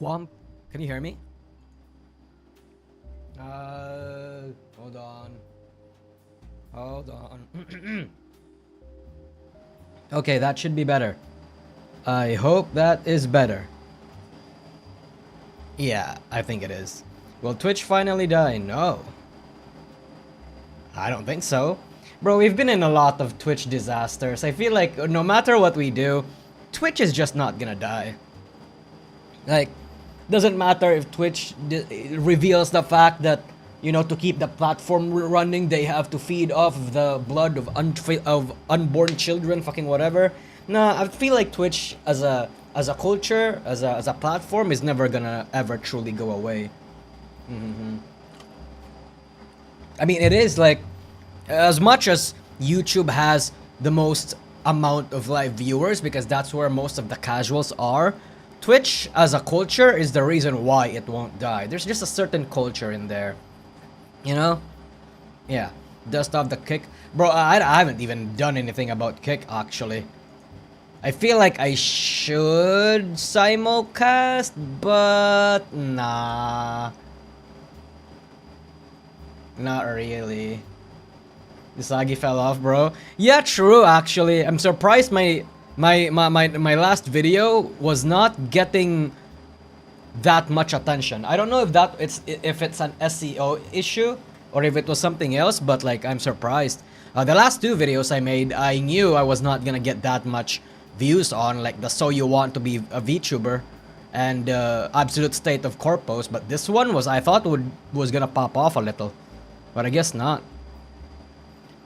Womp, can you hear me? Hold on. Hold on. Okay, that should be better. I hope that is better. Yeah, I think it is. Will Twitch finally die? No. I don't think so. Bro, we've been in a lot of Twitch disasters. I feel like no matter what we do, Twitch is just not gonna die. Like, doesn't matter if Twitch reveals the fact that, you know, to keep the platform running, they have to feed off the blood of unborn children, fucking whatever. Nah, I feel like Twitch as a culture, as a platform, is never gonna ever truly go away. I mean, it is like, as much as YouTube has the most amount of live viewers, because that's where most of the casuals are, Twitch as a culture is the reason why it won't die. There's just a certain culture in there, you know? Yeah, dust off the kick. Bro, I haven't even done anything about kick, actually. I feel like I should simulcast, but nah. Not really. Nijisanji fell off, bro. Yeah, true, actually. I'm surprised my last video was not getting that much attention. I don't know if it's an SEO issue or if it was something else, but like, I'm surprised. The last two videos I made, I knew I was not gonna get that much views on, like the So You Want to Be a VTuber and Absolute State of Corpus, but this one I thought was gonna pop off a little, but I guess not.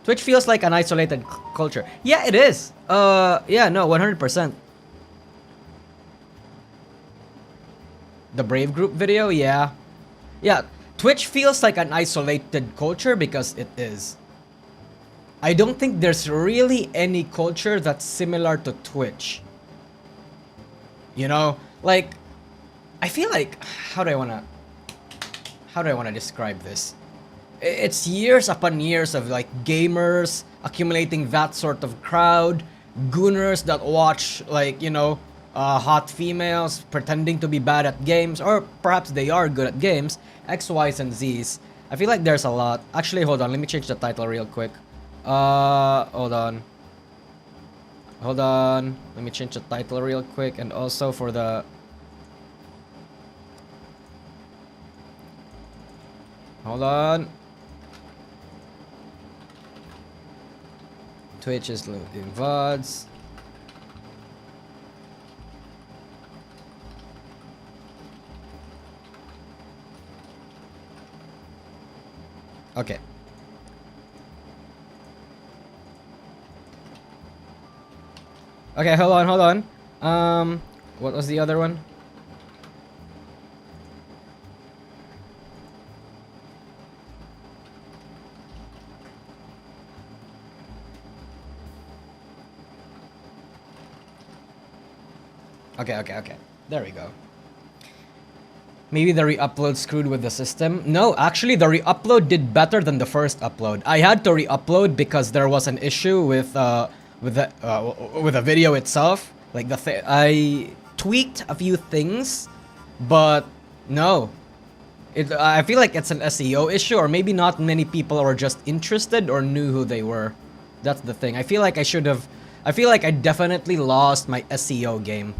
Twitch feels like an isolated culture. Yeah, it is. Yeah, no, 100%. The Brave Group video, yeah. Yeah, Twitch feels like an isolated culture because it is. I don't think there's really any culture that's similar to Twitch. You know, like, I feel like, how do I wanna describe this? It's years upon years of like gamers accumulating that sort of crowd, gooners that watch, like, you know, hot females pretending to be bad at games, or perhaps they are good at games, X, Y's, and Z's. I feel like there's a lot. Actually, hold on, let me change the title real quick. Hold on. Hold on. Let me change the title real quick, and also for the... Hold on. Twitch is loading Vods. Okay. Okay, hold on. What was the other one? Okay. There we go. Maybe the re-upload screwed with the system. No, actually the re-upload did better than the first upload. I had to re-upload because there was an issue with the video itself. Like I tweaked a few things, but no. I feel like it's an SEO issue, or maybe not many people are just interested or knew who they were. That's the thing. I feel like I definitely lost my SEO game.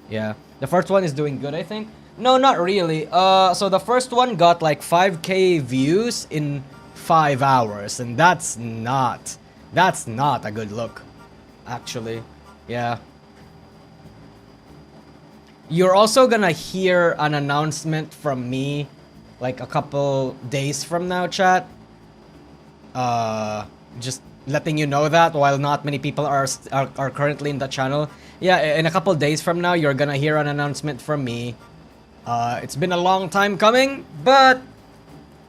Yeah. The first one is doing good, I think. No, not really. So the first one got like 5K views in 5 hours, and that's not a good look, actually. Yeah. You're also gonna hear an announcement from me like a couple days from now, chat. Just letting you know that, while not many people are currently in the channel. Yeah, in a couple days from now, you're gonna hear an announcement from me. It's been a long time coming, but,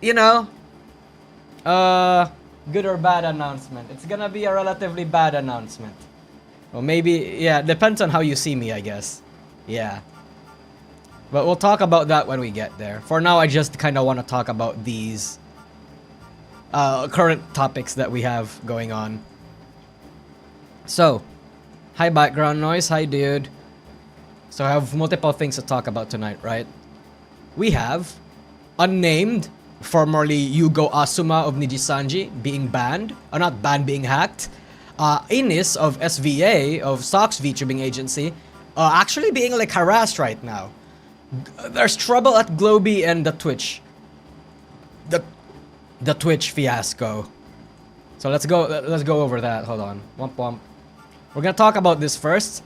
you know, good or bad announcement. It's gonna be a relatively bad announcement. Well, maybe, yeah, depends on how you see me, I guess. Yeah. But we'll talk about that when we get there. For now, I just kind of want to talk about these current topics that we have going on. So, hi background noise, hi dude. So I have multiple things to talk about tonight, right? We have unnamed, formerly Yugo Asuma of Nijisanji, being banned. Not banned, being hacked. Inis of SVA, of Sox Vtubing agency, actually being like harassed right now. There's trouble at Globie and the Twitch. The Twitch fiasco. So let's go over that. Hold on. Womp womp. We're gonna talk about this first.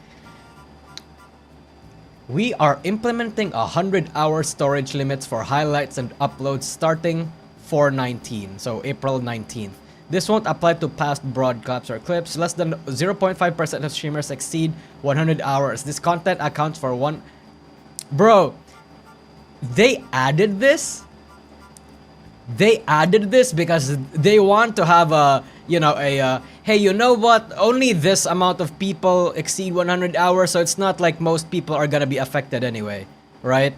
We are implementing 100-hour storage limits for highlights and uploads starting 4/19, so April 19th. This won't apply to past broadcasts or clips. Less than 0.5% of streamers exceed 100 hours. This content accounts for one... Bro, they added this? They added this because they want to have a, you know, hey, you know what? Only this amount of people exceed 100 hours, so it's not like most people are gonna be affected anyway, right?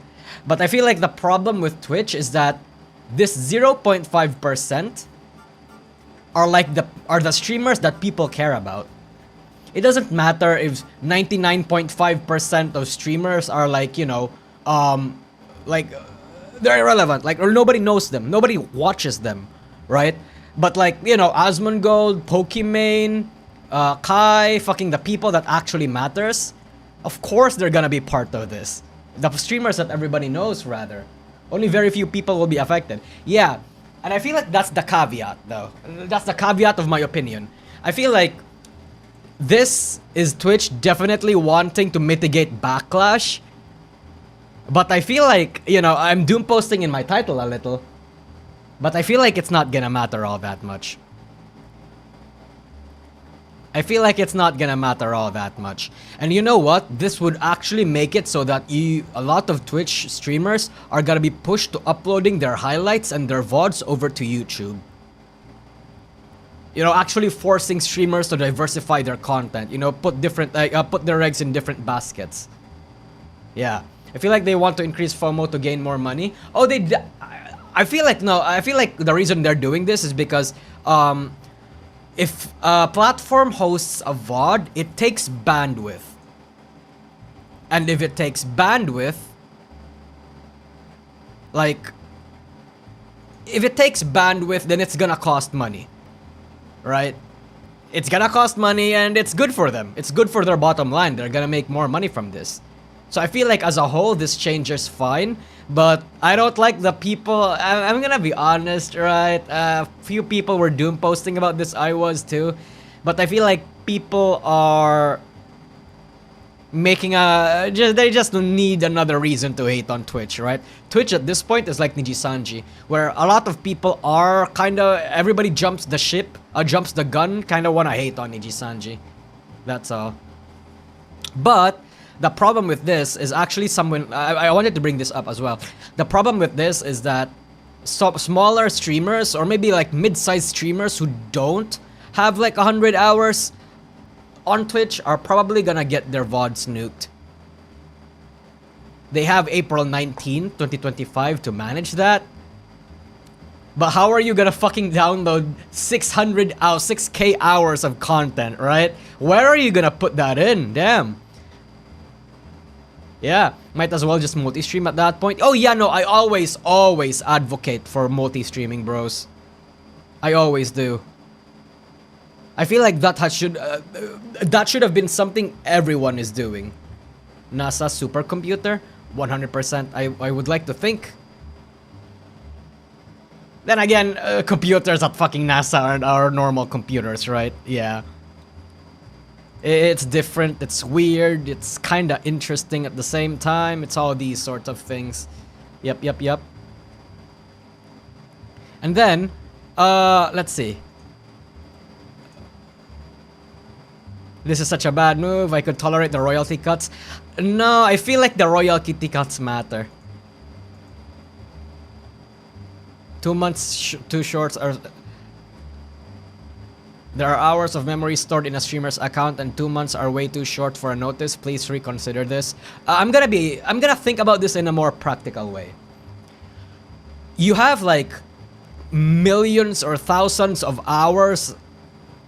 But I feel like the problem with Twitch is that this 0.5% are the streamers that people care about. It doesn't matter if 99.5% of streamers are like, you know, like they're irrelevant, like, or nobody knows them, nobody watches them, right? But like, you know, Asmongold, Pokimane, Kai, fucking the people that actually matters, of course they're gonna be part of this. The streamers that everybody knows, rather. Only very few people will be affected. Yeah, and I feel like that's the caveat, though. That's the caveat of my opinion. I feel like this is Twitch definitely wanting to mitigate backlash. But I feel like, you know, I'm doom posting in my title a little. But I feel like it's not gonna matter all that much. I feel like it's not gonna matter all that much. And you know what? This would actually make it so that a lot of Twitch streamers are gonna be pushed to uploading their highlights and their VODs over to YouTube. You know, actually forcing streamers to diversify their content. You know, put their eggs in different baskets. Yeah. I feel like they want to increase FOMO to gain more money. Oh, I feel like, no, I feel like the reason they're doing this is because, if a platform hosts a VOD, it takes bandwidth. And if it takes bandwidth, like, if it takes bandwidth, then it's gonna cost money. Right? It's gonna cost money and it's good for them. It's good for their bottom line. They're gonna make more money from this. So I feel like as a whole, this change is fine. But I don't like the people... I'm gonna be honest, right? Few people were doom posting about this. I was too. But I feel like people are making they just need another reason to hate on Twitch, right? Twitch at this point is like Nijisanji, where a lot of people are everybody jumps the ship, jumps the gun, wanna hate on Nijisanji. That's all. But the problem with this is actually I wanted to bring this up as well. The problem with this is that smaller streamers, or maybe like mid-sized streamers who don't have like 100 hours on Twitch, are probably gonna get their VODs nuked. They have April 19, 2025 to manage that. But how are you gonna fucking download 6K hours of content, right? Where are you gonna put that in? Damn. Yeah, might as well just multi-stream at that point. Oh yeah, no, I always advocate for multi-streaming, bros. I always do. I feel like that should have been something everyone is doing. NASA supercomputer, 100%. I would like to think. Then again, computers at fucking NASA are normal computers, right? Yeah. It's different, it's weird, it's kinda interesting at the same time. It's all these sorts of things. Yep. And then, let's see. This is such a bad move. I could tolerate the royalty cuts. No, I feel like the royalty cuts matter. 2 months too short are... There are hours of memory stored in a streamer's account and 2 months are way too short for a notice. Please reconsider this. I'm gonna think about this in a more practical way. You have like millions or thousands of hours,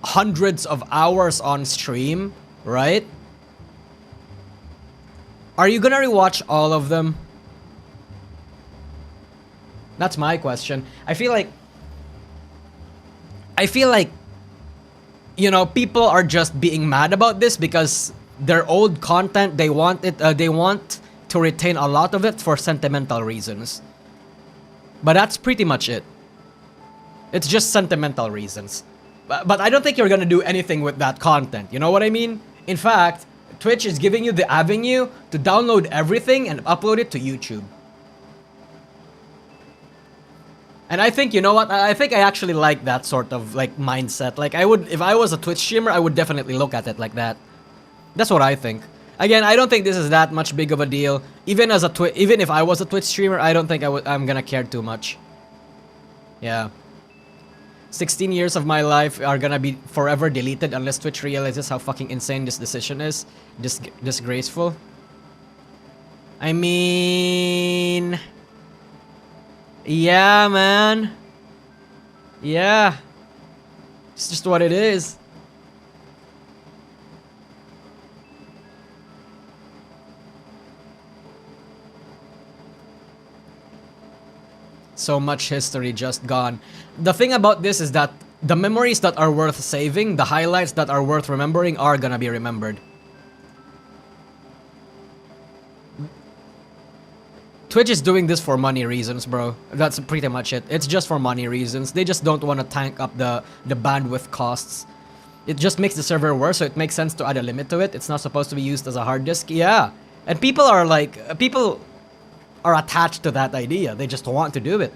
hundreds of hours on stream, right? Are you gonna rewatch all of them? That's my question. I feel like, you know, people are just being mad about this because their old content, they want to retain a lot of it for sentimental reasons. But that's pretty much it. It's just sentimental reasons. But I don't think you're gonna do anything with that content, you know what I mean? In fact, Twitch is giving you the avenue to download everything and upload it to YouTube. And I think, you know what, I think I actually like that sort of like mindset. Like, I would, if I was a Twitch streamer, I would definitely look at it like that. That's what I think. Again, I don't think this is that much big of a deal. Even as a even if I was a Twitch streamer, I don't think I'm gonna care too much. Yeah. 16 years of my life are gonna be forever deleted unless Twitch realizes how fucking insane this decision is. Disgraceful. I mean... yeah, man. Yeah. It's just what it is. So much history just gone. The thing about this is that the memories that are worth saving, the highlights that are worth remembering are gonna be remembered. Twitch is doing this for money reasons, bro. That's pretty much it. It's just for money reasons. They just don't want to tank up the bandwidth costs. It just makes the server worse, so it makes sense to add a limit to it. It's not supposed to be used as a hard disk. Yeah. And people are like, people are attached to that idea. They just want to do it.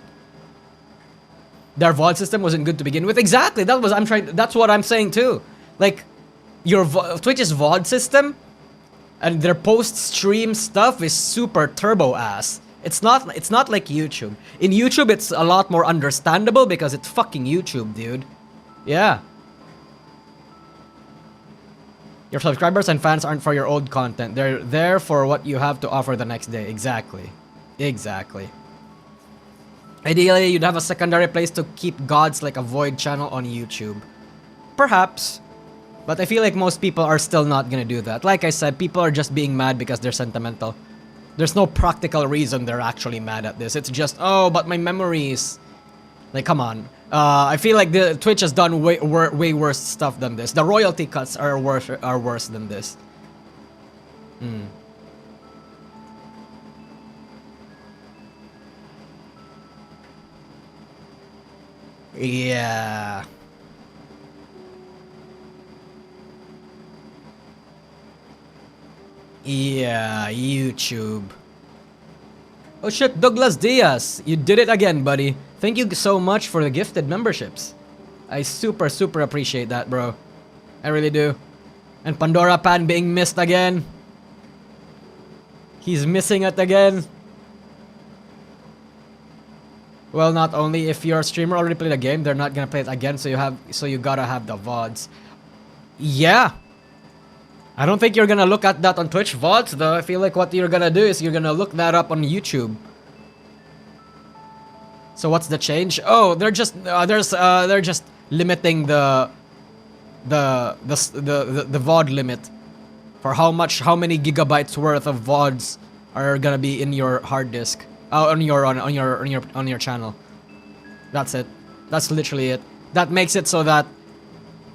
Their VOD system wasn't good to begin with. Exactly. That's what I'm saying too. Like, your Twitch's VOD system and their post-stream stuff is super turbo ass. It's not like YouTube. In YouTube, it's a lot more understandable because it's fucking YouTube, dude. Yeah. Your subscribers and fans aren't for your old content. They're there for what you have to offer the next day. Exactly. Exactly. Ideally, you'd have a secondary place to keep gods like a Void channel on YouTube. Perhaps. But I feel like most people are still not gonna do that. Like I said, people are just being mad because they're sentimental. There's no practical reason they're actually mad at this. It's just, oh, but my memories. Like, come on. I feel like the Twitch has done way worse stuff than this. The royalty cuts are worse than this. Hmm. Yeah. Yeah, YouTube. Oh shit, Douglas Diaz. You did it again, buddy. Thank you so much for the gifted memberships. I super appreciate that, bro. I really do. And Pandora Pan being missed again. He's missing it again. Well, not only if your streamer already played a game, they're not gonna play it again, so you gotta have the VODs. Yeah. I don't think you're gonna look at that on Twitch VODs though. I feel like what you're gonna do is you're gonna look that up on YouTube. So what's the change? Oh, they're just limiting the VOD limit for how many gigabytes worth of VODs are gonna be in your hard disk. On your channel. That's it. That's literally it. That makes it so that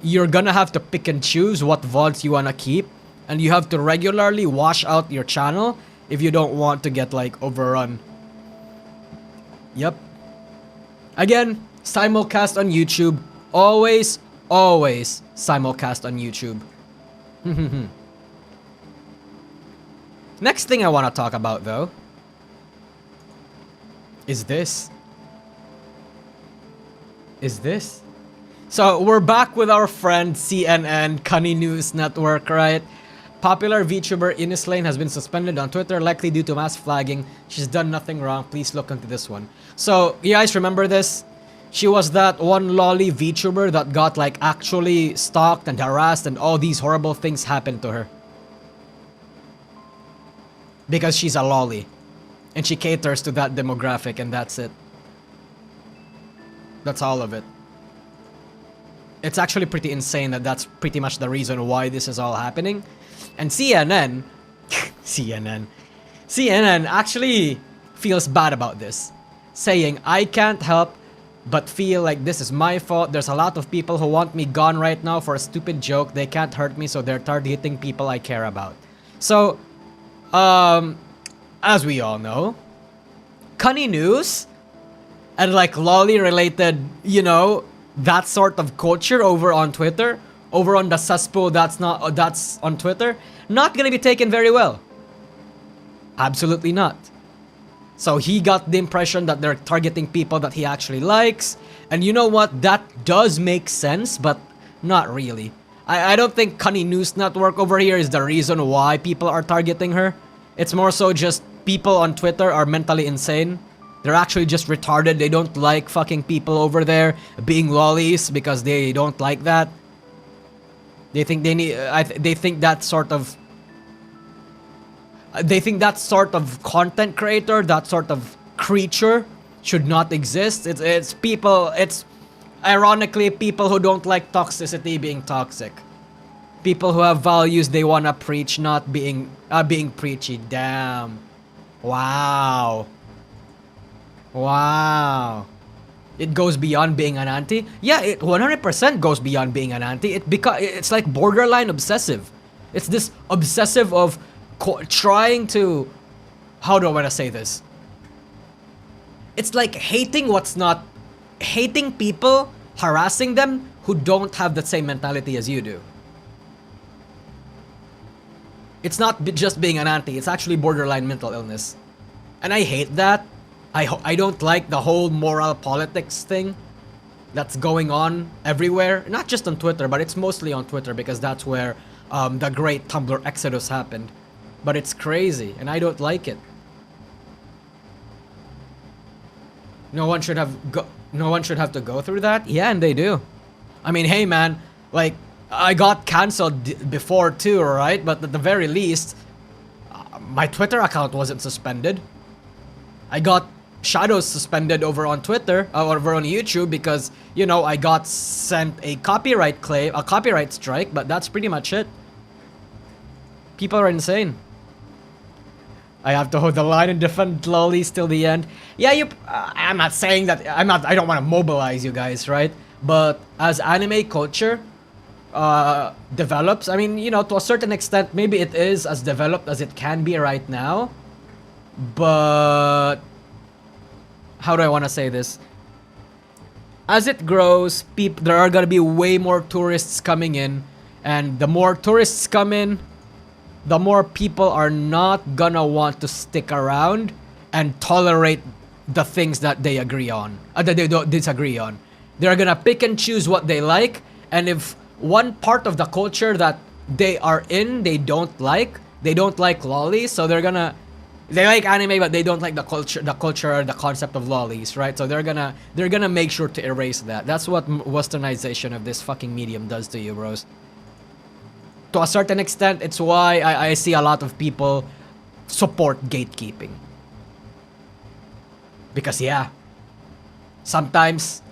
you're gonna have to pick and choose what VODs you wanna keep, and you have to regularly wash out your channel if you don't want to get like overrun. Yep. Again, simulcast on YouTube. Always simulcast on YouTube. Next thing I want to talk about though is this. So we're back with our friend CNN, Cunny News Network, right? Popular VTuber Ines Lane has been suspended on Twitter, likely due to mass flagging. She's done nothing wrong. Please look into this one. So, you guys remember this? She was that one lolly VTuber that got like actually stalked and harassed and all these horrible things happened to her. Because she's a lolly. And she caters to that demographic and that's it. That's all of it. It's actually pretty insane that that's pretty much the reason why this is all happening. And CNN CNN. CNN actually feels bad about this, saying, I can't help but feel like this is my fault. There's a lot of people who want me gone right now for a stupid joke. They can't hurt me, so they're targeting people I care about. So, as we all know, Cunny News and like lolly related, you know, that sort of culture over on Twitter, over on the cesspool that's on Twitter, not gonna be taken very well. Absolutely not. So he got the impression that they're targeting people that he actually likes. And you know what? That does make sense, but not really. I don't think Cunny News Network over here is the reason why people are targeting her. It's more so just people on Twitter are mentally insane. They're actually just retarded. They don't like fucking people over there being lollies because they don't like that. They think they need. They think that sort of. They think that sort of content creator, that sort of creature, should not exist. It's people. It's ironically people who don't like toxicity being toxic. People who have values they wanna preach, not being preachy. Damn. Wow. Wow. It goes beyond being an anti. Yeah, it 100% goes beyond being an anti. It's like borderline obsessive. It's this obsessive of trying to, how do I want to say this? It's like hating hating people, harassing them who don't have the same mentality as you do. It's not just being an anti, it's actually borderline mental illness. And I hate that. I don't like the whole moral politics thing that's going on everywhere. Not just on Twitter, but it's mostly on Twitter because that's where the great Tumblr exodus happened. But it's crazy, and I don't like it. No one should have to go through that. Yeah, and they do. I mean, hey man, like I got cancelled before too, right? But at the very least, my Twitter account wasn't suspended. I got shadows suspended over on Twitter, over on YouTube because, you know, I got sent a copyright claim, a copyright strike, but that's pretty much it. People are insane. I have to hold the line and defend lollies till the end. Yeah, I'm not saying that, I don't want to mobilize you guys, right? But as anime culture develops, I mean, you know, to a certain extent, maybe it is as developed as it can be right now. But how do I want to say this? As it grows, there are gonna be way more tourists coming in, and the more tourists come in, the more people are not gonna want to stick around and tolerate the things that they agree on, that they don't disagree on. They're gonna pick and choose what they like, and if one part of the culture that they are in, they don't like lollies, so they like anime, but they don't like the culture, the concept of lollies, right? So they're gonna make sure to erase that. That's what westernization of this fucking medium does to you, bros. To a certain extent, it's why I see a lot of people support gatekeeping. Because yeah, sometimes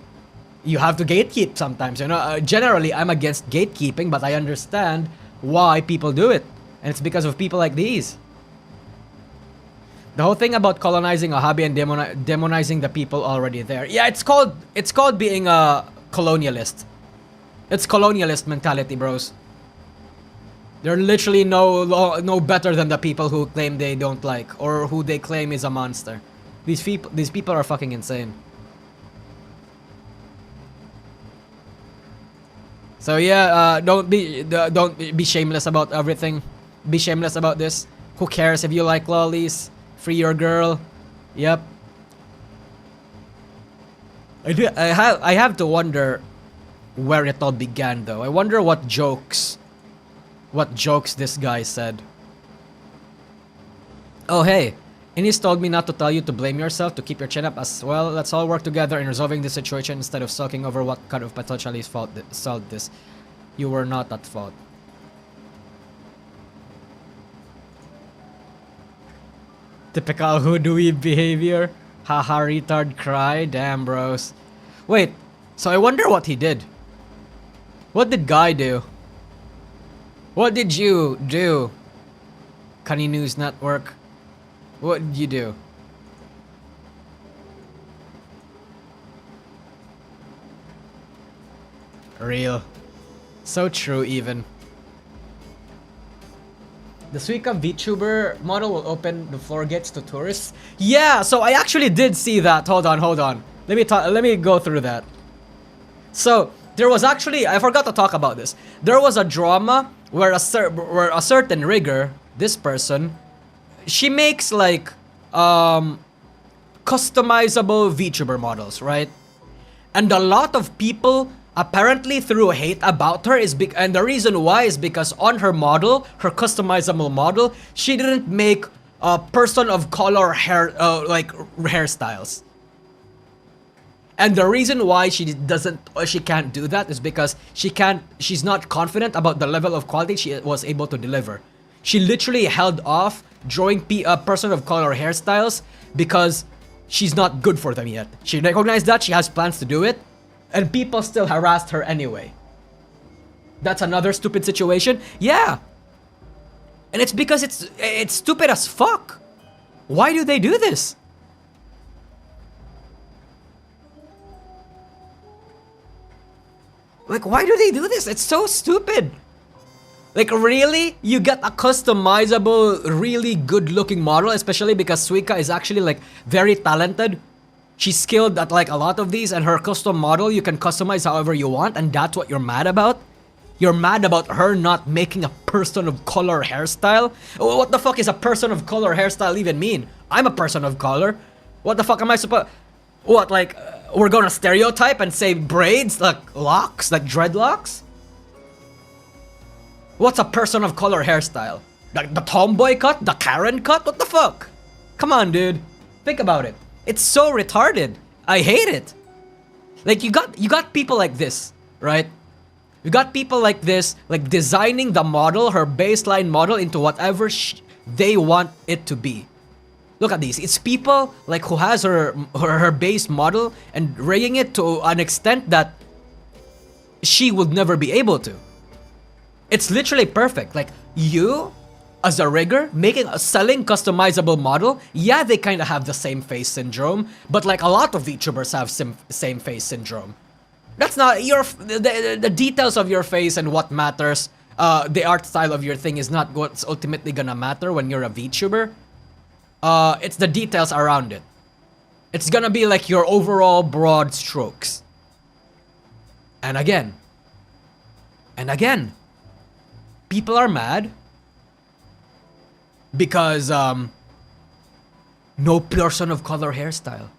you have to gatekeep sometimes, you know. Generally, I'm against gatekeeping, but I understand why people do it. And it's because of people like these. The whole thing about colonizing a hobby and demonizing the people already there. Yeah, it's called being a colonialist. It's colonialist mentality, bros. They're literally no better than the people who claim they don't like, or who they claim is a monster. These people are fucking insane. So yeah, don't be shameless about everything. Be shameless about this. Who cares if you like lollies? Free your girl. Yep. I have to wonder where it all began though. I wonder what jokes this guy said. Oh hey, Inis told me not to tell you to blame yourself, to keep your chin up as well. Let's all work together in resolving this situation instead of sulking over what kind of potentially solved this. You were not at fault. Typical hoodoo behavior. Haha, retard cry. Damn, bros. Wait, so I wonder what he did. What did Guy do? What did you do? Cunny News Network. What did you do? Real. So true, even. The Suica VTuber model will open the floor gates to tourists. Yeah, so I actually did see that. Hold on. Let me go through that. So there was actually, I forgot to talk about this. There was a drama where a certain rigger, this person, she makes like customizable VTuber models, right? And a lot of people apparently threw hate about her and the reason why is because on her model, her customizable model, she didn't make a person of color hair hairstyles. And the reason why she can't do that is because she's not confident about the level of quality she was able to deliver. She literally held off drawing a person of color hairstyles because she's not good for them yet. She recognized that, she has plans to do it, and people still harassed her anyway. That's another stupid situation. Yeah. And it's because it's stupid as fuck. Why do they do this? Like, why do they do this? It's so stupid. Like, really? You get a customizable, really good looking model, especially because Suica is actually like very talented. She's skilled at like a lot of these, and her custom model you can customize however you want, and that's what you're mad about? You're mad about her not making a person of color hairstyle? What the fuck is a person of color hairstyle even mean? I'm a person of color. What the fuck am I supposed... What, like, we're gonna stereotype and say braids, like locks, like dreadlocks? What's a person of color hairstyle? Like the tomboy cut? The Karen cut? What the fuck? Come on, dude. Think about it. It's so retarded. I hate it. Like, you got people like this, right? You got people like this, like designing the model, her baseline model, into whatever they want it to be. Look at these. It's people like who has her base model and rigging it to an extent that she would never be able to. It's literally perfect. Like, you as a rigger selling customizable model, yeah, they kind of have the same face syndrome, but like a lot of VTubers have same face syndrome. That's not the details of your face and what matters. The art style of your thing is not what's ultimately gonna matter when you're a VTuber. It's the details around it. It's gonna be like your overall broad strokes. And again, people are mad because no person of color hairstyle.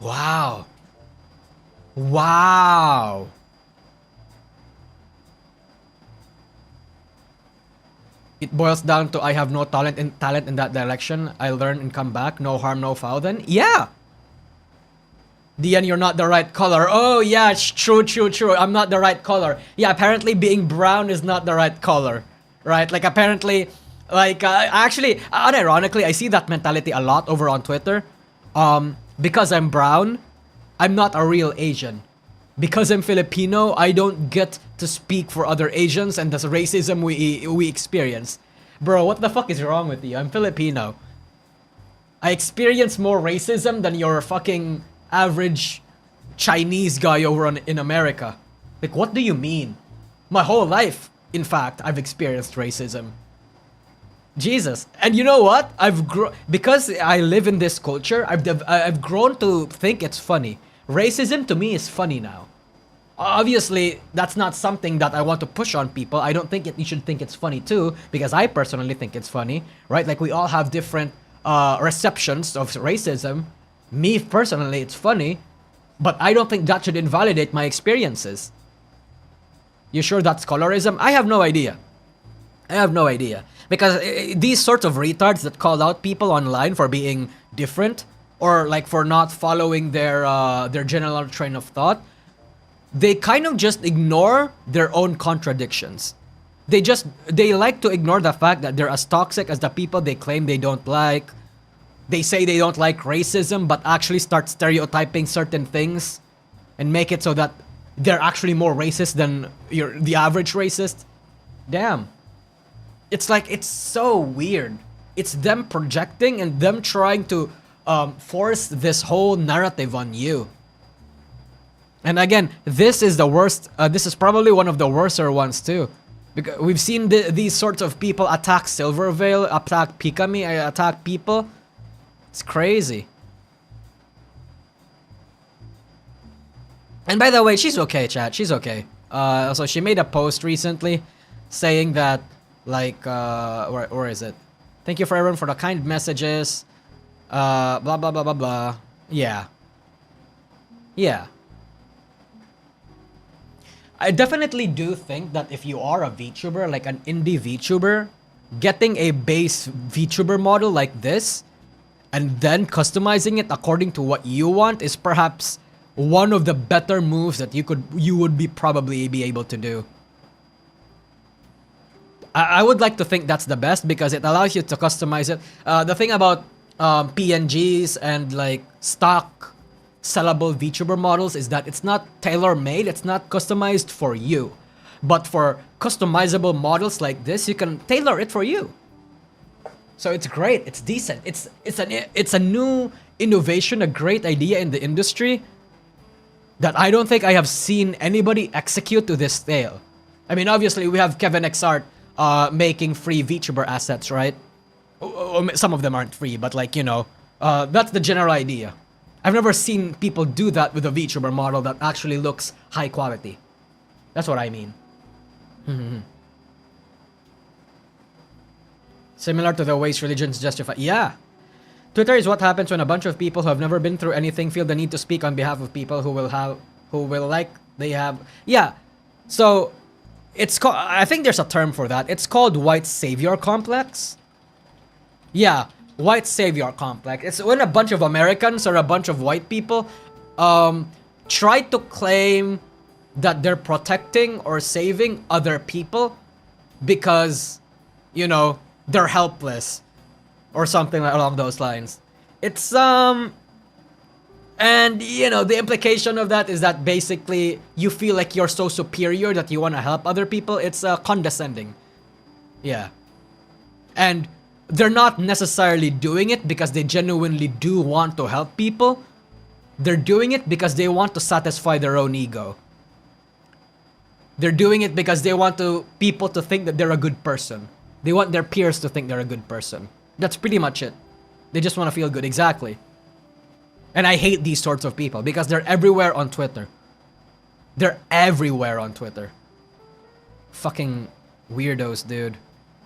Wow. It boils down to I have no talent in that direction. I learn and come back. No harm, no foul then. Yeah. Dian, you're not the right color. Oh yeah, it's true. I'm not the right color. Yeah, apparently being brown is not the right color. Right? Like, apparently, like, actually, unironically, I see that mentality a lot over on Twitter. Because I'm brown, I'm not a real Asian. Because I'm Filipino, I don't get to speak for other Asians and the racism we experience. Bro, what the fuck is wrong with you? I'm Filipino. I experience more racism than your fucking average Chinese guy over in America. Like, what do you mean? My whole life, in fact, I've experienced racism. Jesus. And you know what? Because I live in this culture, I've grown to think it's funny. Racism to me is funny now. Obviously, that's not something that I want to push on people. I don't think you should think it's funny too, because I personally think it's funny, right? Like, we all have different receptions of racism. Me personally, it's funny, but I don't think that should invalidate my experiences. You sure that's colorism? I have no idea. Because these sorts of retards that call out people online for being different, or like for not following their general train of thought, they kind of just ignore their own contradictions. They like to ignore the fact that they're as toxic as the people they claim they don't like. They say they don't like racism, but actually start stereotyping certain things and make it so that they're actually more racist than the average racist. Damn. It's like, it's so weird. It's them projecting and them trying to force this whole narrative on you. And again, this is the worst. This is probably one of the worser ones too. Because we've seen these sorts of people attack Silvervale, attack Pikami, attack people. It's crazy. And by the way, she's okay, chat. She's okay. So she made a post recently saying that, like, where is it? Thank you for everyone for the kind messages. Blah, blah, blah, blah, blah. Yeah. Yeah. I definitely do think that if you are a VTuber, like an indie VTuber, getting a base VTuber model like this, and then customizing it according to what you want is perhaps one of the better moves that you would probably be able to do. I would like to think that's the best because it allows you to customize it. The thing about PNGs and like stock sellable VTuber models is that it's not tailor-made, it's not customized for you. But for customizable models like this, you can tailor it for you. So it's great, it's decent. It's a new innovation, a great idea in the industry that I don't think I have seen anybody execute to this scale. I mean, obviously we have Kevin Xart making free VTuber assets, right? Some of them aren't free, but like, you know, that's the general idea. I've never seen people do that with a VTuber model that actually looks high quality. That's what I mean. Similar to the ways religions justify. Yeah. Twitter is what happens when a bunch of people who have never been through anything feel the need to speak on behalf of people who will like they have. Yeah. So it's called, I think there's a term for that. It's called white savior complex. Yeah, white savior complex. It's when a bunch of Americans or a bunch of white people try to claim that they're protecting or saving other people because, you know, they're helpless or something along those lines. It's and you know, the implication of that is that basically you feel like you're so superior that you want to help other people. It's condescending. Yeah. And they're not necessarily doing it because they genuinely do want to help people. They're doing it because they want to satisfy their own ego. They're doing it because they want people to think that they're a good person. They want their peers to think they're a good person. That's pretty much it. They just want to feel good, exactly. And I hate these sorts of people because they're everywhere on Twitter. They're everywhere on Twitter. Fucking weirdos, dude.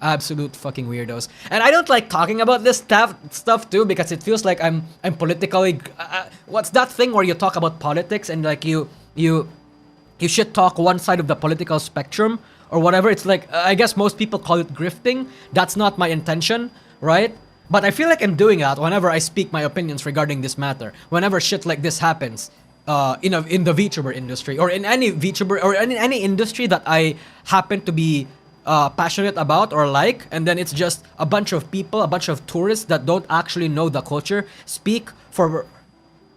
Absolute fucking weirdos. And I don't like talking about this stuff too because it feels like I'm politically... what's that thing where you talk about politics and like you should talk one side of the political spectrum or whatever? It's like, I guess most people call it grifting. That's not my intention, right? But I feel like I'm doing that whenever I speak my opinions regarding this matter. Whenever shit like this happens in the VTuber industry or in any VTuber or in any industry that I happen to be passionate about or like, and then it's just a bunch of people, a bunch of tourists that don't actually know the culture speak for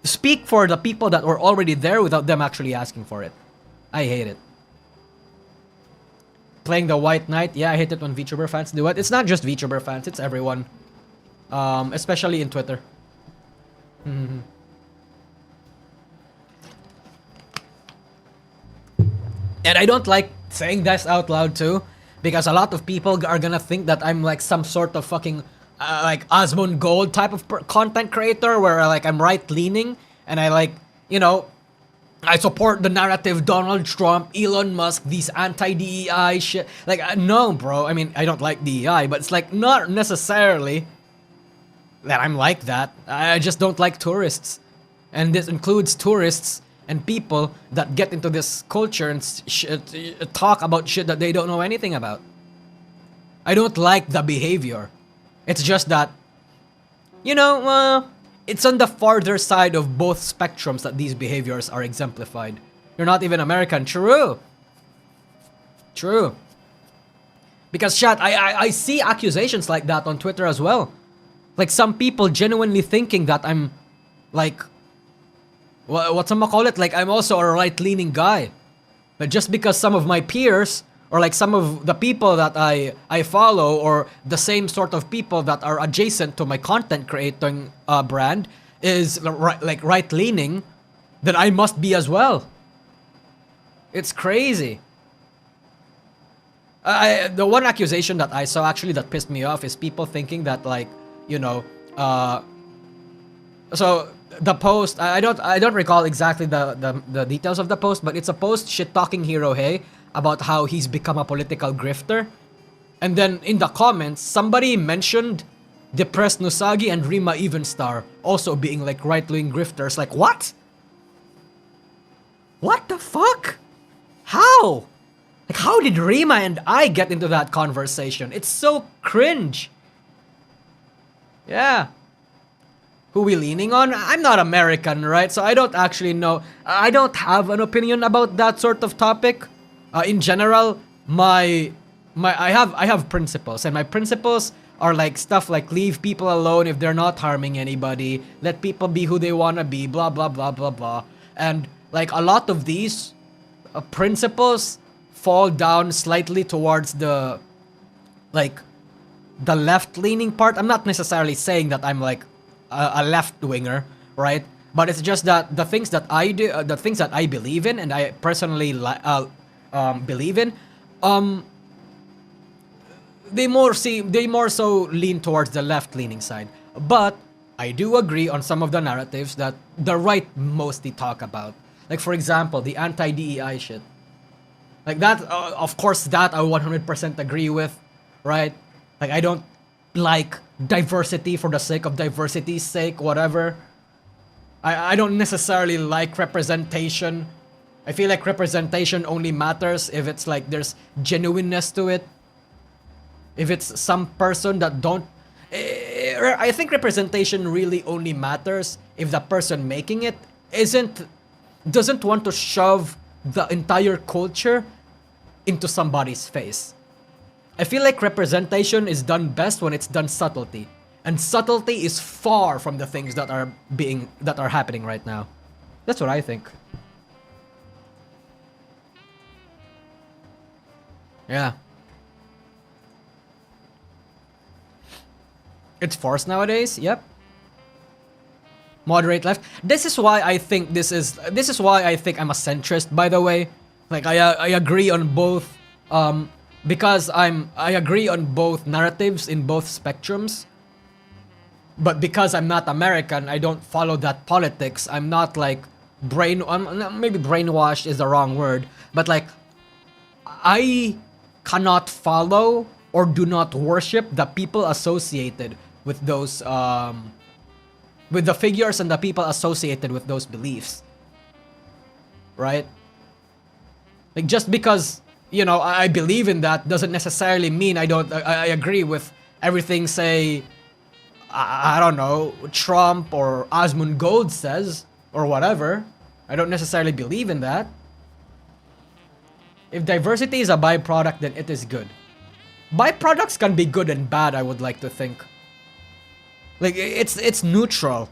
the people that were already there without them actually asking for it. I hate it. Playing the White Knight, yeah, I hate it when VTuber fans do it. It's not just VTuber fans, it's everyone. Especially in Twitter. And I don't like saying this out loud too, because a lot of people are gonna think that I'm like some sort of fucking like Asmon Gold type of content creator where like I'm right-leaning and I like, you know, I support the narrative Donald Trump, Elon Musk, these anti-DEI shit. Like, no, bro. I mean, I don't like DEI, but it's like not necessarily that I'm like that. I just don't like tourists. And this includes tourists and people that get into this culture and talk about shit that they don't know anything about. I don't like the behavior. It's just that, you know, it's on the farther side of both spectrums that these behaviors are exemplified. You're not even American. True. True. Because, chat, I see accusations like that on Twitter as well. Like, some people genuinely thinking that I'm, like, what's call it? Like, I'm also a right-leaning guy. But just because some of my peers or like some of the people that I follow, or the same sort of people that are adjacent to my content creating brand is like right-leaning, then I must be as well. It's crazy. The one accusation that I saw actually that pissed me off is people thinking that, like, you know, so the post, I don't recall exactly the details of the post, but it's a post shit-talking Hirohei about how he's become a political grifter. And then in the comments, somebody mentioned Depressed Nusagi and Rima Evenstar also being like right-wing grifters. Like, what? What the fuck? How? Like, how did Rima and I get into that conversation? It's so cringe. Yeah. Who we leaning on? I'm not American, right? So I don't actually know. I don't have an opinion about that sort of topic. In general, I have principles, and my principles are like stuff like leave people alone if they're not harming anybody, let people be who they want to be, blah blah blah blah blah. And like a lot of these principles fall down slightly towards the left-leaning part. I'm not necessarily saying that I'm like a left-winger, right? But it's just that the things that I do, the things that I believe in, and I personally believe in, they more so lean towards the left-leaning side. But I do agree on some of the narratives that the right mostly talk about. Like, for example, the anti-DEI shit. Like that, of course, that I 100% agree with, right? Like, I don't like diversity for the sake of diversity's sake, whatever. I don't necessarily like representation. I feel like representation only matters if it's like there's genuineness to it. If it's some person that don't... I think representation really only matters if the person making it doesn't want to shove the entire culture into somebody's face. I feel like representation is done best when it's done subtlety. And subtlety is far from the things that are happening right now. That's what I think. Yeah. It's forced nowadays, yep. Moderate left. This is why I think I'm a centrist, by the way. Like, I agree on both, because I agree on both narratives in both spectrums. But because I'm not American, I don't follow that politics. I'm not like maybe brainwashed is the wrong word, but like I cannot follow or do not worship the people associated with those with the figures and the people associated with those beliefs. Right? Like, just because, you know, I believe in that doesn't necessarily mean I agree with everything, say, I don't know, Trump or Asmund Gold says, or whatever. I don't necessarily believe in that. If diversity is a byproduct, then it is good. Byproducts can be good and bad, I would like to think. Like, it's neutral.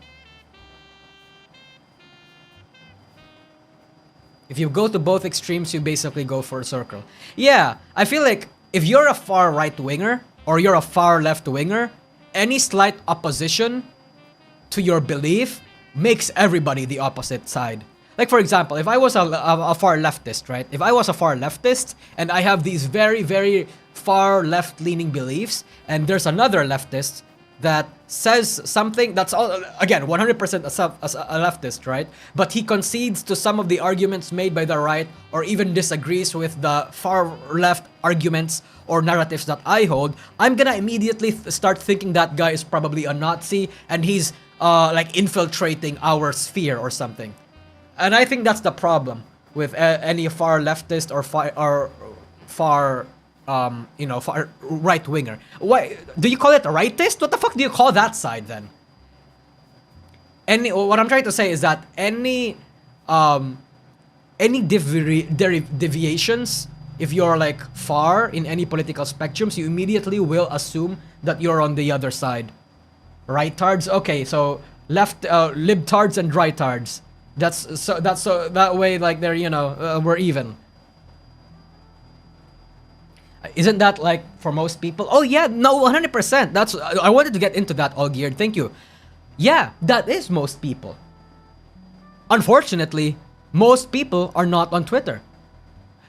If you go to both extremes, you basically go for a circle. Yeah, I feel like if you're a far right-winger or you're a far left-winger, any slight opposition to your belief makes everybody the opposite side. Like, for example, if I was a far leftist, right? If I was a far leftist and I have these very, very far left-leaning beliefs, and there's another leftist that says something that's all, again, 100% a leftist, right? But he concedes to some of the arguments made by the right, or even disagrees with the far left arguments or narratives that I hold, I'm gonna immediately start thinking that guy is probably a Nazi and he's like infiltrating our sphere or something. And I think that's the problem with any far leftist or far right winger. Why do you call it a rightist? What the fuck do you call that side then? What I'm trying to say is that any deviations, if you're like far in any political spectrums, you immediately will assume that you're on the other side. Rightards, okay, so left libtards and rightards. That's so that way, like, they're, we're even. Isn't that like for most people? Oh yeah, no, 100%. That's I wanted to get into that, all geared. Thank you. Yeah, that is most people. Unfortunately, most people are not on Twitter.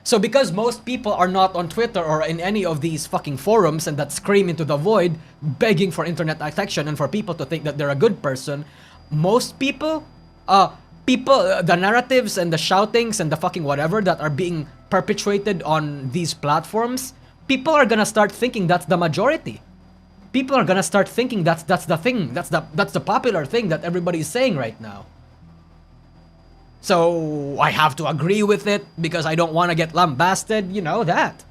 So because most people are not on Twitter or in any of these fucking forums and that scream into the void, begging for internet affection and for people to think that they're a good person, most people, the narratives and the shoutings and the fucking whatever that are being perpetuated on these platforms, people are gonna start thinking that's the majority. People are gonna start thinking that's the thing, that's the popular thing that everybody's saying right now. So I have to agree with it because I don't want to get lambasted, you know that.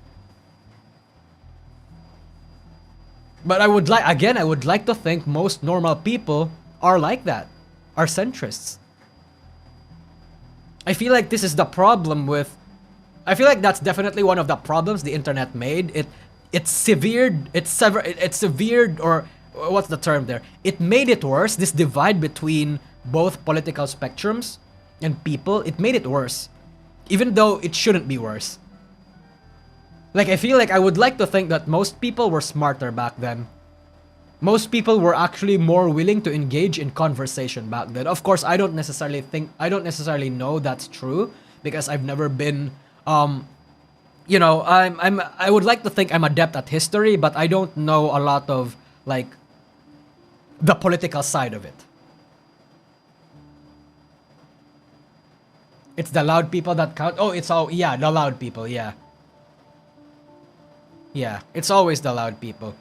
But I would like to think most normal people are like that, are centrists. I feel like this is the problem with, I feel like that's definitely one of the problems the internet made. It's severed, or what's the term there? It made it worse, this divide between both political spectrums and people. It made it worse, even though it shouldn't be worse. Like, I feel like I would like to think that most people were smarter back then. Most people were actually more willing to engage in conversation back then. Of course, I don't necessarily know that's true because I've never been, you know, I would like to think I'm adept at history, but I don't know a lot of like the political side of it. It's the loud people that count. Oh, it's all, yeah, the loud people, yeah. Yeah, it's always the loud people.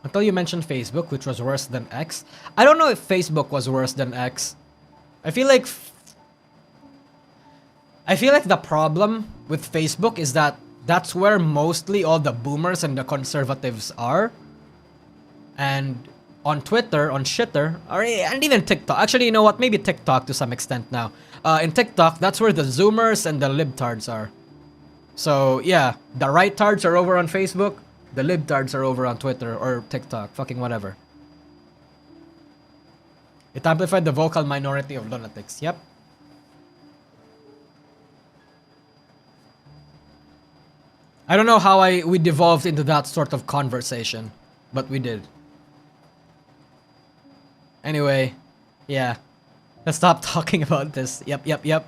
Until you mentioned Facebook, which was worse than X. I don't know if Facebook was worse than X. I feel like the problem with Facebook is that that's where mostly all the boomers and the conservatives are. And on Twitter, on Shitter, and even TikTok. Actually, you know what? Maybe TikTok to some extent now. In TikTok, that's where the Zoomers and the libtards are. So, yeah, the right-tards are over on Facebook. The libtards are over on Twitter or TikTok. Fucking whatever. It amplified the vocal minority of lunatics. Yep. I don't know how we devolved into that sort of conversation, but we did. Anyway, yeah. Let's stop talking about this. Yep.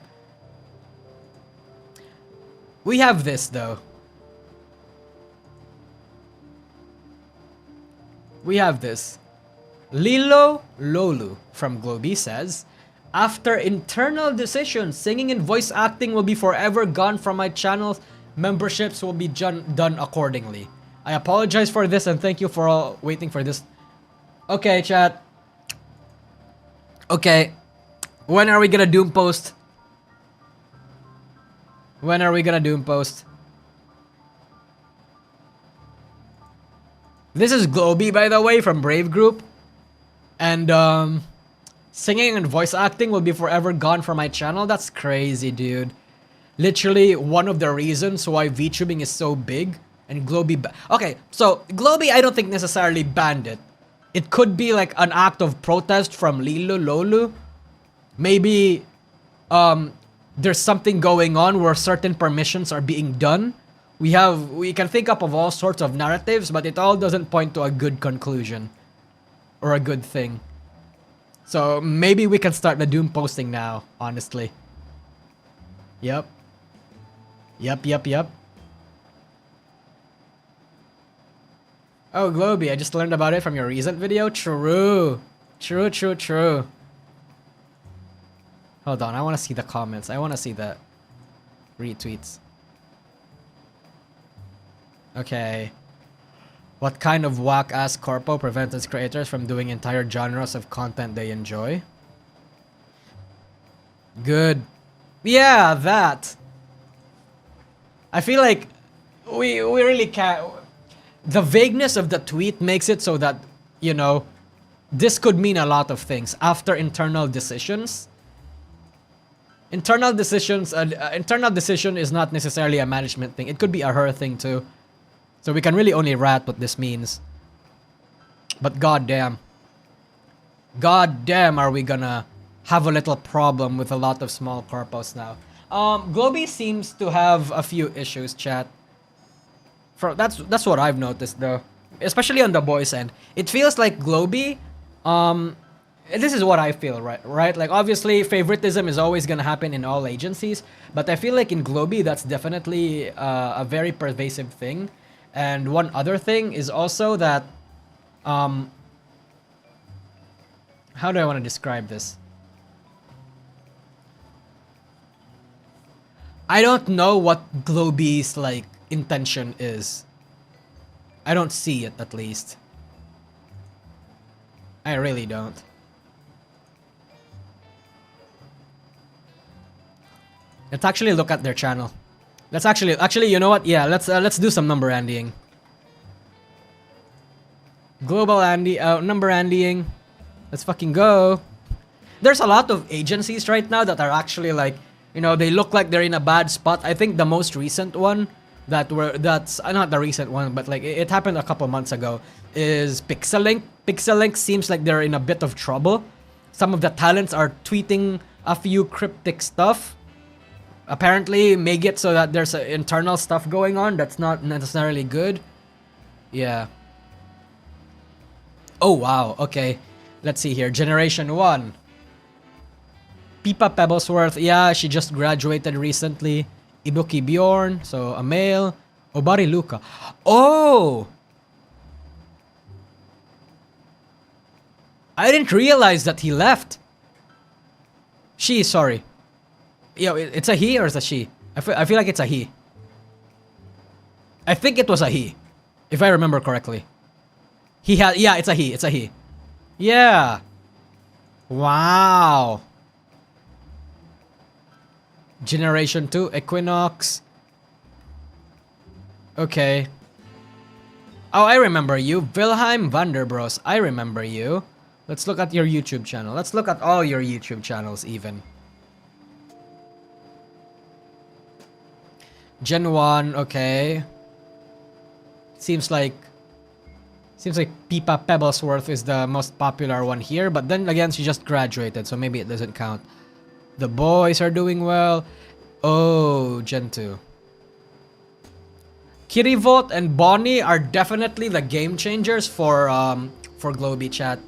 We have this, though. We have this. Lilo Lolu from Globie says, after internal decisions, singing and voice acting will be forever gone from my channel. Memberships will be done accordingly. I apologize for this and thank you for all waiting for this. Okay, chat. Okay. When are we gonna doom post? When are we gonna doom post? This is Globie, by the way, from Brave Group. And singing and voice acting will be forever gone from my channel. That's crazy, dude. Literally one of the reasons why VTubing is so big. And Globie... Okay, so Globie I don't think necessarily banned it. It could be like an act of protest from Lilo Lolu. Maybe there's something going on where certain permissions are being done. We can think up of all sorts of narratives, but it all doesn't point to a good conclusion. Or a good thing. So maybe we can start the doom posting now, honestly. Yep. Oh, Globie, I just learned about it from your recent video. True. Hold on, I want to see the comments. I want to see the retweets. Okay. What kind of whack-ass corpo prevents its creators from doing entire genres of content they enjoy? Good. Yeah, that. I feel like we really can't... The vagueness of the tweet makes it so that, you know, this could mean a lot of things. After internal decisions. Internal decision is not necessarily a management thing. It could be a her thing too. So we can really only rat what this means. But goddamn. Goddamn are we gonna have a little problem with a lot of small corpos now. Globie seems to have a few issues, chat. That's what I've noticed though, especially on the boys end. It feels like Globie, this is what I feel, right? Like obviously favoritism is always gonna happen in all agencies, but I feel like in Globie that's definitely a very pervasive thing. And one other thing is also that, how do I want to describe this? I don't know what Globie's like intention is. I don't see it, at least. I really don't. Let's actually look at their channel. Let's actually, you know what? Yeah, let's do some number Andying. Global Andy, number Andying. Let's fucking go. There's a lot of agencies right now that are actually like, you know, they look like they're in a bad spot. I think the most recent one that's not the recent one, but like it happened a couple months ago, is Pixelink. Pixelink seems like they're in a bit of trouble. Some of the talents are tweeting a few cryptic stuff. Apparently make it so that there's internal stuff going on that's not necessarily good. Yeah. Oh wow, okay. Let's see here. Generation 1. Pipa Pebblesworth, yeah, she just graduated recently. Ibuki Bjorn, so a male. Obari Luka. Oh! I didn't realize that he left. She, sorry. Yo, it's a he or it's a she? I feel like it's a he. I think it was a he, if I remember correctly. He had, yeah, it's a he, it's a he. Yeah. Wow. Generation 2, Equinox. Okay. Oh, I remember you. Wilhelm Vanderbros. I remember you. Let's look at your YouTube channel. Let's look at all your YouTube channels even. Gen 1, okay. Seems like Pipa Pebblesworth is the most popular one here, but then again she just graduated, so maybe it doesn't count. The boys are doing well. Oh, Gen 2. Kirivot and Bonnie are definitely the game changers for Globie chat.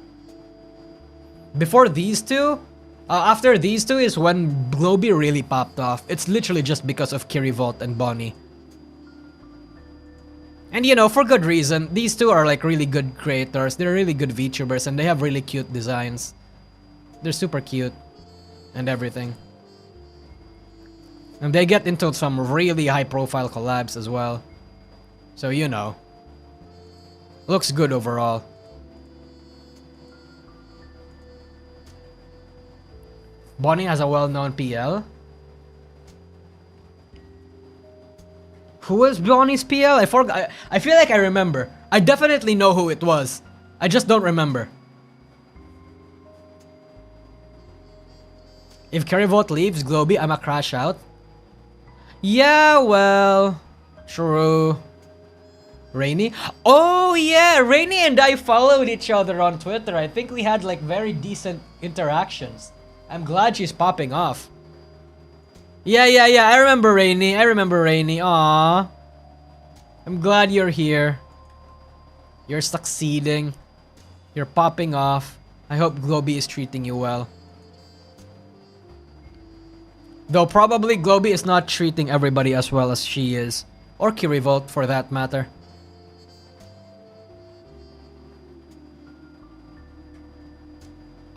Before these two, after these two is when Globie really popped off. It's literally just because of Kirivot and Bonnie. And you know, for good reason. These two are like really good creators. They're really good VTubers and they have really cute designs. They're super cute and everything. And they get into some really high profile collabs as well. So you know. Looks good overall. Bonnie has a well-known PL. Who was Bonnie's PL? I forgot. I feel like I remember. I definitely know who it was. I just don't remember. If Kerryvote leaves Globie, I'ma crash out. Yeah, well, true. Rainy? Oh yeah, Rainy and I followed each other on Twitter. I think we had like very decent interactions. I'm glad she's popping off. Yeah. I remember Rainy. Aww. I'm glad you're here. You're succeeding. You're popping off. I hope Globie is treating you well. Though probably Globie is not treating everybody as well as she is. Or Kirivolt for that matter.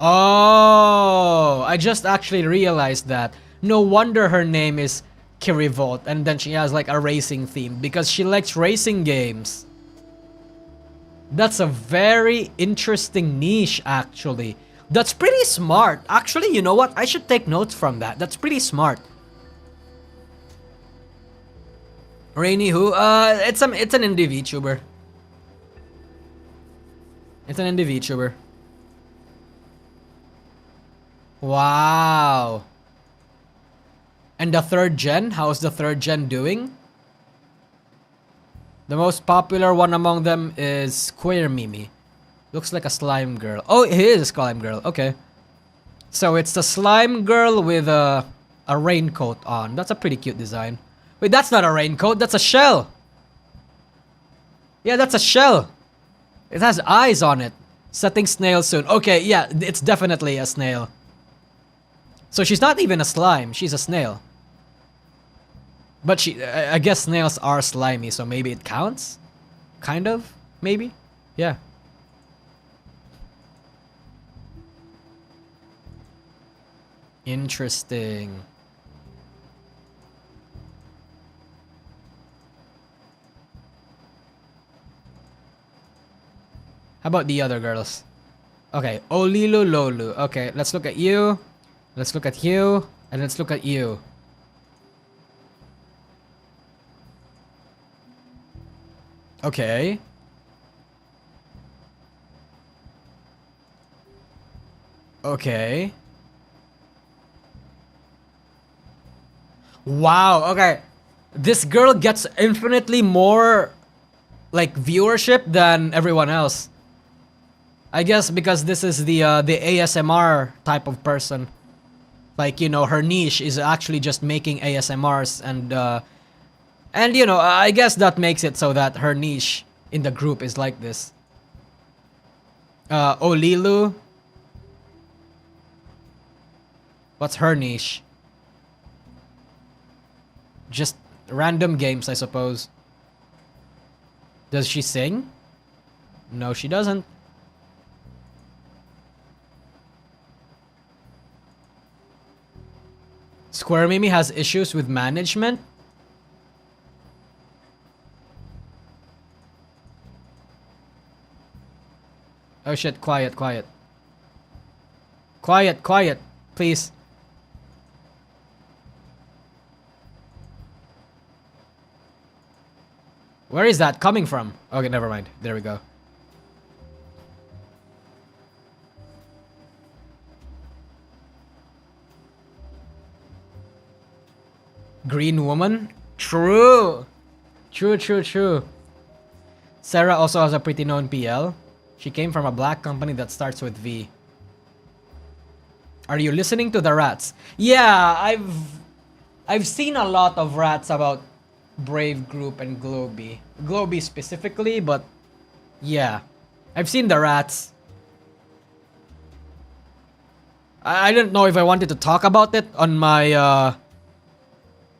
Oh, I just actually realized that. No wonder her name is Kirivolt and then she has like a racing theme because she likes racing games. That's a very interesting niche actually. That's pretty smart. Actually, you know what? I should take notes from that. That's pretty smart. Rainy who? It's an indie VTuber. It's an indie VTuber. Wow. And the third gen? How's the third gen doing? The most popular one among them is Queer Mimi. Looks like a slime girl. Oh, it is a slime girl. Okay. So it's the slime girl with a raincoat on. That's a pretty cute design. Wait, that's not a raincoat. That's a shell. Yeah, that's a shell. It has eyes on it. Setting snail soon. Okay, yeah, it's definitely a snail. So she's not even a slime. She's a snail. But I guess snails are slimy, so maybe it counts? Kind of? Maybe? Yeah. Interesting. How about the other girls? Okay, Olilu Lolu. Okay, let's look at you. Let's look at you. And let's look at you. Okay. Okay. Wow, okay. This girl gets infinitely more like viewership than everyone else. I guess because this is the ASMR type of person. Like, you know, her niche is actually just making ASMRs and you know, I guess that makes it so that her niche in the group is like this. Olilu. What's her niche? Just random games, I suppose. Does she sing? No, she doesn't. Square Mimi has issues with management. Oh shit, quiet, quiet. Quiet, quiet, please. Where is that coming from? Okay, never mind. There we go. Green woman? True. True, true, true. Sarah also has a pretty known PL. She came from a black company that starts with V. Are you listening to the rats? Yeah, I've seen a lot of rats about Brave Group and Globie. Globie specifically, but yeah. I've seen the rats. I didn't know if I wanted to talk about it on my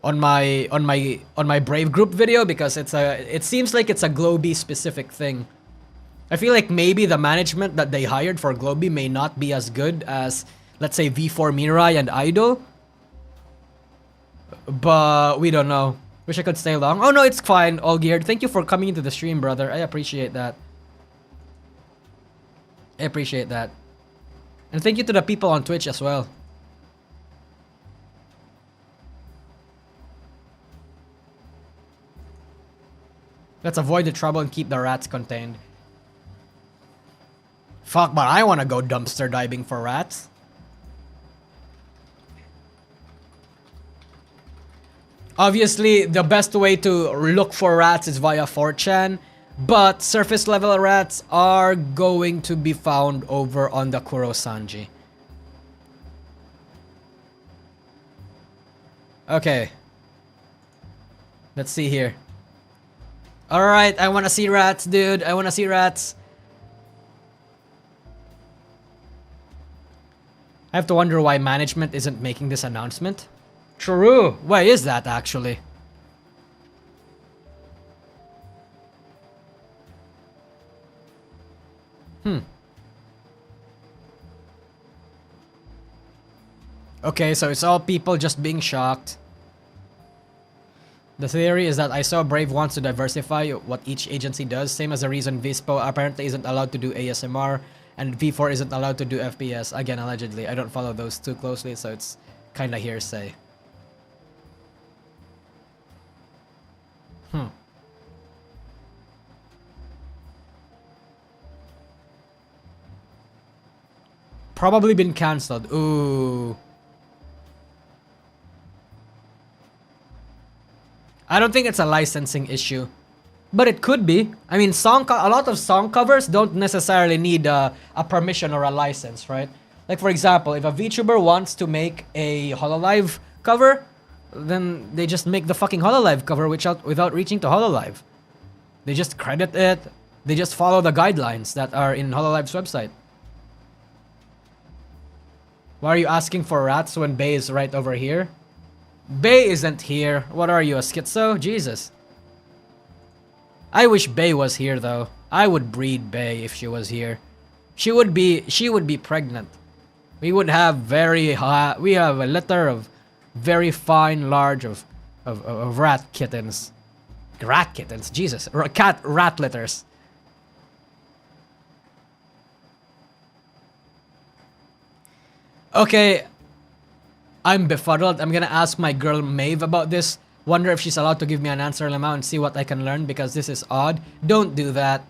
on my Brave Group video because it seems like it's a Globie specific thing. I feel like maybe the management that they hired for Globie may not be as good as, let's say, V4 Mirai and Idol. But we don't know. Wish I could stay long. Oh no, it's fine, all geared. Thank you for coming into the stream, brother. I appreciate that. I appreciate that. And thank you to the people on Twitch as well. Let's avoid the trouble and keep the rats contained. Fuck, but I want to go dumpster diving for rats. Obviously, the best way to look for rats is via 4chan, but surface level rats are going to be found over on the Kurosanji. Okay. Let's see here. Alright, I want to see rats, dude. I want to see rats. I have to wonder why management isn't making this announcement. True. Why is that actually? Okay, so it's all people just being shocked. The theory is that I saw Brave wants to diversify what each agency does, same as the reason Vispo apparently isn't allowed to do ASMR and V4 isn't allowed to do FPS. Again, allegedly. I don't follow those too closely, so it's kinda hearsay. Probably been cancelled. Ooh. I don't think it's a licensing issue, but it could be. I mean, a lot of song covers don't necessarily need a permission or a license, right? Like for example, if a VTuber wants to make a Hololive cover, then they just make the fucking Hololive cover without reaching to Hololive. They just credit it. They just follow the guidelines that are in Hololive's website. Why are you asking for rats when Bay is right over here? Bay isn't here. What are you, a schizo? Jesus. I wish Bay was here though. I would breed Bay if she was here. She would be pregnant. We would have very high, we have a litter of very fine large of rat kittens. Rat kittens, Jesus. Rat litters. Okay, I'm befuddled. I'm gonna ask my girl Maeve about this. Wonder if she's allowed to give me an answer amount and see what I can learn because this is odd. Don't do that.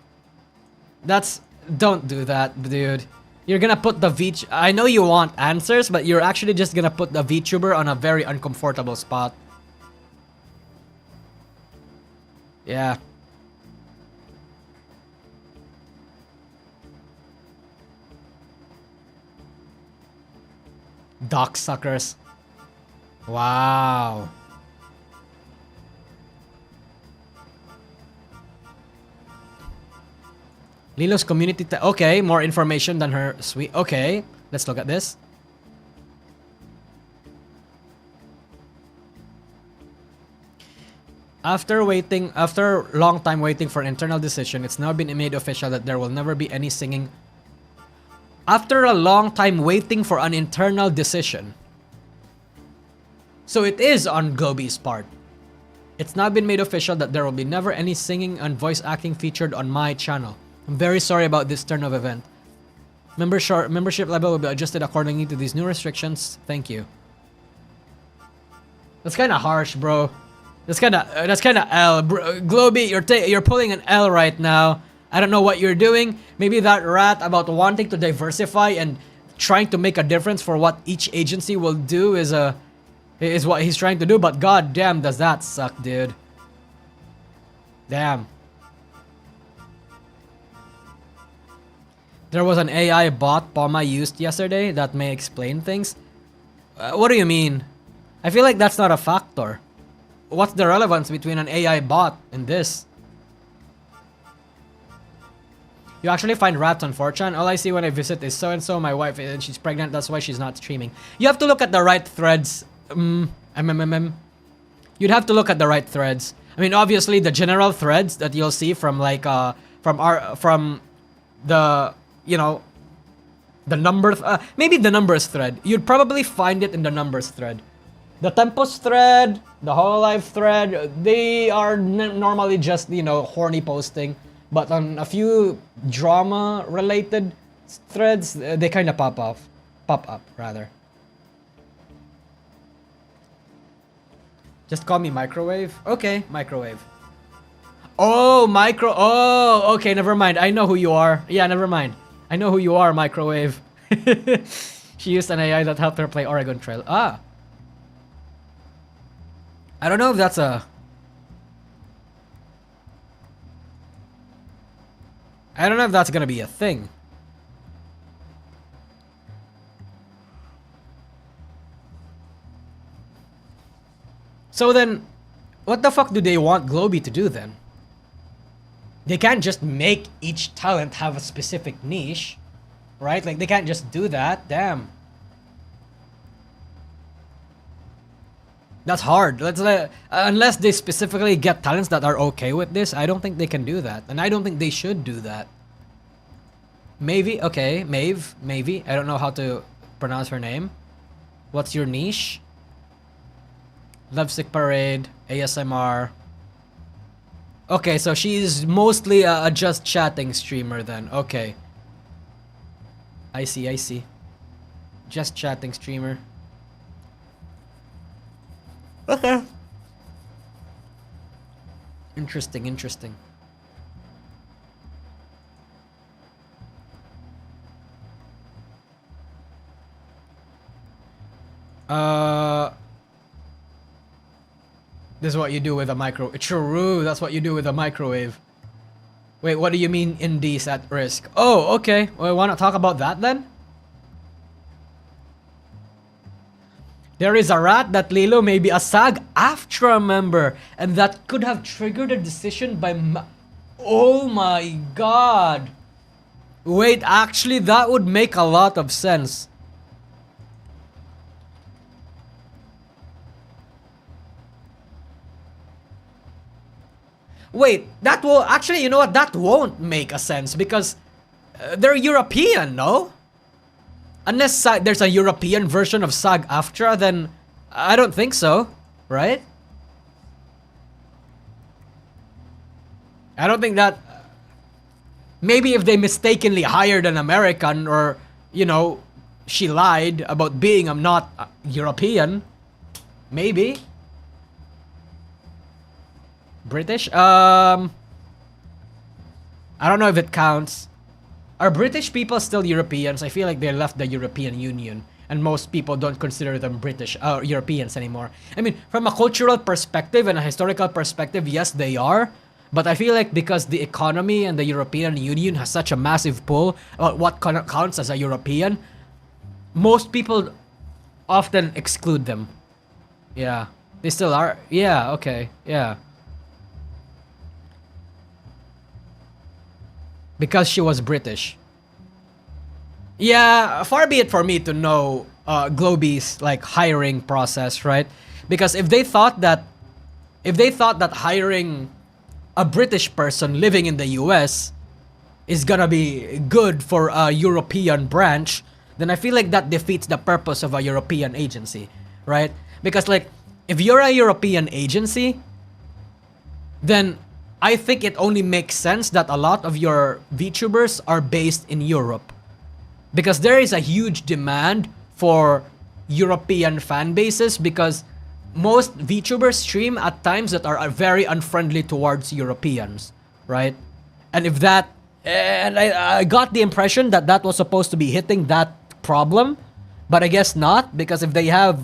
Don't do that, dude. You're gonna put the I know you want answers, but you're actually just gonna put the VTuber on a very uncomfortable spot. Yeah. Doc suckers. Wow. Lilo's community okay, more information than her sweet. Okay, let's look at this. After long time waiting for an internal decision, it's now been made official that there will never be any singing. After a long time waiting for an internal decision. So it is on Globie's part. It's now been made official that there will be never any singing and voice acting featured on my channel. I'm very sorry about this turn of event. Membership level will be adjusted accordingly to these new restrictions. Thank you. That's kind of harsh, bro. That's kind of L. Globie, you're pulling an L right now. I don't know what you're doing. Maybe that rat about wanting to diversify and trying to make a difference for what each agency will do is what he's trying to do. But god damn, does that suck, dude. Damn. There was an AI bot Palma used yesterday that may explain things. What do you mean? I feel like that's not a factor. What's the relevance between an AI bot and this? You actually find rats on 4chan? All I see when I visit is so-and-so, my wife, and she's pregnant, that's why she's not streaming. You have to look at the right threads. You'd have to look at the right threads. I mean, obviously, the general threads that you'll see from like, from the, you know, the numbers, maybe the numbers thread. You'd probably find it in the numbers thread. The Tempos thread, the Hololive thread, they are normally just, you know, horny posting. But on a few drama-related threads, they kind of pop up, rather. Just call me Microwave? Okay, Microwave. Oh, oh, okay, never mind. I know who you are. Yeah, never mind. I know who you are, Microwave. She used an AI that helped her play Oregon Trail. Ah. I don't know if that's a... I don't know if that's gonna be a thing. So then, what the fuck do they want Globie to do then? They can't just make each talent have a specific niche, right? Like, they can't just do that. Damn. That's hard. Unless they specifically get talents that are okay with this, I don't think they can do that. And I don't think they should do that. Maybe, okay, Maeve, maybe. I don't know how to pronounce her name. What's your niche? Lovesick Parade, ASMR. Okay, so she's mostly a just chatting streamer then. Okay. I see. Just chatting streamer. Okay. Interesting. This is what you do with a microwave. True, that's what you do with a microwave. Wait, what do you mean indies at risk? Oh, okay. Well, why not talk about that then? There is a rat that Lilo may be a SAG-AFTRA member, and that could have triggered a decision by oh my god. Wait, actually, that would make a lot of sense. Wait, that will actually, you know what? That won't make a sense because they're European, no? Unless there's a European version of SAG-AFTRA, then I don't think so, right? I don't think that... Maybe if they mistakenly hired an American or, you know, she lied about being not European. Maybe. British? I don't know if it counts. Are British people still Europeans? I feel like they left the European Union and most people don't consider them British Europeans anymore. I mean, from a cultural perspective and a historical perspective, yes, they are. But I feel like because the economy and the European Union has such a massive pull about what counts as a European, most people often exclude them. Yeah, they still are. Yeah, okay, yeah. Because she was British. Yeah, far be it for me to know Globie's like hiring process, right? Because if they thought that hiring a British person living in the US is gonna be good for a European branch, then I feel like that defeats the purpose of a European agency, right? Because like, if you're a European agency, then I think it only makes sense that a lot of your VTubers are based in Europe. Because there is a huge demand for European fan bases because most VTubers stream at times that are very unfriendly towards Europeans, right? And if that... And I got the impression that that was supposed to be hitting that problem, but I guess not, because if they have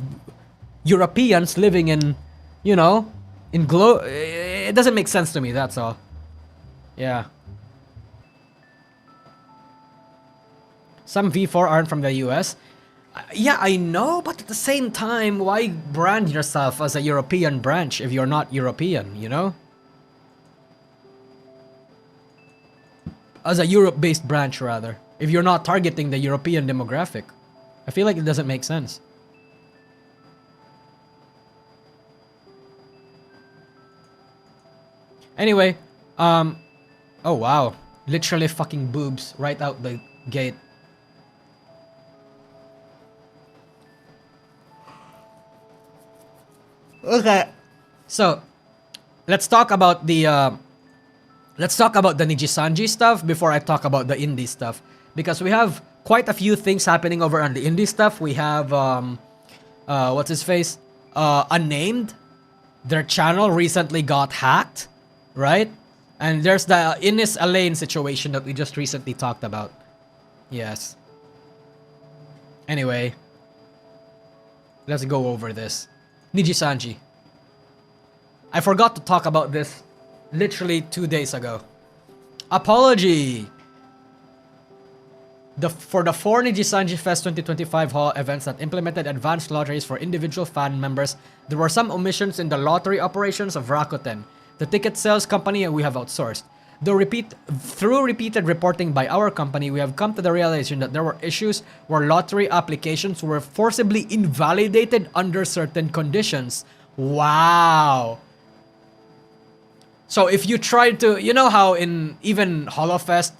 Europeans living in, you know, in it doesn't make sense to me, that's all. Yeah. Some V4 aren't from the US. Yeah, I know, but at the same time, why brand yourself as a European branch if you're not European, you know? As a Europe-based branch, rather. If you're not targeting the European demographic. I feel like it doesn't make sense. Anyway, oh wow. Literally fucking boobs right out the gate. Okay. So, let's talk about the Nijisanji stuff before I talk about the indie stuff. Because we have quite a few things happening over on the indie stuff. We have, what's his face? Unnamed. Their channel recently got hacked, right? And there's the Ines Elaine situation that we just recently talked about. Yes. Anyway. Let's go over this. Nijisanji. I forgot to talk about this literally 2 days ago. Apology! For the 4 Nijisanji Fest 2025 hall events that implemented advanced lotteries for individual fan members, there were some omissions in the lottery operations of Rakuten, the ticket sales company we have outsourced. Through repeated reporting by our company, we have come to the realization that there were issues where lottery applications were forcibly invalidated under certain conditions. Wow. So if you try to, you know how in even HoloFest,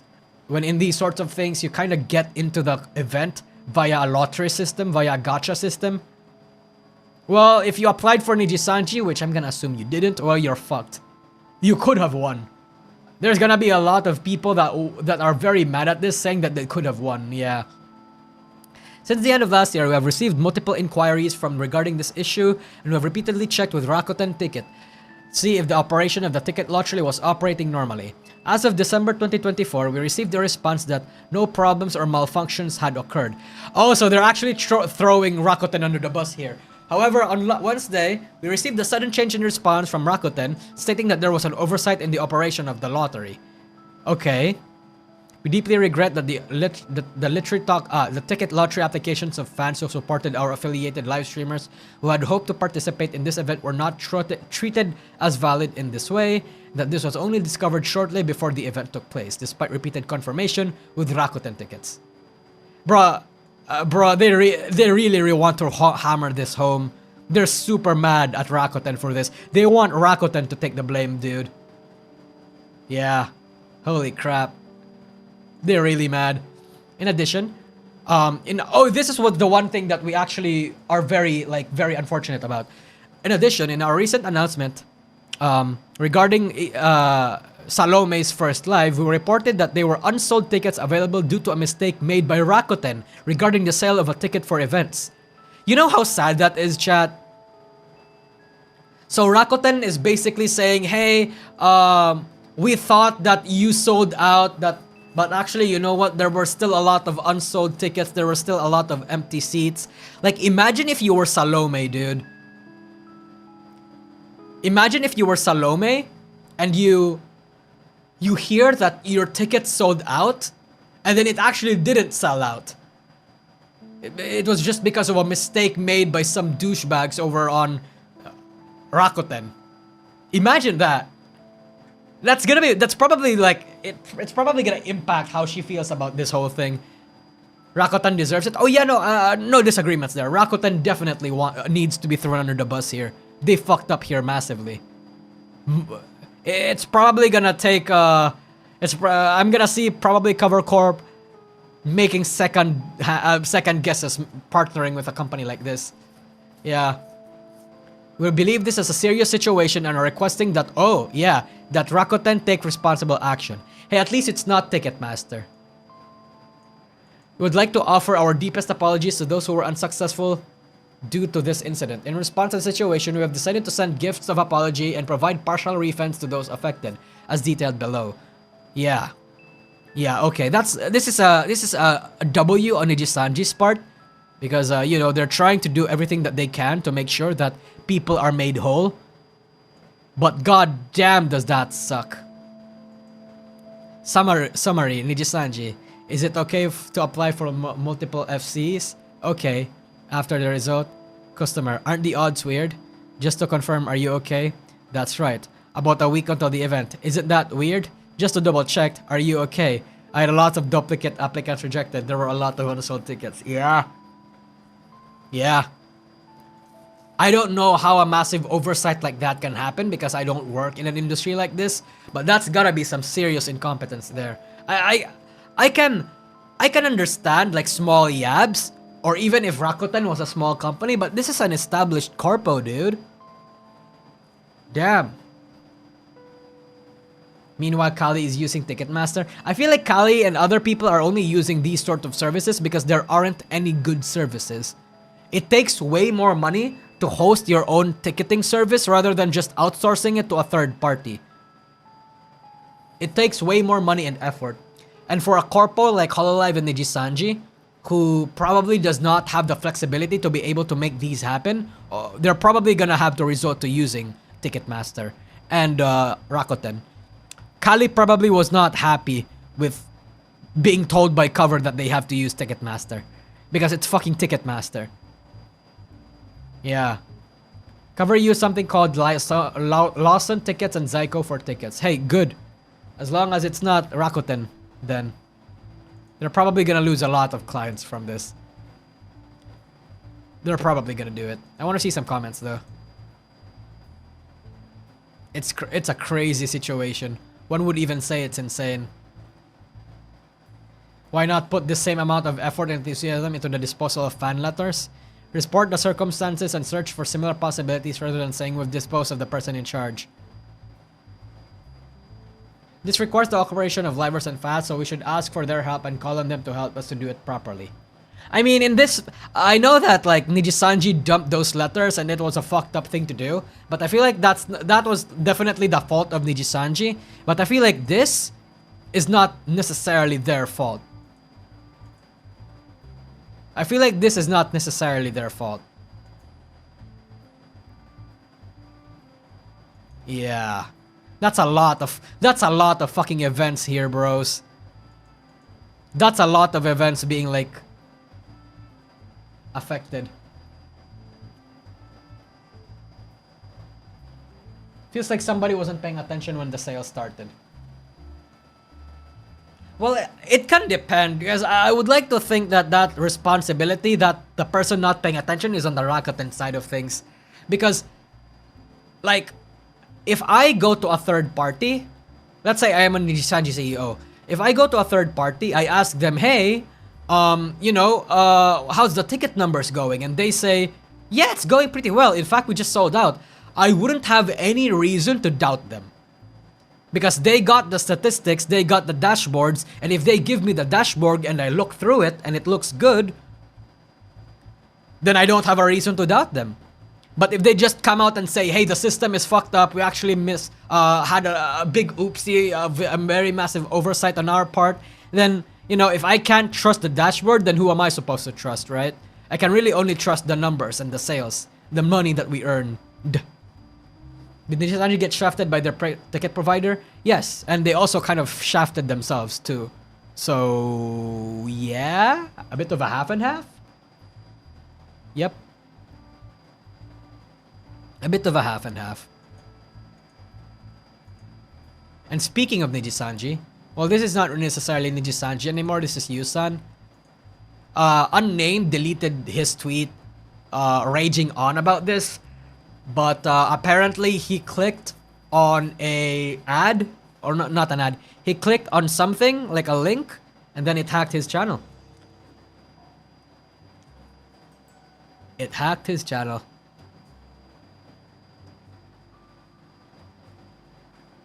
when in these sorts of things, you kind of get into the event via a lottery system, via a gacha system? Well, if you applied for Nijisanji, which I'm gonna assume you didn't, well, you're fucked. You could have won. There's gonna be a lot of people that are very mad at this, saying that they could have won, yeah. Since the end of last year, we have received multiple inquiries regarding this issue, and we have repeatedly checked with Rakuten Ticket, see if the operation of the ticket lottery was operating normally. As of December 2024, we received the response that no problems or malfunctions had occurred. Oh, so they're actually throwing Rakuten under the bus here. However, on Wednesday, we received a sudden change in response from Rakuten, stating that there was an oversight in the operation of the lottery. Okay. We deeply regret that the ticket lottery applications of fans who supported our affiliated live streamers who had hoped to participate in this event were not treated as valid in this way, that this was only discovered shortly before the event took place, despite repeated confirmation with Rakuten tickets. Bruh, they really want to hammer this home. They're super mad at Rakuten for this. They want Rakuten to take the blame, dude. Yeah. Holy crap. They're really mad. In addition, this is what the one thing that we actually are very unfortunate about. In addition, in our recent announcement, regarding Salome's first live, we reported that there were unsold tickets available due to a mistake made by Rakuten regarding the sale of a ticket for events. You know how sad that is, chat? So Rakuten is basically saying, hey, we thought that you sold out, but actually, you know what? There were still a lot of unsold tickets. There were still a lot of empty seats. Like, imagine if you were Salome, dude. Imagine if you were Salome and you hear that your ticket sold out and then it actually didn't sell out. It was just because of a mistake made by some douchebags over on Rakuten. Imagine that. It's probably like, it's probably gonna impact how she feels about this whole thing. Rakuten deserves it. Oh yeah, no disagreements there. Rakuten definitely needs to be thrown under the bus here. They fucked up here massively. It's probably gonna take, I'm gonna see probably Cover Corp making second guesses partnering with a company like this. Yeah. We believe this is a serious situation and are requesting that, that Rakuten take responsible action. Hey, at least it's not Ticketmaster. We would like to offer our deepest apologies to those who were unsuccessful due to this incident. In response to the situation, we have decided to send gifts of apology and provide partial refunds to those affected, as detailed below. Yeah. Yeah, okay. This is a W on Nijisanji's part. Because, they're trying to do everything that they can to make sure that people are made whole. But god damn does that suck. Summary, Nijisanji. Is it okay to apply for multiple FCs? Okay. After the result. Customer, aren't the odds weird? Just to confirm, are you okay? That's right. About a week until the event. Isn't that weird? Just to double check, are you okay? I had a lot of duplicate applicants rejected. There were a lot of unsold tickets. Yeah. Yeah. I don't know how a massive oversight like that can happen because I don't work in an industry like this, but that's gotta be some serious incompetence there. I can understand like small yabs, or even if Rakuten was a small company, but this is an established corpo, dude. Damn. Meanwhile, Kali is using Ticketmaster. I feel like Kali and other people are only using these sort of services because there aren't any good services. It takes way more money to host your own ticketing service rather than just outsourcing it to a third party. It takes way more money and effort. And for a corpo like Hololive and Nijisanji, who probably does not have the flexibility to be able to make these happen, they're probably gonna have to resort to using Ticketmaster and Rakuten. Kali probably was not happy with being told by Cover that they have to use Ticketmaster. Because it's fucking Ticketmaster. Yeah. Cover used something called Lawson tickets and Zyko for tickets. Hey, good. As long as it's not Rakuten, then they're probably gonna lose a lot of clients from this. They're probably gonna do it. I want to see some comments though. It's a crazy situation. One would even say it's insane. Why not put the same amount of effort and enthusiasm into the disposal of fan letters? Report the circumstances and search for similar possibilities rather than saying we've disposed of the person in charge. This requires the cooperation of livers and fans, so we should ask for their help and call on them to help us to do it properly. I mean, in this, I know that like Nijisanji dumped those letters and it was a fucked up thing to do, but I feel like that was definitely the fault of Nijisanji, but I feel like this is not necessarily their fault. I feel like this is not necessarily their fault. Yeah. That's a lot of fucking events here, bros. That's a lot of events being like affected. Feels like somebody wasn't paying attention when the sale started. Well, it can depend, because I would like to think that that responsibility, that the person not paying attention, is on the Rakuten side of things. Because, like, if I go to a third party, let's say I am a Nijisanji CEO. If I go to a third party, I ask them, hey, how's the ticket numbers going? And they say, yeah, it's going pretty well. In fact, we just sold out. I wouldn't have any reason to doubt them. Because they got the statistics, they got the dashboards, and if they give me the dashboard and I look through it and it looks good, then I don't have a reason to doubt them. But if they just come out and say, hey, the system is fucked up, we actually had a big oopsie, a very massive oversight on our part, then, if I can't trust the dashboard, then who am I supposed to trust, right? I can really only trust the numbers and the sales, the money that we earned. Did Nijisanji get shafted by their ticket provider? Yes, and they also kind of shafted themselves too. So, yeah, a bit of a half and half? Yep. A bit of a half and half. And speaking of Nijisanji, well, this is not necessarily Nijisanji anymore, this is Yusan. Unnamed deleted his tweet raging on about this. But apparently he clicked on a ad, or not an ad. He clicked on something, like a link, and then it hacked his channel. It hacked his channel.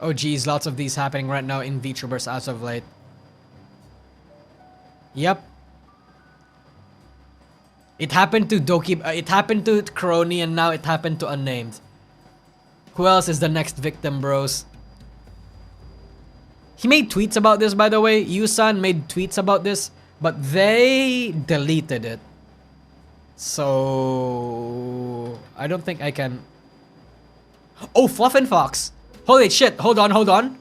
Oh geez, lots of these happening right now in VTubers as of late. Yep. It happened to Doki, it happened to Crony, and now it happened to Unnamed. Who else is the next victim, bros? He made tweets about this, by the way. Yusan made tweets about this, but they deleted it. So I don't think I can. Oh, Fluff and Fox. Holy shit, hold on.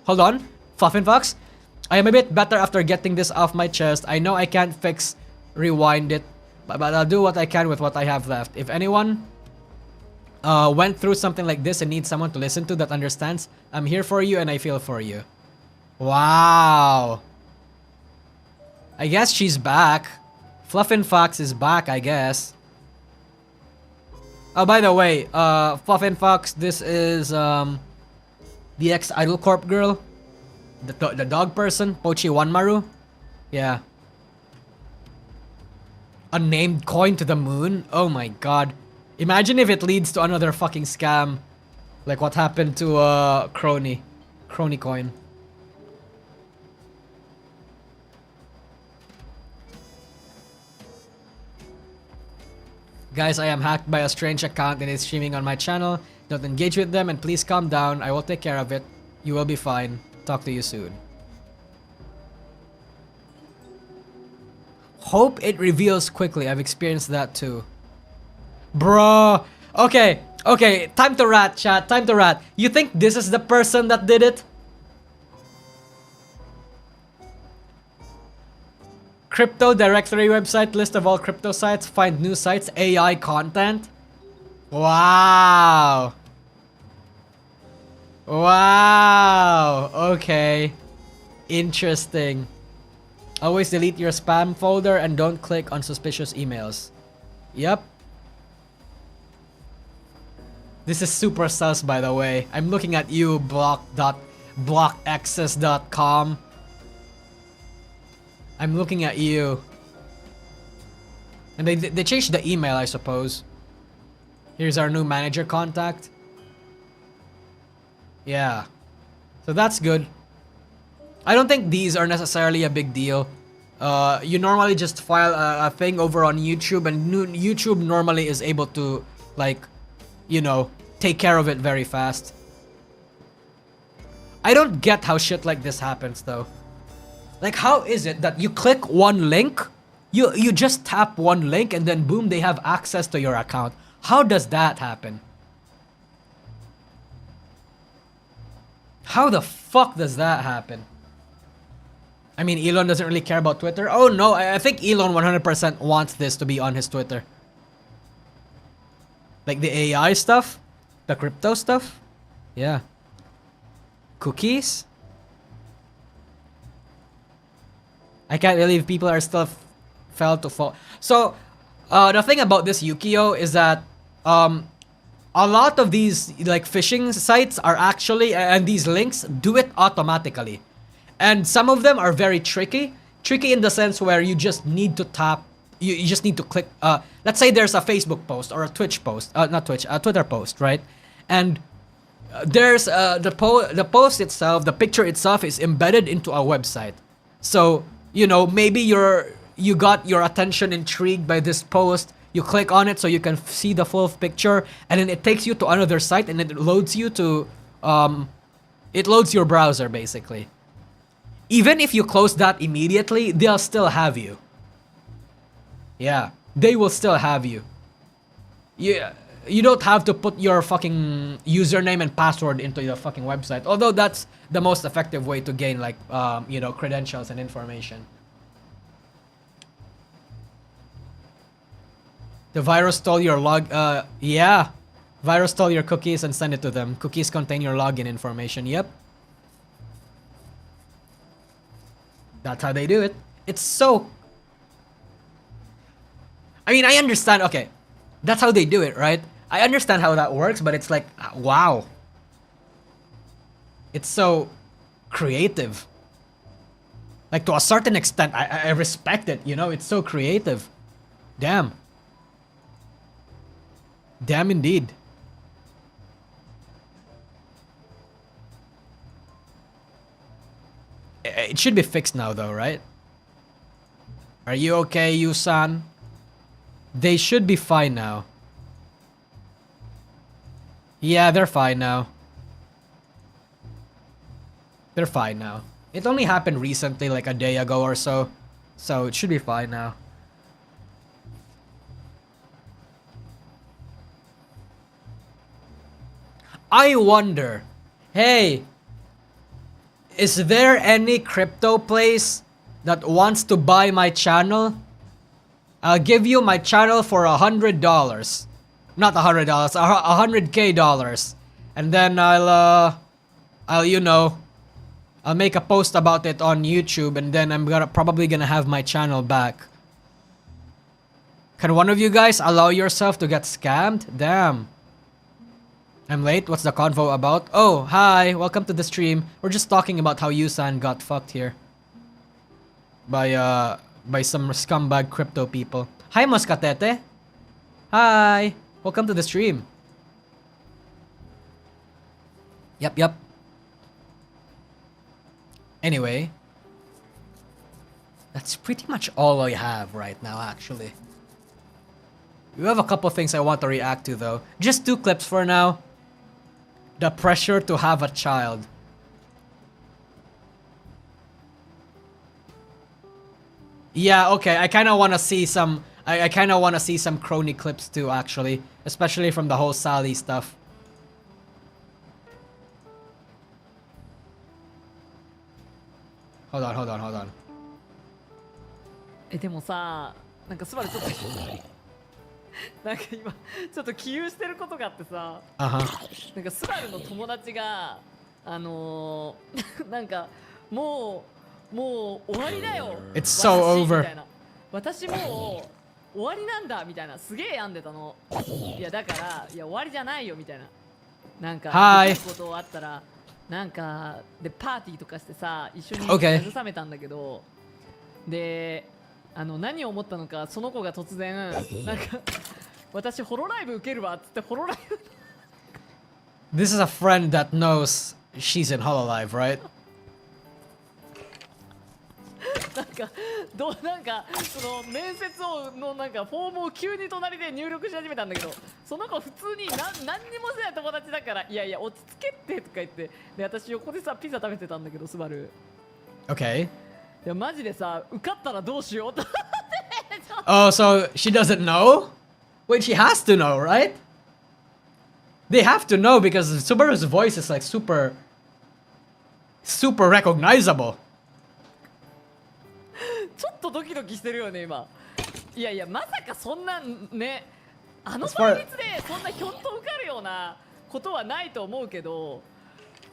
Fluff and Fox. I am a bit better after getting this off my chest. I know I can't rewind it. But I'll do what I can with what I have left. If anyone went through something like this and needs someone to listen to that understands, I'm here for you and I feel for you. Wow. I guess she's back. Fluffin' Fox is back, I guess. Oh, by the way, Fluffin' Fox, this is the ex-Idol Corp girl. The dog person, Pochi Wanmaru. Yeah. Unnamed coin to the moon? Oh my god. Imagine if it leads to another fucking scam. Like what happened to Crony. Crony coin. Guys, I am hacked by a strange account and it's streaming on my channel. Don't engage with them and please calm down. I will take care of it. You will be fine. Talk to you soon. Hope it reveals quickly. I've experienced that too. Bro. Okay. Time to rat, chat. Time to rat. You think this is the person that did it? Crypto directory website, list of all crypto sites, find new sites, AI content. Wow. Wow. Okay. Interesting. Always delete your spam folder and don't click on suspicious emails. Yep. This is super sus, by the way. I'm looking at you, blockaccess.com. I'm looking at you. And they changed the email, I suppose. Here's our new manager contact. Yeah. So that's good. I don't think these are necessarily a big deal. You normally just file a thing over on YouTube, and YouTube normally is able to, like, take care of it very fast. I don't get how shit like this happens, though. Like, how is it that you click one link, you just tap one link, and then boom, they have access to your account? How does that happen? How the fuck does that happen? I mean, Elon doesn't really care about Twitter. Oh no, I think Elon 100% wants this to be on his Twitter. Like the AI stuff, the crypto stuff. Yeah. Cookies? I can't believe people are still fell to fall. So, the thing about this Yukio is that a lot of these like phishing sites are actually, and these links do it automatically. And some of them are very tricky. Tricky in the sense where you just need to tap, you just need to click, let's say there's a Facebook post or a Twitch post, not Twitch, a Twitter post, right? And there's the post itself, the picture itself is embedded into a website. So, you know, maybe you got your attention intrigued by this post, you click on it so you can see the full picture, and then it takes you to another site and it loads you to, it loads your browser basically. Even if you close that immediately, they'll still have you. Yeah, they will still have you. Yeah, you don't have to put your fucking username and password into the fucking website. Although that's the most effective way to gain like, you know, credentials and information. The virus stole your yeah. Virus stole your cookies and sent it to them. Cookies contain your login information. Yep. That's how they do it. It's so... I mean, I understand. Okay. That's how they do it, right? I understand how that works, but it's like, wow. It's so creative. Like, to a certain extent, I respect it, you know? It's so creative. Damn. Damn indeed. It should be fixed now though, right? Are you okay, Yusan? They should be fine now. Yeah, they're fine now. They're fine now. It only happened recently, like a day ago or so. So it should be fine now. I wonder, hey, is there any crypto place that wants to buy my channel? I'll give you my channel for $100. Not $100, $100K. And then I'll you know, I'll make a post about it on YouTube, and then I'm probably gonna have my channel back. Can one of you guys allow yourself to get scammed? Damn. I'm late. What's the convo about? Oh, hi. Welcome to the stream. We're just talking about how Yusan got fucked here. By some scumbag crypto people. Hi, Moscatete. Hi. Welcome to the stream. Yep. Anyway. That's pretty much all I have right now, actually. We have a couple things I want to react to, though. Just 2 clips for now. The pressure to have a child. Yeah, okay. I kind of want to see some... I kind of want to see some crony clips too, actually. Especially from the whole Sally stuff. Hold on. でもさ、なんかスバルちょっとなんか今ちょっと起憂してることがあってさ、なんかスバルの友達がなんかもう終わりだよ。It's so over. みたいな。私もう終わりなんだみたいな、すげえ病んでたの。いやだからいや終わりじゃないよみたいな。なんかことあったらなんかでパーティーとかしてさ一緒に慰めたんだけど、で何を思ったのかその子が突然なんか私ホロライブ受けるわっつってホロライブ This is a friend that knows she's in Hololive, right? なんかその面接のなんかフォームを急に隣で入力し始めたんだけど、その子普通に何にもしない友達だからいやいや落ち着けってとか言って、で私横でさピザ食べてたんだけどスバル。Okay. いやマジでさ受かったらどうしようと思って。Oh, so she doesn't know? Wait, she has to know, right? They have to know because Subaru's voice is like super recognizable. ちょっとドキドキしてるよね今。いやいやまさかそんなねあの As far- 倍率でそんなひょっと受かるようなことはないと思うけど。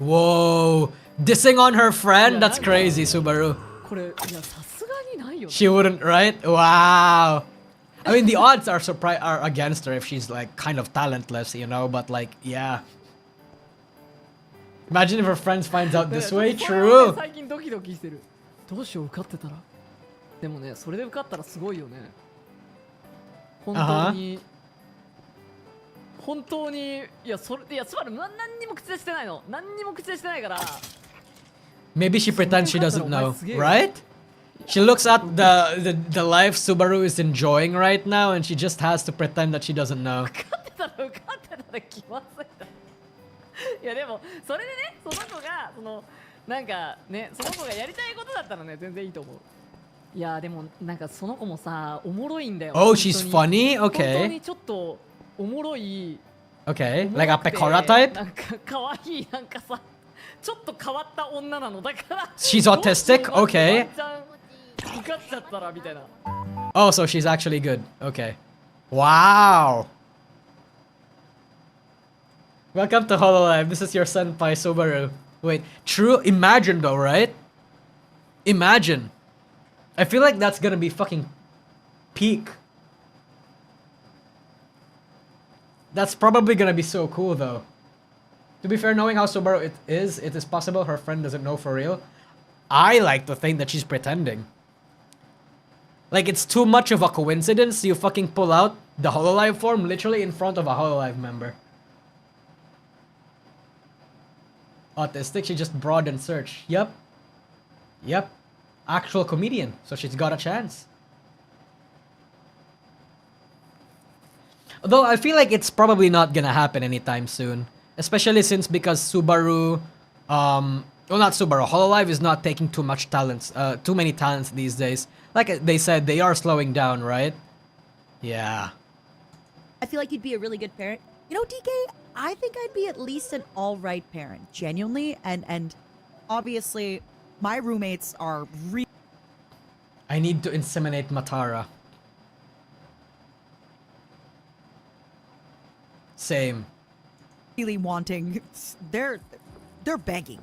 Whoa, dissing on her friend? Yeah, That's that's- crazy, Subaru. これいやさすがにないよね。 She wouldn't, right? Wow. I mean, the odds are are against her if she's like kind of talentless, you know. But like, yeah. Imagine if her friends finds out this way. それはね True. 最近ドキドキしてる。どうしよう受かってたら。でもねそれで受かったらすごいよね。本当に。本当にいやそれいやスバル何にも口出してないの。何にも口出してないから。 Maybe she pretends she doesn't know, right? She looks at the life Subaru is enjoying right now, and she just has to pretend that she doesn't know. 受かってたら受かってたら気まずいな。いやでもそれでねその子がそのなんかねその子がやりたいことだったらね全然いいと思う。いやでもなんかその子もさおもろいんだよ。 Oh, she's funny? 本当 Okay. にちょっとおもろい。 Okay. Like a Pecora type? なんか可愛いなんかさちょっと変わった女なのだから。 She's autistic? Okay. ワンちゃん受かっちゃったらみたいな。 Oh, so she's actually good. Okay. Wow. Welcome to HoloLive. This is your senpai Subaru. Wait, true? Imagine though, right? Imagine. I feel like that's gonna be fucking peak. That's probably gonna be so cool though. To be fair, knowing how Subaru it is possible her friend doesn't know for real. I like to think that she's pretending. Like, it's too much of a coincidence you fucking pull out the HoloLive form literally in front of a HoloLive member. Autistic, she just broadened search. Yep. Yep. Actual comedian, so she's got a chance. Although I feel like it's probably not gonna happen anytime soon. Especially since because Subaru, well not Subaru, HoloLive is not taking too many talents these days. Like they said, they are slowing down, right? Yeah. I feel like you'd be a really good parent. You know, DK, I think I'd be at least an all-right parent, genuinely. And obviously, my roommates are I need to inseminate Matara. Same. really wanting. They're begging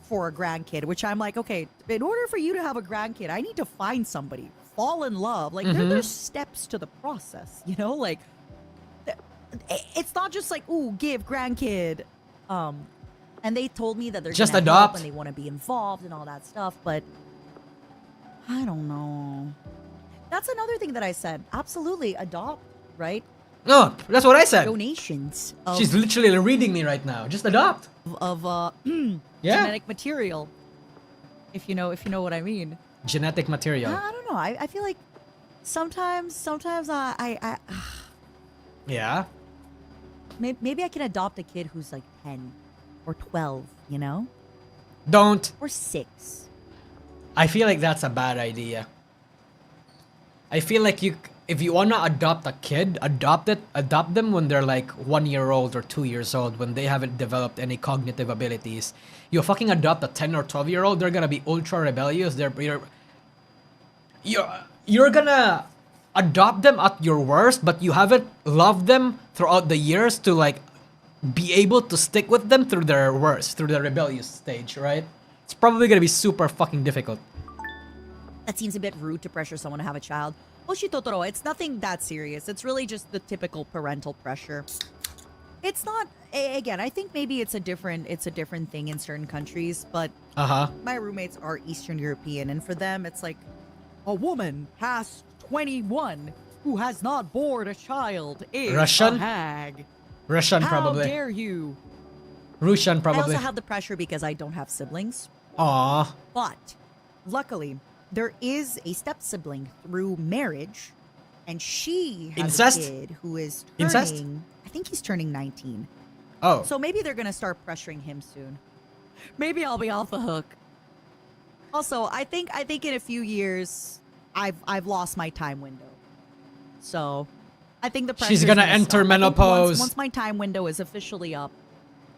for a grandkid, which I'm like, okay, in order for you to have a grandkid, I need to find somebody, fall in love. Like there's steps to the process, you know. Like it's not just like, ooh, give grandkid. And they told me that they're just gonna adopt help and they want to be involved and all that stuff, but I don't know. That's another thing that I said. Absolutely adopt, right? No, that's what I said. Donations. Of, She's literally reading me right now. Just adopt. of Yeah. genetic material. If you know what I mean. Genetic material. I don't know. I feel like sometimes I Yeah. maybe I can adopt a kid who's like 10 or 12, you know? Don't. Or 6. I feel like that's a bad idea. I feel like if you wanna adopt a kid, adopt them when they're like 1 year old or 2 years old, when they haven't developed any cognitive abilities. You fucking adopt a 10 or 12-year-old, they're gonna be ultra rebellious. You're gonna adopt them at your worst, but you haven't loved them throughout the years to like be able to stick with them through their worst, through the rebellious stage, right? It's probably gonna be super fucking difficult. That seems a bit rude to pressure someone to have a child. Oshi Totoro, it's nothing that serious. It's really just the typical parental pressure. It's not, again, I think maybe it's a different thing in certain countries, but my roommates are Eastern European, and for them it's like, a woman past 21 who has not born a child is Russian? a hag. Russian How probably. dare you? Russian I probably. also have the pressure because I don't have siblings. Aww. But luckily, there is a step sibling through marriage, and she has Incest? a kid who is turning. Incest? I think he's turning 19. Oh. So maybe they're gonna start pressuring him soon. Maybe I'll be off the hook. Also, I think in a few years, I've lost my time window. So, I think the pressure She's gonna enter stop. I think menopause. Once my time window is officially up,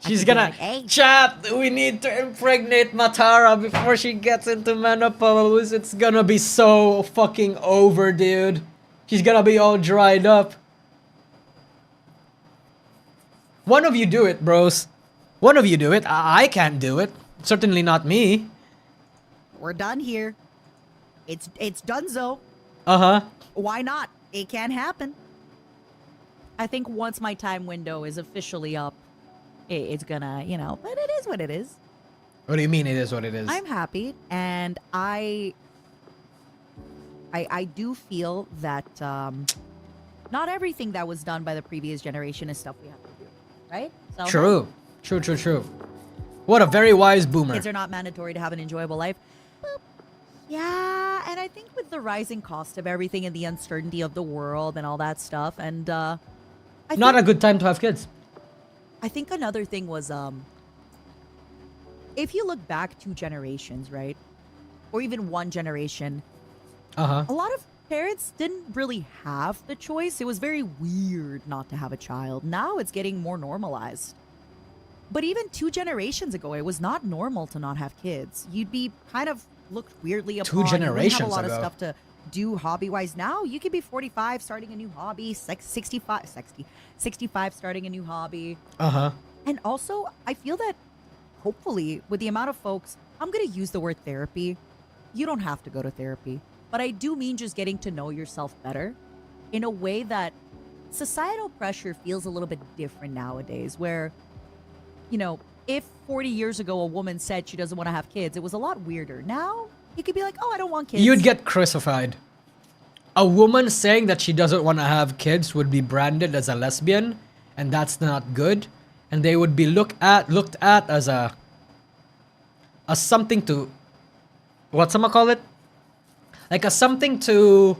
She's could be gonna, like, hey. chat, we need to impregnate Matara before she gets into menopause. It's gonna be so fucking over, dude. She's gonna be all dried up. One of you do it, bros. One of you do it. I can't do it. Certainly not me. We're done here. It's donezo. Uh-huh. Why not? It can happen. I think once my time window is officially up, it's gonna, but it is what it is. What do you mean it is what it is? I'm happy, and I do feel that not everything that was done by the previous generation is stuff we have to do, right? So True. True. What a very wise boomer. kids are not mandatory to have an enjoyable life. Boop. Yeah, and I think with the rising cost of everything and the uncertainty of the world and all that stuff, and Not a good time to have kids. I think another thing was if you look back 2 generations, right? Or even 1 generation, Uh-huh. a lot of parents didn't really have the choice. It was very weird not to have a child. Now it's getting more normalized. But even 2 generations ago, it was not normal to not have kids. You'd be kind of looked weirdly upon. 2 You wouldn't generations have a lot ago. of stuff to do hobby-wise. Now you could be 45 starting a new hobby, 65 starting a new hobby. Uh-huh. And also, I feel that hopefully with the amount of folks, I'm going to use the word therapy. You don't have to go to therapy. But I do mean just getting to know yourself better in a way that societal pressure feels a little bit different nowadays, where, if 40 years ago a woman said she doesn't want to have kids, it was a lot weirder. Now, you could be like, oh, I don't want kids. You'd get crucified. A woman saying that she doesn't want to have kids would be branded as a lesbian, and that's not good. And they would be looked at as something to, call it? Like a something to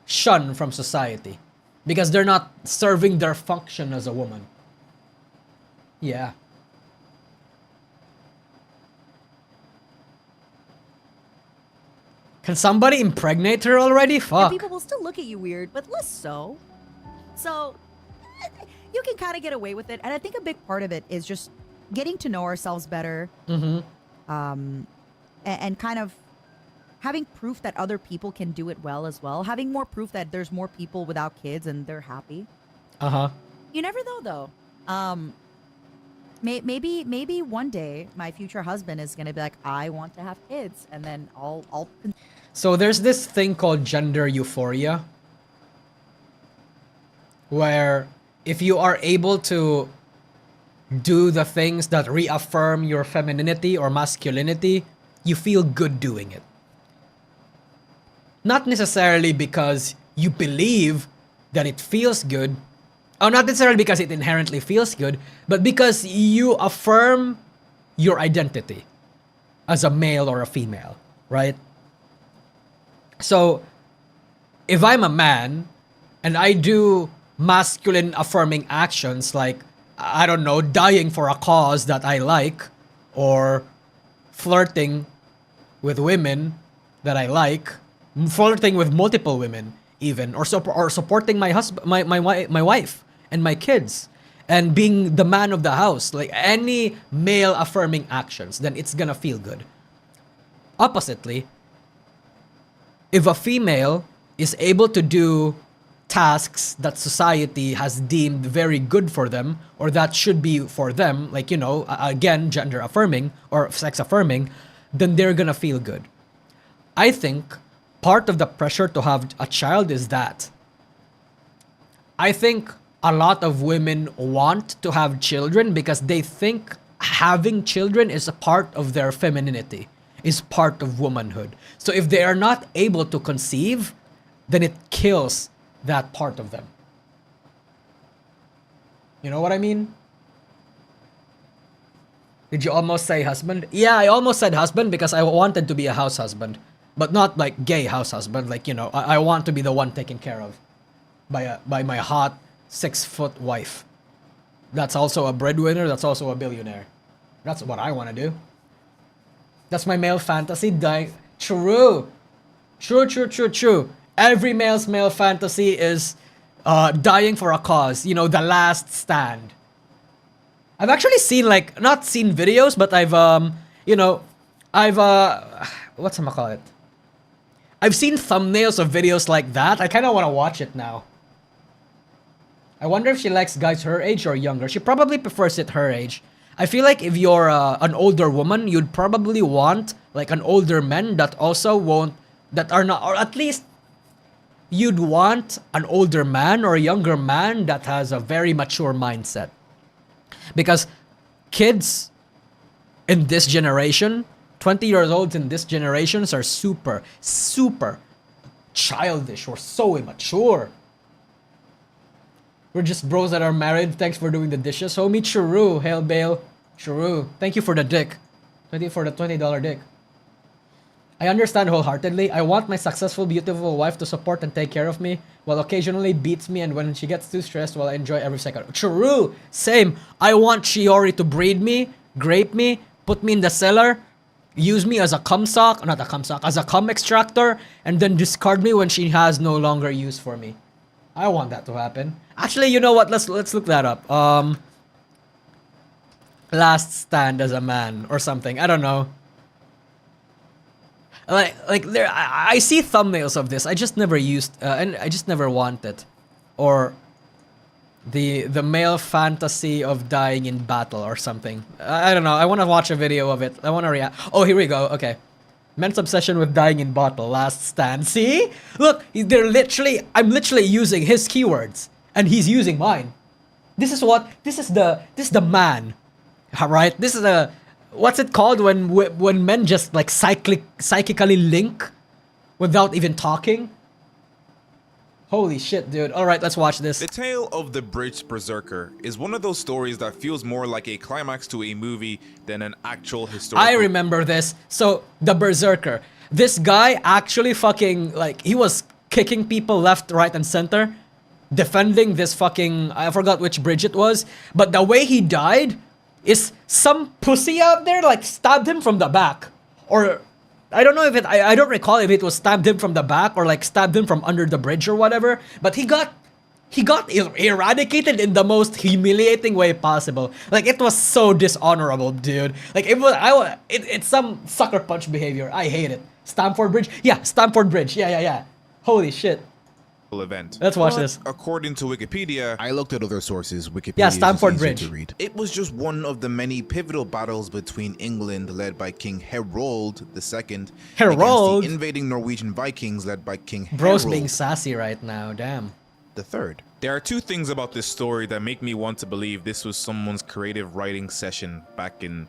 shun from society, because they're not serving their function as a woman. Yeah. Can somebody impregnate her already? And Fuck. people will still look at you weird, but less so. So, you can kind of get away with it. And I think a big part of it is just getting to know ourselves better. Mm-hmm. And kind of having proof that other people can do it well as well. Having more proof that there's more people without kids and they're happy. Uh-huh. You never know, though. Maybe one day my future husband is gonna be like, I want to have kids, and then I'll. So there's this thing called gender euphoria, where if you are able to do the things that reaffirm your femininity or masculinity, you feel good doing it. Not necessarily because you believe that it feels good, or not necessarily because it inherently feels good, but because you affirm your identity as a male or a female, right? So, if I'm a man and I do masculine affirming actions like, I don't know, dying for a cause that I like, or flirting with women that I like, flirting with multiple women even, or supporting my husband, my wife and my kids, and being the man of the house, like any male affirming actions, then it's gonna feel good. Oppositely, if a female is able to do tasks that society has deemed very good for them, or that should be for them, like, again, gender affirming or sex affirming, then they're gonna feel good. I think part of the pressure to have a child is that. I think a lot of women want to have children because they think having children is a part of their femininity, is part of womanhood. So if they are not able to conceive, then it kills that part of them. You know what I mean? Did you almost say husband? Yeah, I almost said husband because I wanted to be a house husband. But not like gay house husband. Like, I want to be the one taken care of by my hot 6-foot wife. That's also a breadwinner. That's also a billionaire. That's what I want to do. That's my male fantasy. True. Every male's male fantasy is dying for a cause. The last stand. I've actually seen like not seen videos, but I've you know, I've what's I'm gonna call it? I've seen thumbnails of videos like that. I kind of want to watch it now. I wonder if she likes guys her age or younger. She probably prefers it her age. I feel like if you're an older woman, you'd probably want like an older man that also won't, that are not, or at least you'd want an older man or a younger man that has a very mature mindset. Because kids in this generation, 20 years old in this generation are super, super childish or so immature. We're just bros that are married. Thanks for doing the dishes, homie. Churu, hail Bale. Churu. Thank you for the dick. Thank you for the $20 dick. I understand wholeheartedly. I want my successful, beautiful wife to support and take care of me, while occasionally beats me, and when she gets too stressed, well, I enjoy every second. True. Same. I want Shiori to breed me, grape me, put me in the cellar, use me as a cum sock, not a cum sock, as a cum extractor, and then discard me when she has no longer use for me. I want that to happen. Actually, you know what? Let's look that up. Last stand as a man or something. I don't know. Like there, I see thumbnails of this. I just never used, and I just never wanted, or the male fantasy of dying in battle or something. I don't know. I want to watch a video of it. I want to react. Oh, here we go. Okay, men's obsession with dying in battle. Last stand. See, look, they're literally. I'm literally using his keywords, and he's using mine. This is what. This is the man, right? This is a. What's it called when men just like psychically link without even talking? Holy shit, dude. All right, let's watch this. The tale of the Bridge Berserker is one of those stories that feels more like a climax to a movie than an actual historical. I remember this. So, the Berserker. This guy actually fucking, like, he was kicking people left, right, and center, defending this fucking, I forgot which bridge it was, but the way he died is some pussy out there like stabbed him from the back, or I don't know if it, I don't recall if it was stabbed him from the back or like stabbed him from under the bridge or whatever, but he got eradicated in the most humiliating way possible. Like, it was so dishonorable, dude. Like, it's some sucker punch behavior. I hate it. Stamford Bridge? Yeah, Stamford Bridge. Yeah. Holy shit. Event. Let's watch But this. According to Wikipedia, I looked at other sources. Wikipedia Yeah, is Stamford easier Bridge. to read. it was just one of the many pivotal battles between England, led by King Harold II, Harold? against the invading Norwegian Vikings, led by King Bro's Harold being sassy right now. Damn. III. There are two things about this story that make me want to believe this was someone's creative writing session back in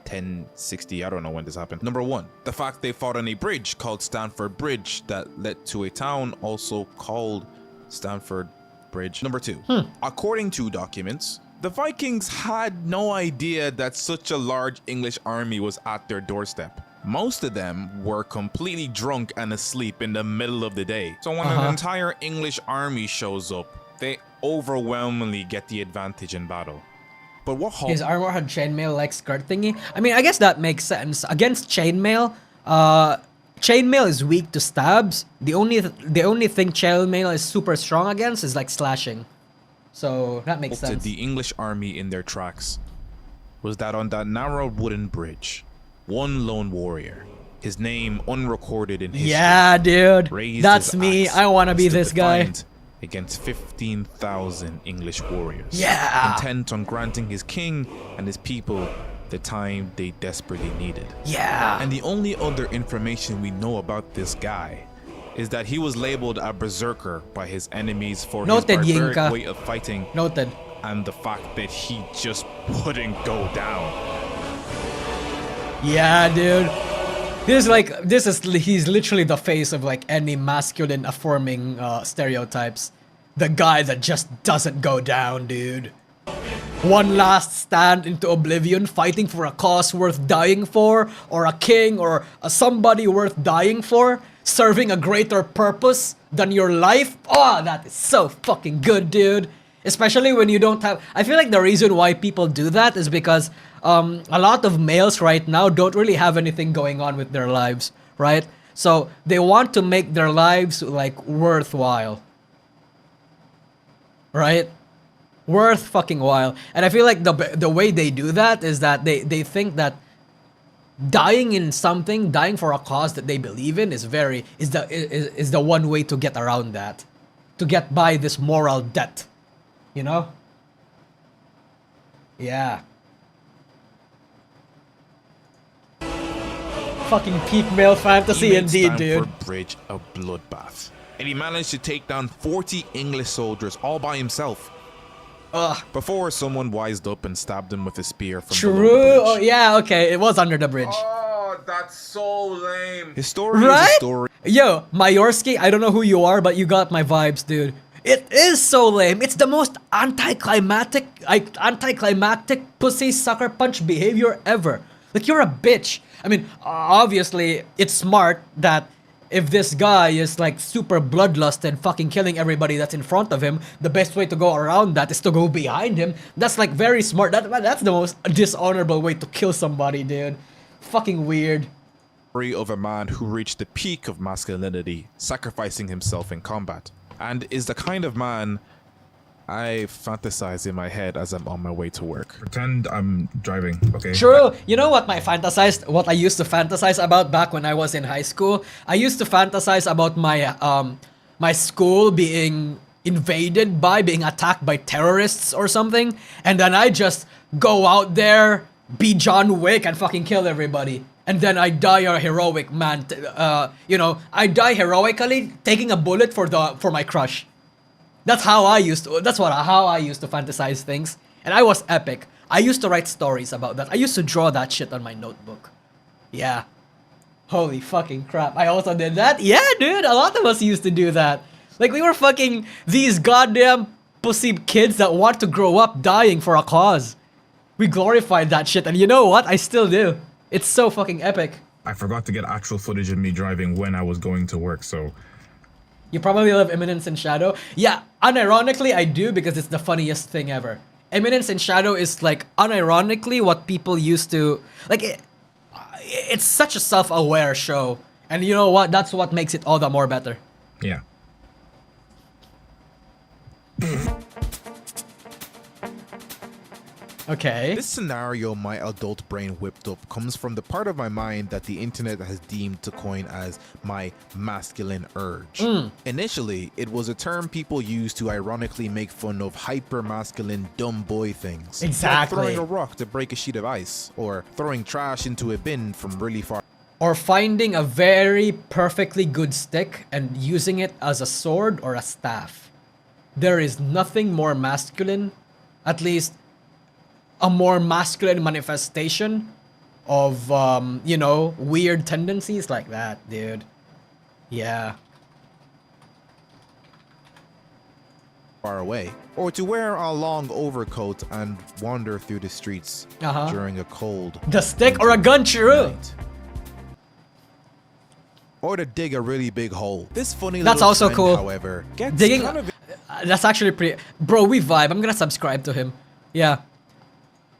1060. I don't know when this happened. Number one, the fact they fought on a bridge called Stamford Bridge that led to a town also called Stamford Bridge. Number two, according to documents, the Vikings had no idea that such a large English army was at their doorstep. Most of them were completely drunk and asleep in the middle of the day. So when an entire English army shows up, they overwhelmingly get the advantage in battle. But what His armor had chainmail like skirt thingy. I mean, I guess that makes sense. Against chainmail, chainmail is weak to stabs. The only thing chainmail is super strong against is like slashing. So that makes sense. the English army in their tracks was that on that narrow wooden bridge, one lone warrior, his name unrecorded in history, Yeah, dude. raised That's his me. axe I want to and be stood this guy. defiant against 15,000 English warriors. Yeah. Intent on granting his king and his people the time they desperately needed. Yeah. And the only other information we know about this guy is that he was labeled a berserker by his enemies for Noted, his barbaric Yinka. way of fighting Noted. and the fact that he just wouldn't go down. Yeah, dude. He's literally the face of like any masculine affirming stereotypes. The guy that just doesn't go down, dude. One last stand into oblivion, fighting for a cause worth dying for, or a king, or somebody worth dying for, serving a greater purpose than your life. Oh, that is so fucking good, dude. Especially when you don't have... I feel like the reason why people do that is because a lot of males right now don't really have anything going on with their lives, right? So they want to make their lives like worthwhile. Right? Worth fucking while. And I feel like the way they do that is that they think that dying in something, dying for a cause that they believe in is the one way to get around that. To get by this moral debt. You know? Yeah. Fucking peak male fantasy He makes indeed, dude. Stamford Bridge a bloodbath. And he managed to take down 40 English soldiers all by himself. Ugh. Before someone wised up and stabbed him with a spear from True. below the bridge. Oh, yeah, okay. It was under the bridge. Oh, that's so lame. His story is Right? a story. Yo, Mayorski, I don't know who you are, but you got my vibes, dude. It is so lame. It's the most anticlimactic pussy sucker punch behavior ever. Like, you're a bitch. I mean, obviously, it's smart that if this guy is like super bloodlusted, fucking killing everybody that's in front of him, the best way to go around that is to go behind him. That's like very smart. That's the most dishonorable way to kill somebody, dude. Fucking weird. Story of a man who reached the peak of masculinity, sacrificing himself in combat, and is the kind of man I fantasize in my head as I'm on my way to work. Pretend I'm driving, okay? True. You know what what I used to fantasize about back when I was in high school? I used to fantasize about my school being being attacked by terrorists or something, and then I just go out there, be John Wick, and fucking kill everybody. And then I die a heroic man. I die heroically taking a bullet for my crush. That's how I used to fantasize things. And I was epic. I used to write stories about that. I used to draw that shit on my notebook. Yeah. Holy fucking crap. I also did that? Yeah, dude. A lot of us used to do that. Like, we were fucking these goddamn pussy kids that want to grow up dying for a cause. We glorified that shit. And you know what? I still do. It's so fucking epic. I forgot to get actual footage of me driving when I was going to work, so... You probably love Eminence in Shadow. Yeah, unironically, I do because it's the funniest thing ever. Eminence in Shadow is like, unironically, what people used to... Like, it's such a self-aware show. And you know what? That's what makes it all the more better. Yeah. Okay. This scenario my adult brain whipped up comes from the part of my mind that the internet has deemed to coin as my masculine urge. Initially, it was a term people used to ironically make fun of hyper-masculine dumb boy things. Exactly. Like throwing a rock to break a sheet of ice, or throwing trash into a bin from really far. Or finding a very perfectly good stick and using it as a sword or a staff. There is nothing more masculine, at least a more masculine manifestation of, weird tendencies like that, dude. Yeah. Far away, or to wear a long overcoat and wander through the streets during a cold The stick or a gun, true. night. Or to dig a really big hole. This funny That's little also trend, cool. however, gets Digging, kind of that's actually pretty... Bro, we vibe. I'm gonna subscribe to him. Yeah.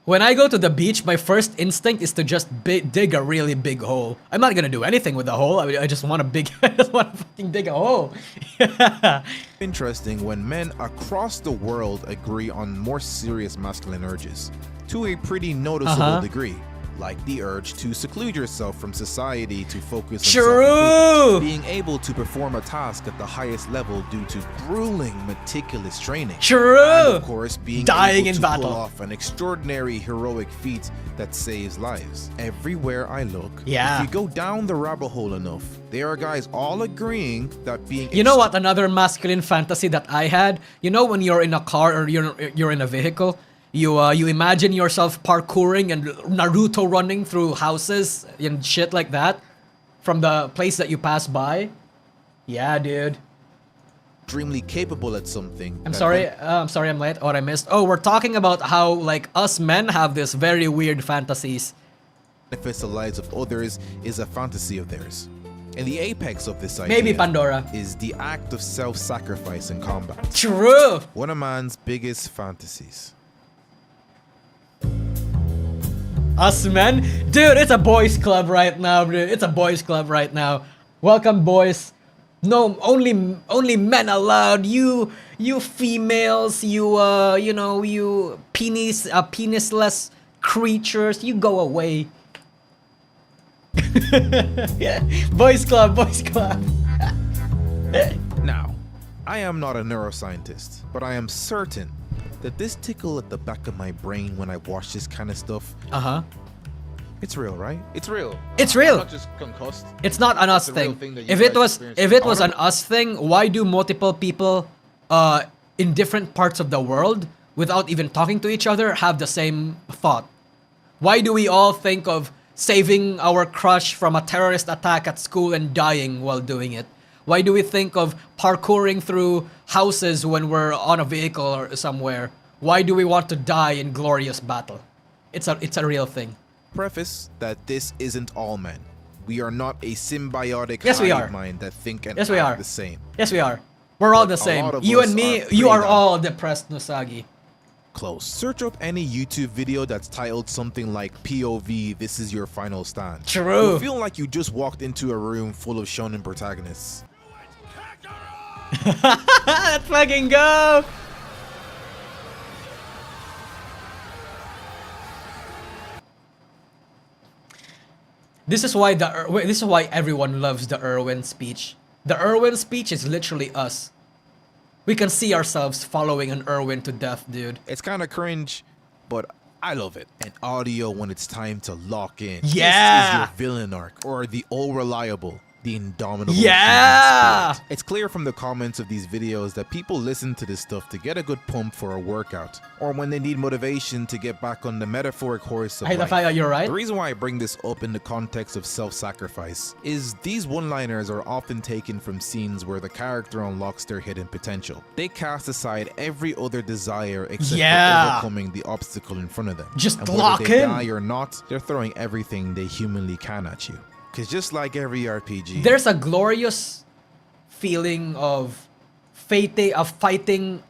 When I go to the beach, my first instinct is to just dig a really big hole. I'm not gonna do anything with the hole. I just want to fucking dig a hole. Yeah. interesting when men across the world agree on more serious masculine urges to a pretty noticeable degree, like the urge to seclude yourself from society to focus on True. being able to perform a task at the highest level due to grueling, meticulous training. True. And of course, being Dying able in to battle. pull off an extraordinary heroic feat that saves lives. Everywhere I look, Yeah. if you go down the rabbit hole enough, there are guys all agreeing that being You know what? Another masculine fantasy that I had. You know when you're in a car or you're in a vehicle, you imagine yourself parkouring and Naruto running through houses and shit like that from the place that you pass by. Yeah, dude. extremely capable at something. I'm that sorry. I'm sorry. I'm late. What I missed? Oh, we're talking about how like us men have this very weird fantasies. benefits the lives of others is a fantasy of theirs. And the apex of this idea Maybe Pandora. is the act of self-sacrifice in combat. True. One of man's biggest fantasies. Us men? Dude, it's a boys club right now, dude. It's a boys club right now. Welcome, boys. No, only men allowed. You females, you penisless creatures, you go away. Boys club, boys club. Now, I am not a neuroscientist, but I am certain that this tickle at the back of my brain when I watch this kind of stuff, it's real, right? It's real. It's real. Not just concussed. It's not an us It's a real thing. thing that you If it guys was experience. if it was an us thing, why do multiple people in different parts of the world without even talking to each other have the same thought? Why do we all think of saving our crush from a terrorist attack at school and dying while doing it? Why do we think of parkouring through houses when we're on a vehicle or somewhere? Why do we want to die in glorious battle? It's a real thing. Preface that this isn't all men. We are not a symbiotic Yes, we hive are. mind that think and Yes, we act are. the same. Yes, we are. We're all But the a same. lot of You us and me, are you are pretty all depressed, Nosagi. Close. Search up any YouTube video that's titled something like POV, this is your final stand. True. You'll feel like you just walked into a room full of shonen protagonists. Let's fucking go! This is why everyone loves the Irwin speech. The Irwin speech is literally us. We can see ourselves following an Irwin to death, dude. It's kind of cringe, but I love it. And audio when it's time to lock in. Yeah! This is your villain arc, or the all reliable, the indomitable. Yeah! human spirit. It's clear from the comments of these videos that people listen to this stuff to get a good pump for a workout, or when they need motivation to get back on the metaphoric horse of I hate the life. fact that you're right. The reason why I bring this up in the context of self-sacrifice is these one-liners are often taken from scenes where the character unlocks their hidden potential. They cast aside every other desire except Yeah. for overcoming the obstacle in front of them. Just and lock whether they in. die or not, they're throwing everything they humanly can at you. Because just like every RPG, There's a glorious feeling of fighting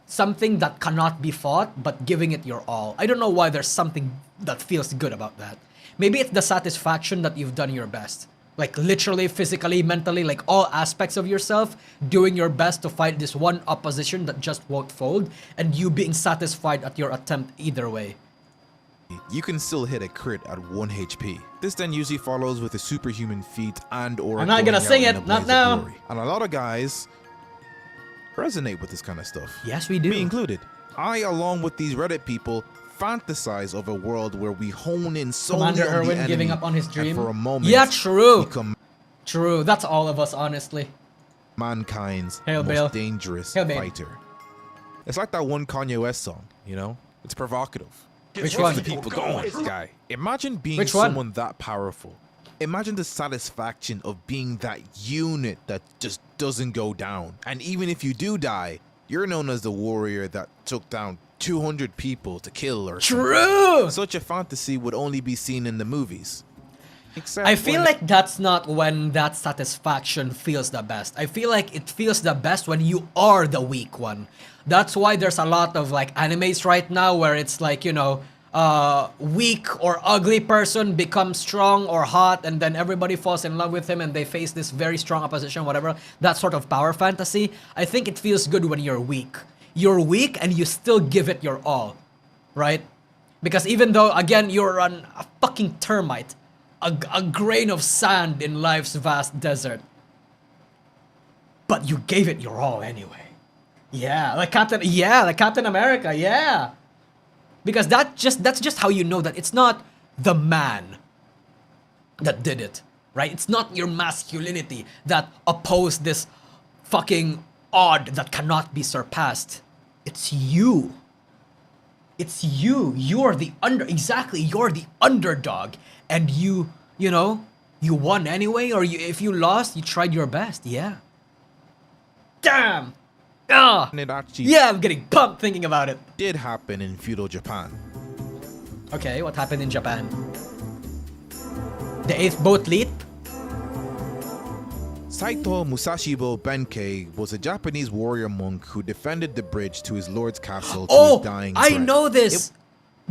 something that cannot be fought, but giving it your all. I don't know why there's something that feels good about that. Maybe it's the satisfaction that you've done your best. Like literally, physically, mentally, like all aspects of yourself, doing your best to fight this one opposition that just won't fold, and you being satisfied at your attempt either way. you can still hit a crit at 1 HP. This then usually follows with a superhuman feat and or I'm not gonna going sing out in it, a not blaze of now. glory. And a lot of guys resonate with this kind of stuff. Yes, we do. Me included. I, along with these Reddit people, fantasize of a world where we hone in solely Commander on the Irwin enemy giving up on his and dream. for a moment, Yeah, true. become True. That's all of us, honestly. mankind's Hail most Bill. dangerous Hail Babe. fighter. It's like that one Kanye West song, you know? It's provocative. Which What's one? the people going? This guy. Imagine being Which one? someone that powerful. Imagine the satisfaction of being that unit that just doesn't go down. And even if you do die, you're known as the warrior that took down 200 people to kill or something. True. Such a fantasy would only be seen in the movies. Except I feel when- like that's not when that satisfaction feels the best. I feel like it feels the best when you are the weak one. That's why there's a lot of like animes right now where it's like, you know, weak or ugly person becomes strong or hot, and then everybody falls in love with him and they face this very strong opposition, whatever. That sort of power fantasy. I think it feels good when you're weak. You're weak and you still give it your all, right? Because even though, again, you're a fucking termite, a grain of sand in life's vast desert, but you gave it your all anyway. Yeah, like Captain America, yeah. Because that's just how you know that it's not the man that did it, right? It's not your masculinity that opposed this fucking odd that cannot be surpassed. It's you. It's you. You're the you're the underdog, and you know, you won anyway, or if you lost, you tried your best. Yeah. Damn. Ah. And it actually Yeah, I'm getting pumped thinking about it. did happen in feudal Japan. Okay, what happened in Japan? The 8th boat leap? Saito Musashibo Benkei was a Japanese warrior monk who defended the bridge to his lord's castle to Oh, his dying I breath. know this.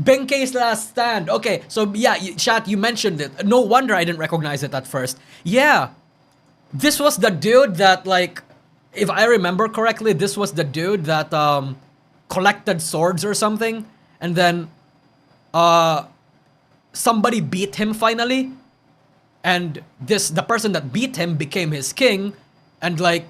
Benkei's Last Stand. Okay, so yeah, chat, you mentioned it. No wonder I didn't recognize it at first. Yeah. This was the dude that, like, if I remember correctly, this was the dude that collected swords or something, and then somebody beat him finally, and the person that beat him became his king, and like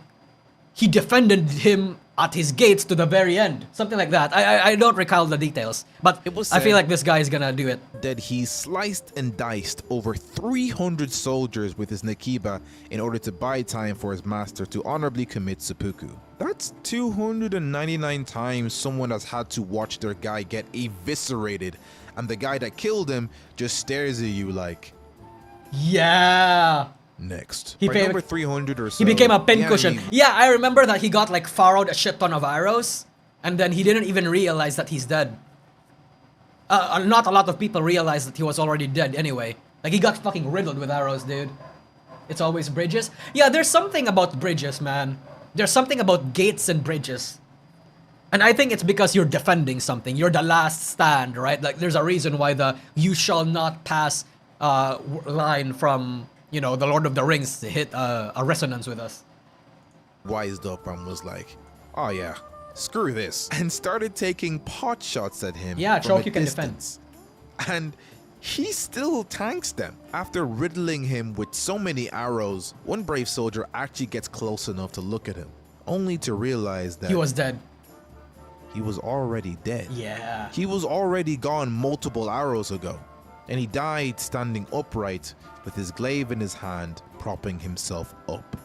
he defended him at his gates to the very end, something like that. I don't recall the details, but It was I feel said- like this guy is gonna do it. That he sliced and diced over 300 soldiers with his Nakiba in order to buy time for his master to honorably commit seppuku. That's 299 times someone has had to watch their guy get eviscerated, and the guy that killed him just stares at you like, Yeah. next. He By paid- number 300 or so, He became a the pincushion. enemy- Yeah, I remember that he got like furrowed a shit ton of arrows, and then he didn't even realize that he's dead. Not a lot of people realized that he was already dead anyway. Like, he got fucking riddled with arrows, dude. It's always bridges. Yeah, there's something about bridges, man. There's something about gates and bridges. And I think it's because you're defending something. You're the last stand, right? Like, there's a reason why the "you shall not pass" line from, you know, the Lord of the Rings hit a resonance with us. wised up and was like, oh yeah, screw this, and started taking pot shots at him. Yeah, from choke a you can defend. distance. And he still tanks them. After riddling him with so many arrows, one brave soldier actually gets close enough to look at him, only to realize that He was dead. he was already dead. Yeah. He was already gone multiple arrows ago, and he died standing upright with his glaive in his hand, propping himself up.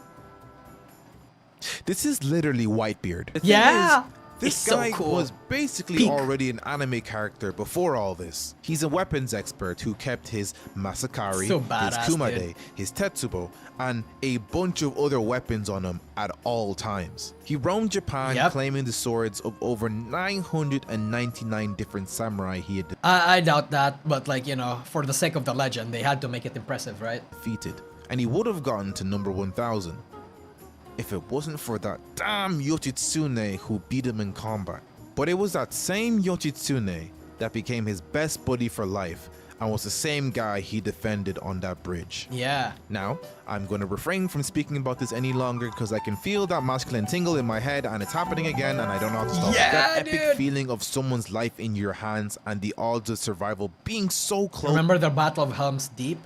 This is literally Whitebeard. The thing Yeah! is, this It's so guy cool. was basically Peak. already an anime character before all this. He's a weapons expert who kept his Masakari, So his badass, Kumade, dude. his Tetsubo, and a bunch of other weapons on him at all times. He roamed Japan Yep. claiming the swords of over 999 different samurai he had I doubt that, but like, you know, for the sake of the legend, they had to make it impressive, right? defeated, and he would have gotten to number 1000 if it wasn't for that damn Yoshitsune who beat him in combat. But it was that same Yoshitsune that became his best buddy for life and was the same guy he defended on that bridge. Yeah. Now, I'm going to refrain from speaking about this any longer because I can feel that masculine tingle in my head and it's happening again and I don't know how to stop it. Yeah, That epic dude. feeling of someone's life in your hands and the odds of survival being so close. Remember the Battle of Helm's Deep?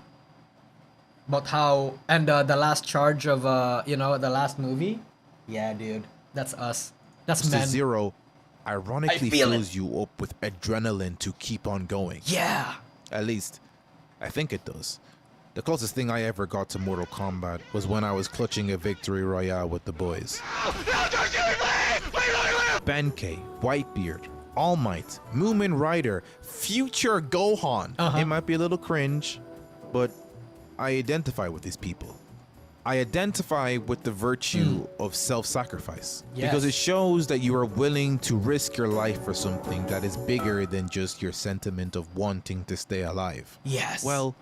About how, and the last charge of, you know, the last movie? Yeah, dude. That's us. That's to men. zero ironically I feel fills you up with adrenaline to keep on going. Yeah. At least, I think it does. The closest thing I ever got to Mortal Kombat was when I was clutching a victory royale with the boys. Benkei, Whitebeard, All Might, Moomin Rider, future Gohan. Uh-huh. It might be a little cringe, but I identify with these people. I identify with the virtue of self-sacrifice because it Yes. shows that you are willing to risk your life for something that is bigger than just your sentiment of wanting to stay alive. Yes. Well,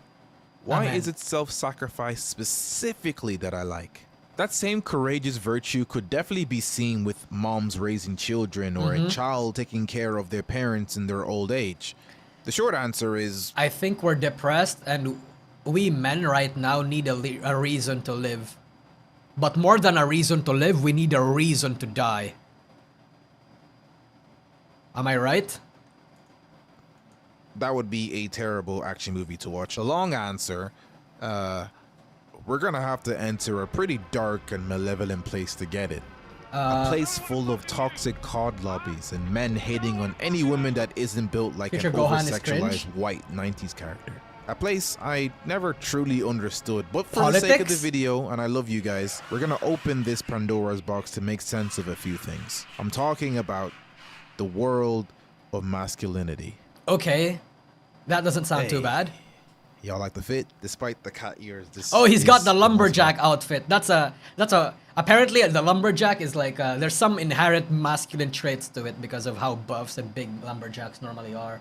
why Amen. is it self-sacrifice specifically that I like? That same courageous virtue could definitely be seen with moms raising children or a child taking care of their parents in their old age. The short answer is I think we're depressed and we men right now need a reason to live. But more than a reason to live, we need a reason to die. Am I right? that would be a terrible action movie to watch. The long answer, we're gonna have to enter a pretty dark and malevolent place to get it. A place full of toxic COD lobbies and men hating on any woman that isn't built like Future an Gohan is over-sexualized cringe? white 90s character. A place I never truly understood, but for the sake of the Politics? video, and I love you guys, we're gonna open this Pandora's box to make sense of a few things. I'm talking about the world of masculinity. Okay. That doesn't sound too Hey. bad. Y'all like the fit, despite the cat ears. This Oh, he's got is the most lumberjack outfit. That's a apparently the lumberjack is like there's some inherent masculine traits to it because of how buffs and big lumberjacks normally are.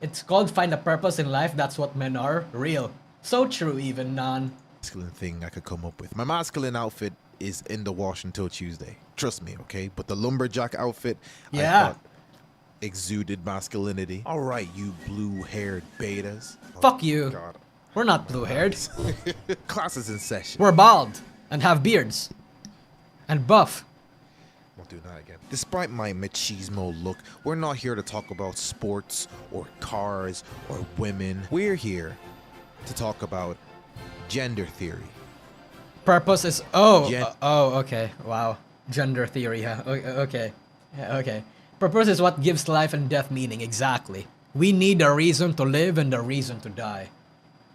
It's called find a purpose in life. That's what men are. Real. So true, even non. masculine thing I could come up with. My masculine outfit is in the wash until Tuesday. Trust me, okay? But the lumberjack outfit, I Yeah. thought exuded masculinity. All right, you blue-haired betas. Oh, Fuck you. God. We're not blue haired. Class is in session. We're bald. and have beards and buff. Won't do that again. Despite my machismo look, we're not here to talk about sports or cars or women. We're here to talk about gender theory. Purpose is okay. Wow. Gender theory, huh? Okay. Yeah, okay. Purpose is what gives life and death meaning, exactly. We need a reason to live and a reason to die.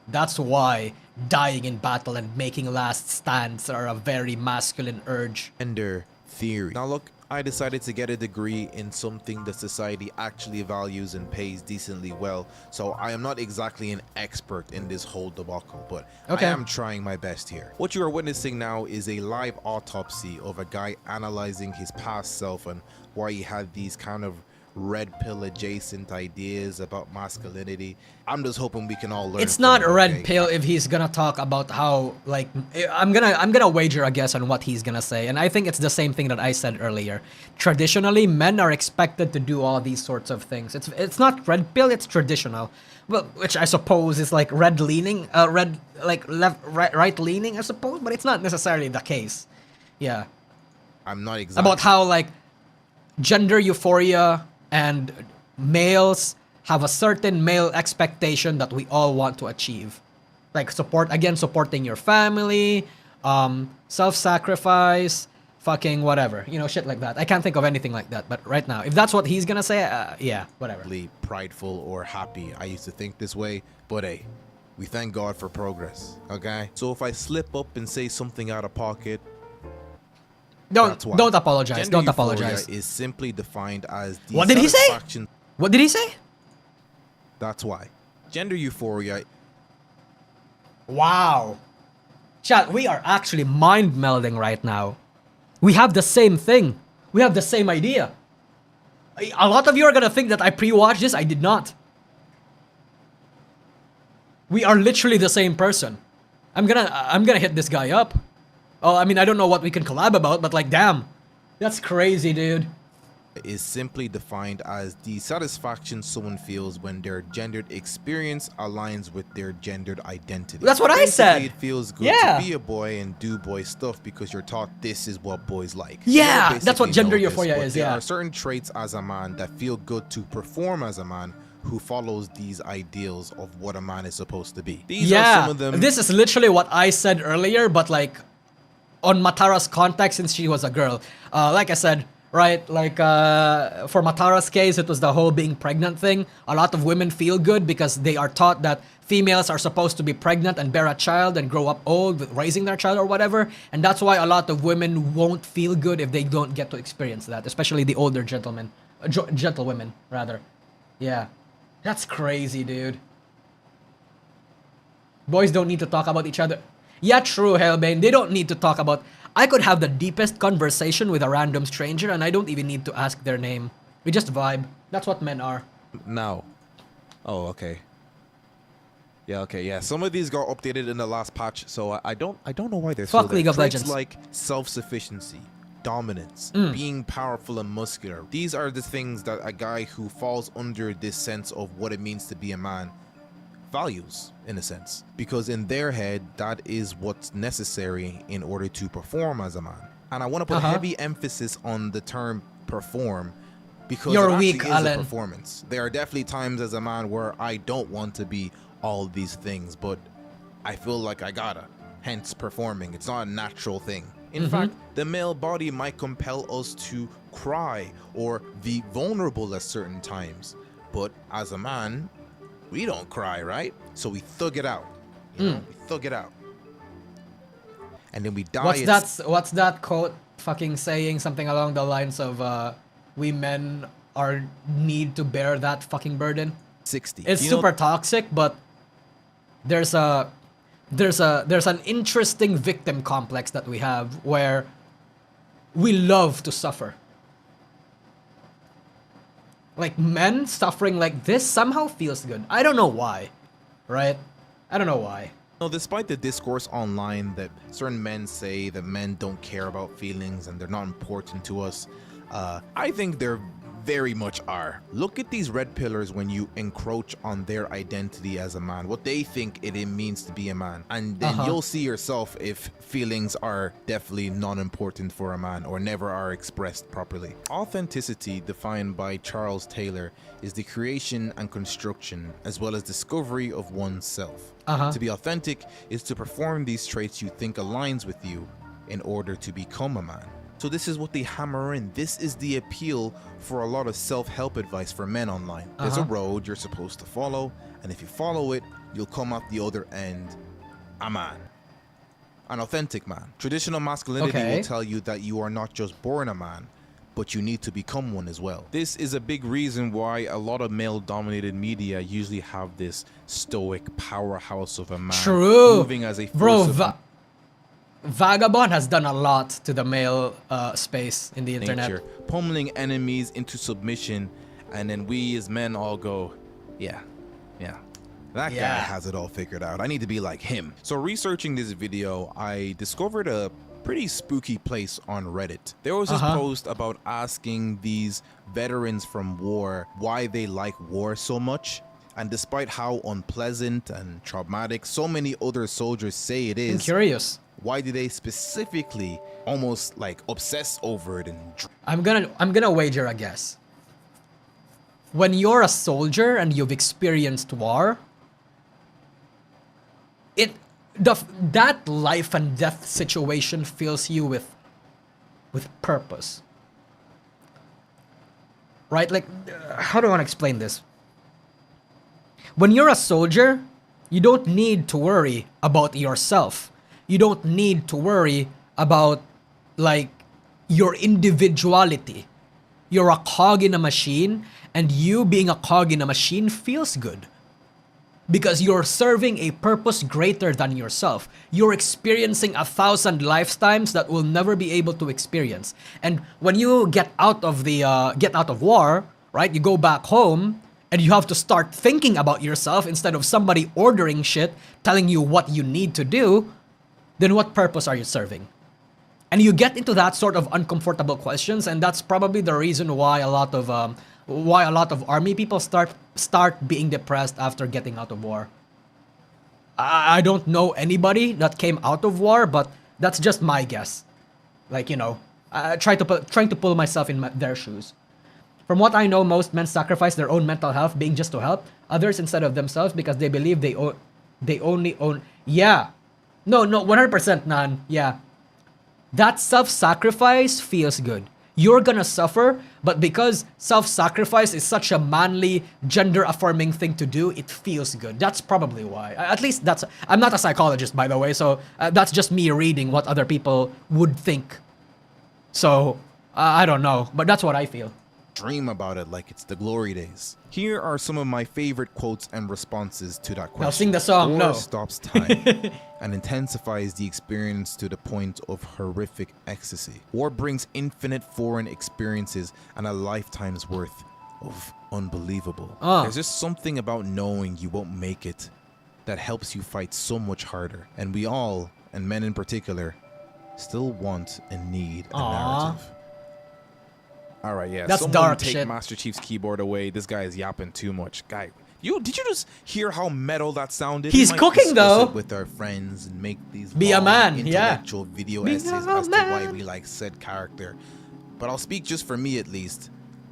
That's why dying in battle and making last stands are a very masculine urge. Gender theory. Now look, I decided to get a degree in something that society actually values and pays decently well, so I am not exactly an expert in this whole debacle, but okay. I am trying my best here. What you are witnessing now is a live autopsy of a guy analyzing his past self and why he had these kind of red pill adjacent ideas about masculinity. I'm just hoping we can all learn. It's not from it, red okay? pill if he's gonna talk about how, like, I'm gonna wager a guess on what he's gonna say, and I think it's the same thing that I said earlier. Traditionally, men are expected to do all these sorts of things. It's not red pill, it's traditional. Well, which I suppose is like right leaning, right leaning, I suppose, but it's not necessarily the case. Yeah. I'm not exactly About how, like, gender euphoria and males have a certain male expectation that we all want to achieve. Like supporting your family, self-sacrifice, fucking whatever, shit like that. I can't think of anything like that, but right now, if that's what he's gonna say, yeah, whatever. prideful or happy. I used to think this way, but hey, we thank God for progress, okay? So if I slip up and say something out of pocket, Don't apologize. Gender Don't euphoria apologize. is simply defined as the What did he say? satisfaction- What did he say? That's why. Gender euphoria. Wow. Chat, we are actually mind melding right now. We have the same thing. We have the same idea. A lot of you are gonna think that I pre-watched this. I did not. We are literally the same person. I'm gonna hit this guy up. Oh, I mean, I don't know what we can collab about, but like, damn. That's crazy, dude. Is simply defined as the satisfaction someone feels when their gendered experience aligns with their gendered identity. That's what I said. It feels good Yeah. to be a boy and do boy stuff because you're taught this is what boys like. Yeah, You that's what basically gender know this, euphoria but is, there yeah. are certain traits as a man that feel good to perform as a man who follows these ideals of what a man is supposed to be. These are Yeah, some of them. this is literally what I said earlier, but like on Matara's context since she was a girl. Like I said, right, like for Matara's case, it was the whole being pregnant thing. A lot of women feel good because they are taught that females are supposed to be pregnant and bear a child and grow up old with raising their child or whatever. And that's why a lot of women won't feel good if they don't get to experience that, especially the older gentlemen, gentlewomen rather. Yeah, that's crazy, dude. Boys don't need to talk about each other. Yeah, true, Hellbane. They don't need to talk about... I could have the deepest conversation with a random stranger and I don't even need to ask their name. We just vibe. That's what men are. Now. Oh, okay. Yeah, okay, yeah. Some of these got updated in the last patch, so I don't know why they're Fuck still there. League of Traits Legends. like self-sufficiency, dominance, being powerful and muscular. These are the things that a guy who falls under this sense of what it means to be a man values, in a sense, because in their head that is what's necessary in order to perform as a man. And I want to put heavy emphasis on the term perform because You're it actually weak, is Alan. a performance. There are definitely times as a man where I don't want to be all these things, but I feel like I gotta, hence performing. It's not a natural thing. In fact, the male body might compel us to cry or be vulnerable at certain times, but as a man, we don't cry, right? So we thug it out. You know, we thug it out. And then we die. What's that quote fucking saying? Something along the lines of we men need to bear that fucking burden. 60. It's You know, super toxic, but there's an interesting victim complex that we have where we love to suffer. Like, men suffering like this somehow feels good. I don't know why, right? I don't know why. despite the discourse online that certain men say that men don't care about feelings and they're not important to us, I think they're very much are. Look at these red pillars when you encroach on their identity as a man, what they think it means to be a man. And then you'll see yourself if feelings are definitely non-important for a man or never are expressed properly. Authenticity, defined by Charles Taylor, is the creation and construction as well as discovery of oneself. To be authentic is to perform these traits you think aligns with you in order to become a man. So this is what they hammer in. This is the appeal for a lot of self-help advice for men online. There's a road you're supposed to follow, and if you follow it, you'll come out the other end a man. An authentic man. Traditional masculinity will tell you that you are not just born a man, but you need to become one as well. This is a big reason why a lot of male-dominated media usually have this stoic powerhouse of a man. Moving as a force of Vagabond has done a lot to the male space in the internet. nature, pummeling enemies into submission, and then we as men all go, yeah, that guy has it all figured out. I need to be like him. So researching this video, I discovered a pretty spooky place on Reddit. There was this post about asking these veterans from war why they like war so much. And despite how unpleasant and traumatic so many other soldiers say it is, I'm curious. Why do they specifically almost like obsess over it? And I'm gonna wager a guess. When you're a soldier and you've experienced war, that life and death situation fills you with purpose. Right? Like, how do I want to explain this? When you're a soldier, you don't need to worry about yourself. You don't need to worry about, like, your individuality. You're a cog in a machine, and you being a cog in a machine feels good. Because you're serving a purpose greater than yourself. You're experiencing 1,000 lifetimes that we'll never be able to experience. And when you get out of war, right? You go back home, and you have to start thinking about yourself instead of somebody ordering shit, telling you what you need to do. Then what purpose are you serving? And you get into that sort of uncomfortable questions, and that's probably the reason why a lot of army people start being depressed after getting out of war. I don't know anybody that came out of war, but that's just my guess. Like, you know, trying to pull myself in their shoes. From what I know, most men sacrifice their own mental health, being just to help others instead of themselves because they believe they only own. Yeah. No, 100% Nan. Yeah. That self-sacrifice feels good. You're gonna suffer, but because self-sacrifice is such a manly, gender-affirming thing to do, it feels good. That's probably why. At least that's... I'm not a psychologist, by the way, so that's just me reading what other people would think. So, I don't know, but that's what I feel. dream about it like it's the glory days. Here are some of my favorite quotes and responses to that question. Now sing the song. War No. stops time and intensifies the experience to the point of horrific ecstasy. War brings infinite foreign experiences and a lifetime's worth of unbelievable. There's just something about knowing you won't make it that helps you fight so much harder. And we all, and men in particular, still want and need a narrative. All right, yeah. That's Someone dark take shit. Master Chief's keyboard away. This guy is yapping too much. Guy, did you just hear how metal that sounded? He's We might cooking, discuss though. it with our friends and make these Be a long, man, yeah. intellectual video Be essays a as to why man. we like said character. But I'll speak just for me at least.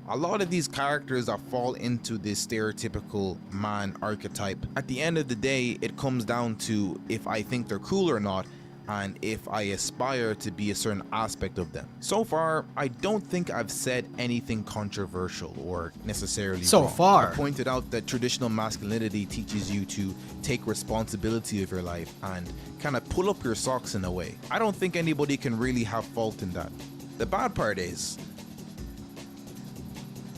A lot of these characters that fall into this stereotypical man archetype, at the end of the day, it comes down to if I think they're cool or not, and if I aspire to be a certain aspect of them. So far, I don't think I've said anything controversial or necessarily So wrong. far. I pointed out that traditional masculinity teaches you to take responsibility of your life and kind of pull up your socks in a way. I don't think anybody can really have fault in that. The bad part is,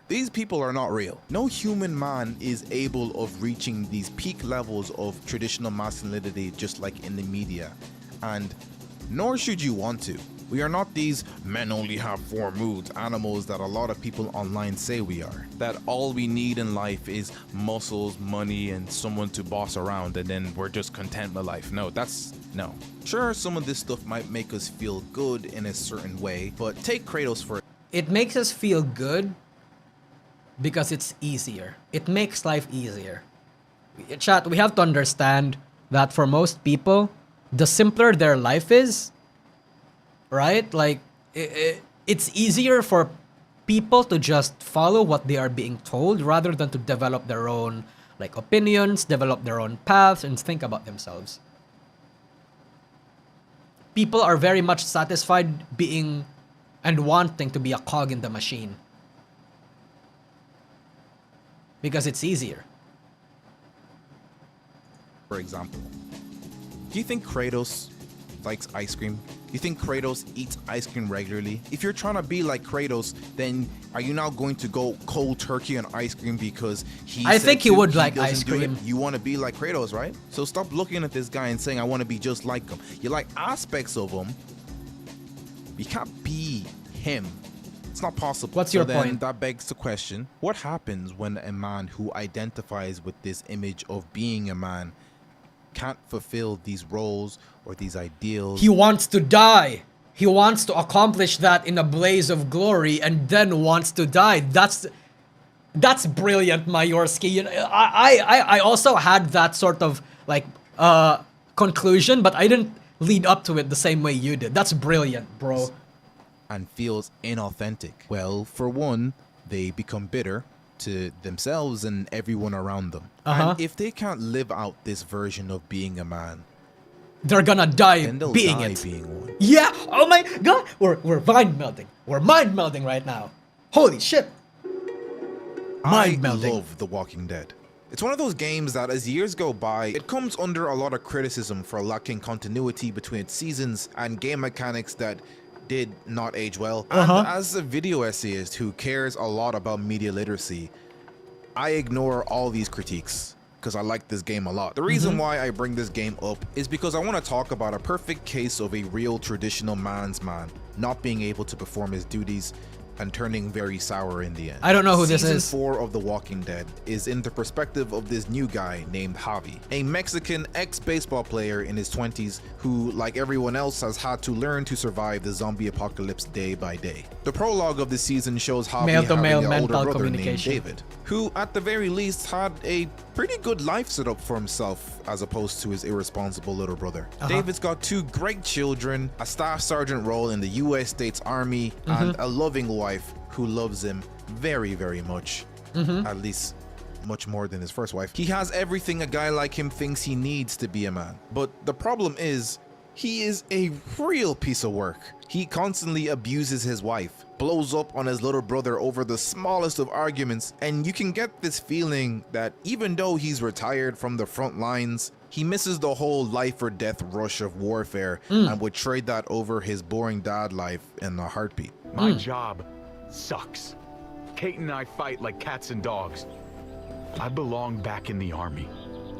these people are not real. No human man is able of reaching these peak levels of traditional masculinity just like in the media. And nor should you want to. We are not these men only have 4 moods animals that a lot of people online say we are. That all we need in life is muscles, money, and someone to boss around, and then we're just content with life. No. Sure, some of this stuff might make us feel good in a certain way, but take Kratos for It makes us feel good because it's easier. It makes life easier. Chat, we have to understand that for most people, the simpler their life is, right? Like, it's easier for people to just follow what they are being told rather than to develop their own, like, opinions, develop their own paths, and think about themselves. People are very much satisfied being and wanting to be a cog in the machine. Because it's easier. For example, do you think Kratos likes ice cream? Do you think Kratos eats ice cream regularly? If you're trying to be like Kratos, then are you now going to go cold turkey on ice cream because I think he would like ice doesn't do it? cream. You want to be like Kratos, right? So stop looking at this guy and saying, I want to be just like him. You like aspects of him. You can't be him. It's not possible. What's your then point? That begs the question, what happens when a man who identifies with this image of being a man can't fulfill these roles or these ideals? He wants to die. He wants to accomplish that in a blaze of glory and then wants to die. That's brilliant, Mayorski. You know, I also had that sort of like conclusion, but I didn't lead up to it the same way you did. That's brilliant, bro. And feels inauthentic. Well, for one, they become bitter to themselves and everyone around them. And if they can't live out this version of being a man, they're gonna die then they'll being die it. being one. Yeah. Oh my god. We're mind melding. We're mind melding right now. Holy shit. I Mind melding. love The Walking Dead. It's one of those games that as years go by, it comes under a lot of criticism for lacking continuity between its seasons and game mechanics that did not age well. And as a video essayist who cares a lot about media literacy, I ignore all these critiques because I like this game a lot. The reason why I bring this game up is because I want to talk about a perfect case of a real traditional man's man not being able to perform his duties and turning very sour in the end. I don't know who this Season is. 4 of The Walking Dead is in the perspective of this new guy named Javi, a Mexican ex-baseball player in his 20s who, like everyone else, has had to learn to survive the zombie apocalypse day by day. The prologue of this season shows Javi Male-to-male having an older mental brother named communication. David, who at the very least had a pretty good life set up for himself as opposed to his irresponsible little brother. David's got 2 great children, a staff sergeant role in the US States Army, and a loving wife who loves him very, very much. At least much more than his first wife. He has everything a guy like him thinks he needs to be a man. But the problem is, he is a real piece of work. He constantly abuses his wife, blows up on his little brother over the smallest of arguments, and you can get this feeling that even though he's retired from the front lines, he misses the whole life or death rush of warfare and would trade that over his boring dad life in a heartbeat. My job sucks. Kate and I fight like cats and dogs. I belong back in the army.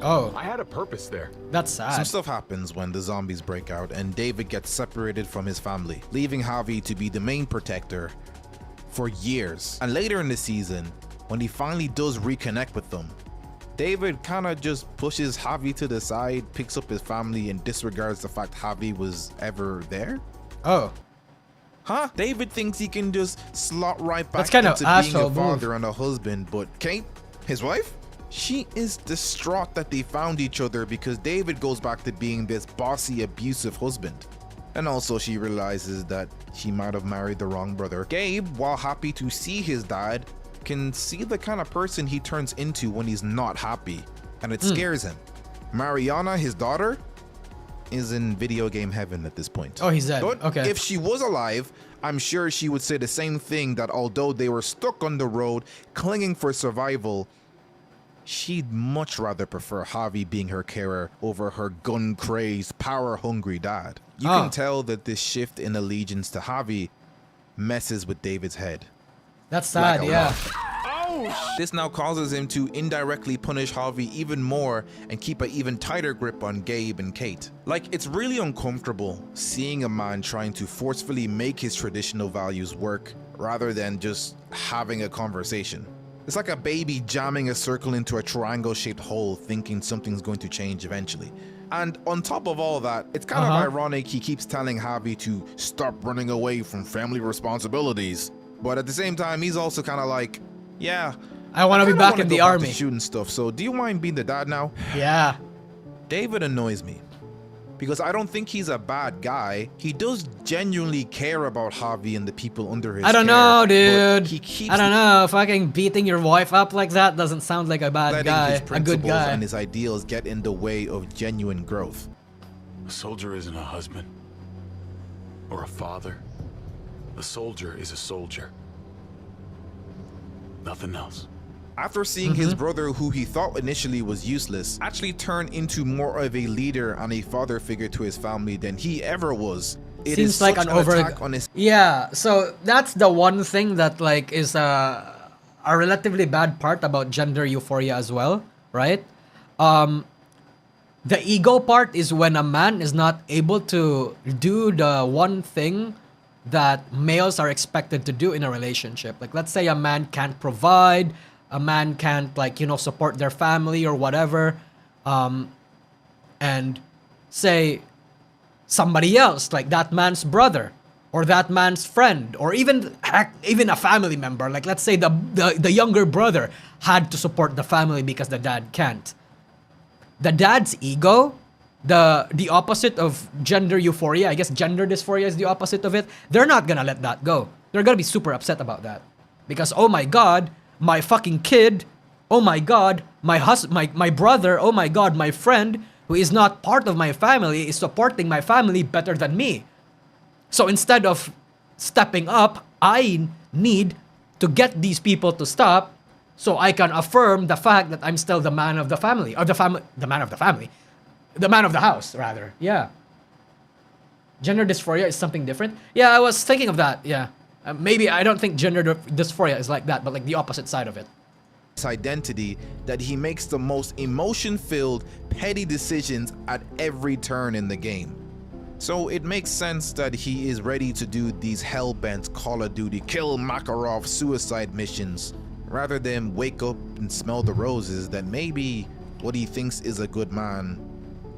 Oh, I had a purpose there. that's Some sad. stuff happens when the zombies break out and David gets separated from his family, leaving Javi to be the main protector for years. And later in the season, when he finally does reconnect with them, David kind of just pushes Javi to the side, picks up his family, and disregards the fact Javi was ever there. Oh, David thinks he can just slot right back That's kind of into being asshole a move. father and a husband, but Kate, his wife, she is distraught that they found each other because David goes back to being this bossy, abusive husband. And also she realizes that she might have married the wrong brother. Gabe, while happy to see his dad, can see the kind of person he turns into when he's not happy, and it scares him. Mariana, his daughter, is in video game heaven at this point. Oh, he's dead. But Okay. if she was alive, I'm sure she would say the same thing, that although they were stuck on the road, clinging for survival, she'd much rather prefer Javi being her carer over her gun-crazed, power-hungry dad. You can tell that this shift in allegiance to Javi messes with David's head. That's sad, Like a yeah. lot. This now causes him to indirectly punish Javi even more and keep an even tighter grip on Gabe and Kate. Like, it's really uncomfortable seeing a man trying to forcefully make his traditional values work rather than just having a conversation. It's like a baby jamming a circle into a triangle-shaped hole thinking something's going to change eventually. And on top of all that, it's kind of ironic he keeps telling Javi to stop running away from family responsibilities. But at the same time, he's also kind of like, Yeah. I want to be kinda back wanna in go the back to army. shooting stuff. So do you mind being the dad now? Yeah. David annoys me because I don't think he's a bad guy. He does genuinely care about Javi and the people under his I don't care, know, but dude. He keeps I don't know. Fucking beating your wife up like that doesn't sound like a bad letting guy. his A good principles guy. and his ideals get in the way of genuine growth. A soldier isn't a husband or a father. A soldier is a soldier. Nothing else. After seeing his brother, who he thought initially was useless, actually turn into more of a leader and a father figure to his family than he ever was, it Seems is like such an over. attack on his Yeah. So that's the one thing that like is a relatively bad part about gender euphoria as well, right? The ego part is when a man is not able to do the one thing that males are expected to do in a relationship. Like, let's say a man can't provide, a man can't, like, you know, support their family or whatever, and say somebody else, like that man's brother or that man's friend, or even a family member. Like, let's say the younger brother had to support the family because the dad can't. The dad's ego, the opposite of gender euphoria, I guess gender dysphoria is the opposite of it. They're not gonna let that go. They're gonna be super upset about that. Because, oh my god, my fucking kid, oh my god, my brother, oh my god, my friend, who is not part of my family, is supporting my family better than me. So instead of stepping up, I need to get these people to stop so I can affirm the fact that I'm still the man of the family, or the man of the house, rather. Yeah. Gender dysphoria is something different. Yeah, I was thinking of that. Yeah. Maybe I don't think gender dysphoria is like that, but like the opposite side of it. identity that he makes the most emotion-filled, petty decisions at every turn in the game. So it makes sense that he is ready to do these hell-bent Call of Duty kill Makarov suicide missions, rather than wake up and smell the roses that maybe what he thinks is a good man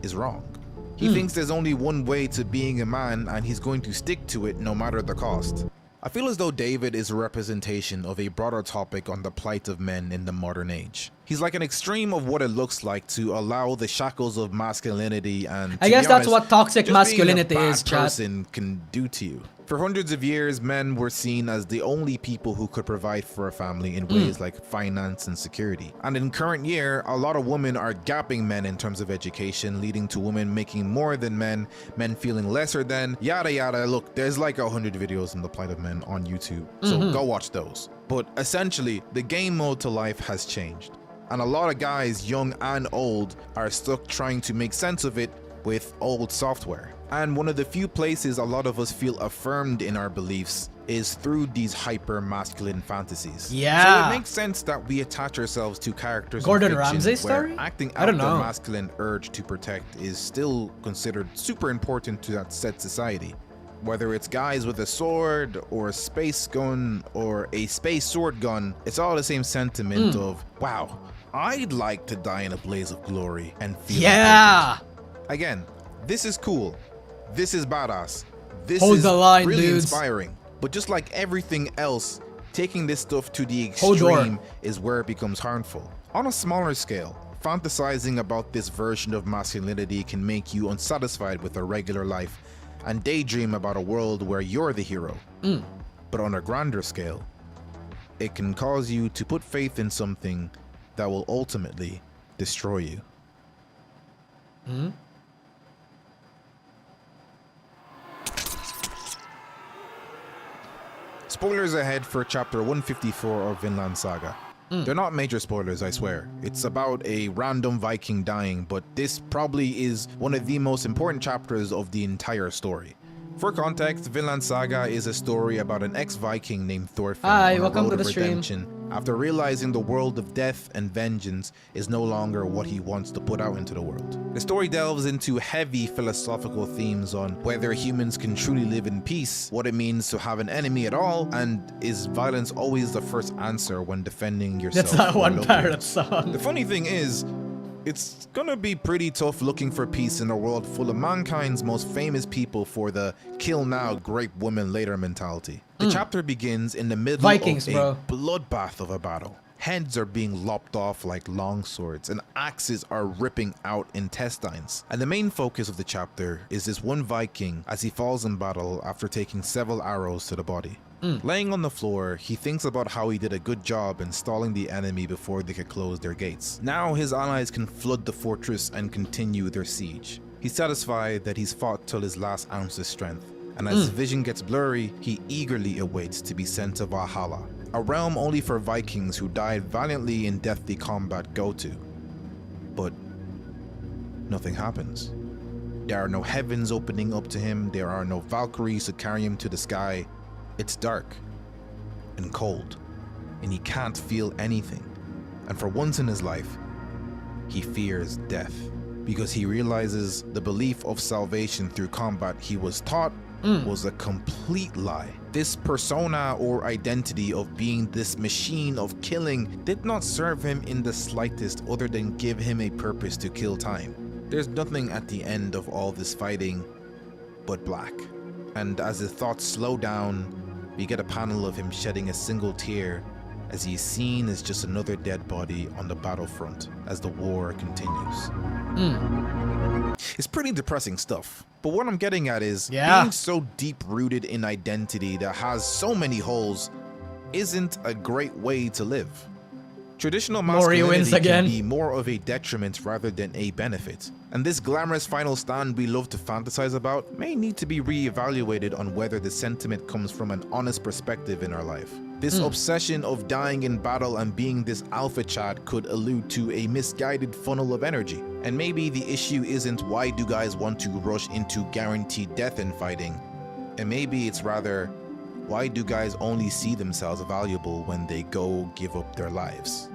is wrong. He thinks there's only one way to being a man, and he's going to stick to it no matter the cost. I feel as though David is a representation of a broader topic on the plight of men in the modern age. He's like an extreme of what it looks like to allow the shackles of masculinity and, I guess that's what toxic just masculinity being a is, bad chat. person can do to you. For hundreds of years, men were seen as the only people who could provide for a family in ways like finance and security. And in current year, a lot of women are gapping men in terms of education, leading to women making more than men feeling lesser than, yada yada. Look, there's like 100 videos on the plight of men on YouTube, so go watch those. But essentially, the game mode to life has changed. And a lot of guys, young and old, are stuck trying to make sense of it with old software. And one of the few places a lot of us feel affirmed in our beliefs is through these hyper-masculine fantasies. Yeah. So it makes sense that we attach ourselves to characters Gordon in fiction Ramsay where story? acting I out don't the know. masculine urge to protect is still considered super important to that said society. Whether it's guys with a sword or a space gun or a space sword gun, it's all the same sentiment of, wow, I'd like to die in a blaze of glory and feel Yeah. important. Again, this is cool. This is badass. This Hold is the line, really dudes. inspiring. But just like everything else, taking this stuff to the Hold on. extreme is where it becomes harmful. On a smaller scale, fantasizing about this version of masculinity can make you unsatisfied with a regular life and daydream about a world where you're the hero. But on a grander scale, it can cause you to put faith in something that will ultimately destroy you. Spoilers ahead for chapter 154 of Vinland Saga. They're not major spoilers, I swear. It's about a random Viking dying, but this probably is one of the most important chapters of the entire story. For context, Vinland Saga is a story about an ex-Viking named Thorfinn Hi, on a welcome road to of the stream. redemption after realizing the world of death and vengeance is no longer what he wants to put out into the world. The story delves into heavy philosophical themes on whether humans can truly live in peace, what it means to have an enemy at all, and is violence always the first answer when defending yourself? That's not or one loved pirate ones? song. The funny thing is, It's gonna be pretty tough looking for peace in a world full of mankind's most famous people for the kill now, grape women later mentality. The chapter begins in the middle Vikings, of a bro. bloodbath of a battle. Heads are being lopped off like long swords, and axes are ripping out intestines. And the main focus of the chapter is this one Viking as he falls in battle after taking several arrows to the body. Laying on the floor, he thinks about how he did a good job in stalling the enemy before they could close their gates. Now his allies can flood the fortress and continue their siege. He's satisfied that he's fought till his last ounce of strength, and as his vision gets blurry, he eagerly awaits to be sent to Valhalla, a realm only for Vikings who died valiantly in deathly combat go to. But nothing happens. There are no heavens opening up to him, there are no Valkyries to carry him to the sky. It's dark and cold, and he can't feel anything. And for once in his life, he fears death, because he realizes the belief of salvation through combat he was taught was a complete lie. This persona or identity of being this machine of killing did not serve him in the slightest other than give him a purpose to kill time. There's nothing at the end of all this fighting but black. And as his thoughts slow down, we get a panel of him shedding a single tear as he is seen as just another dead body on the battlefront as the war continues. It's pretty depressing stuff. But what I'm getting at is being so deep-rooted in identity that has so many holes isn't a great way to live. Traditional masculinity can be more of a detriment rather than a benefit. And this glamorous final stand we love to fantasize about may need to be re-evaluated on whether the sentiment comes from an honest perspective in our life. This obsession of dying in battle and being this alpha chat could allude to a misguided funnel of energy. And maybe the issue isn't why do guys want to rush into guaranteed death in fighting, and maybe it's rather why do guys only see themselves valuable when they go give up their lives.